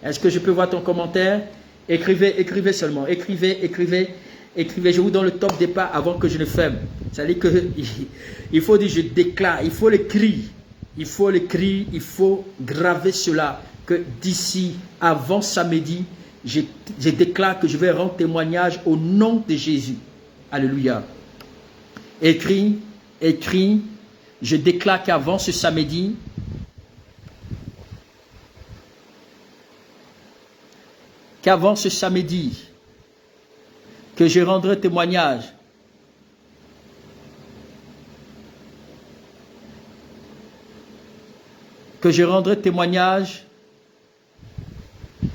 Est-ce que je peux voir ton commentaire? Écrivez seulement. Écrivez. Je vous donne le top départ avant que je ne ferme. C'est-à-dire qu'il faut dire je déclare, il faut l'écrire. Il faut graver cela. Que d'ici, avant samedi, je déclare que je vais rendre témoignage au nom de Jésus. Alléluia. Écris. Je déclare qu'avant ce samedi, que je rendrai témoignage. Que je rendrai témoignage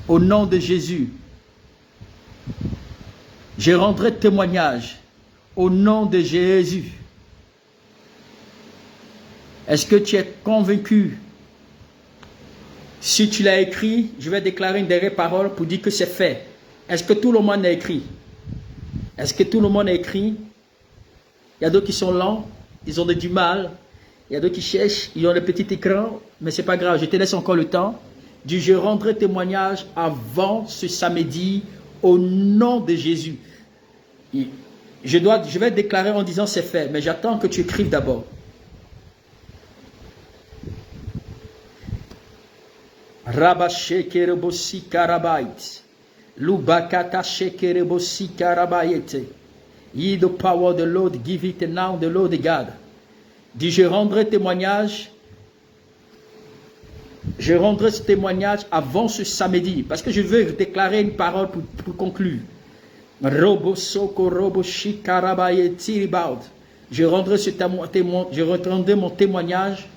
au nom de Jésus. Je rendrai témoignage au nom de Jésus. Est-ce que tu es convaincu? Si tu l'as écrit, je vais déclarer une dernière parole pour dire que c'est fait. Est-ce que tout le monde a écrit? Est-ce que tout le monde a écrit? Il y a d'autres qui sont lents, ils ont du mal. Il y a d'autres qui cherchent, ils ont le petit écran, mais ce n'est pas grave, je te laisse encore le temps. Dis, je rendrai témoignage avant ce samedi au nom de Jésus. Je vais déclarer en disant c'est fait, mais j'attends que tu écrives d'abord. Rabashekerebosi karabait. Lubakata shekerebosi karabayete. Ye the power of the Lord, give it now the Lord God. Dis, je rendrai témoignage. Je rendrai ce témoignage avant ce samedi. Parce que je veux déclarer une parole pour conclure. Je rendrai mon témoignage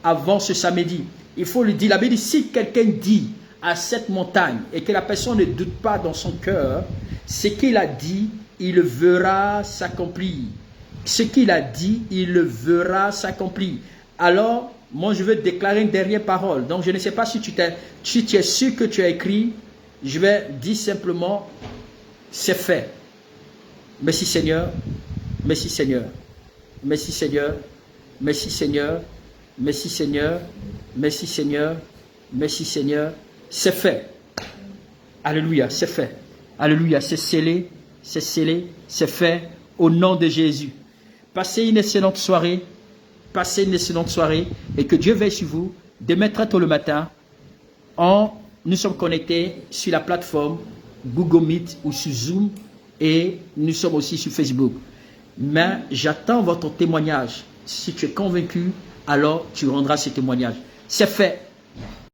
avant ce samedi. Il faut lui dire, la Bible dit, si quelqu'un dit à cette montagne et que la personne ne doute pas dans son cœur, ce qu'il a dit, il le verra s'accomplir. Ce qu'il a dit, il le verra s'accomplir. Alors, moi je veux déclarer une dernière parole. Donc je ne sais pas si tu es sûr que tu as écrit. Je vais dire simplement, c'est fait. Merci Seigneur, merci Seigneur, merci Seigneur, merci Seigneur, merci Seigneur, merci Seigneur, merci Seigneur, c'est fait. Alléluia, c'est fait. Alléluia, c'est scellé, c'est fait au nom de Jésus. Passez une excellente soirée, et que Dieu veille sur vous. Demain très tôt le matin, nous sommes connectés sur la plateforme Google Meet ou sur Zoom et nous sommes aussi sur Facebook. Mais j'attends votre témoignage. Si tu es convaincu, alors tu rendras ce témoignage. C'est fait.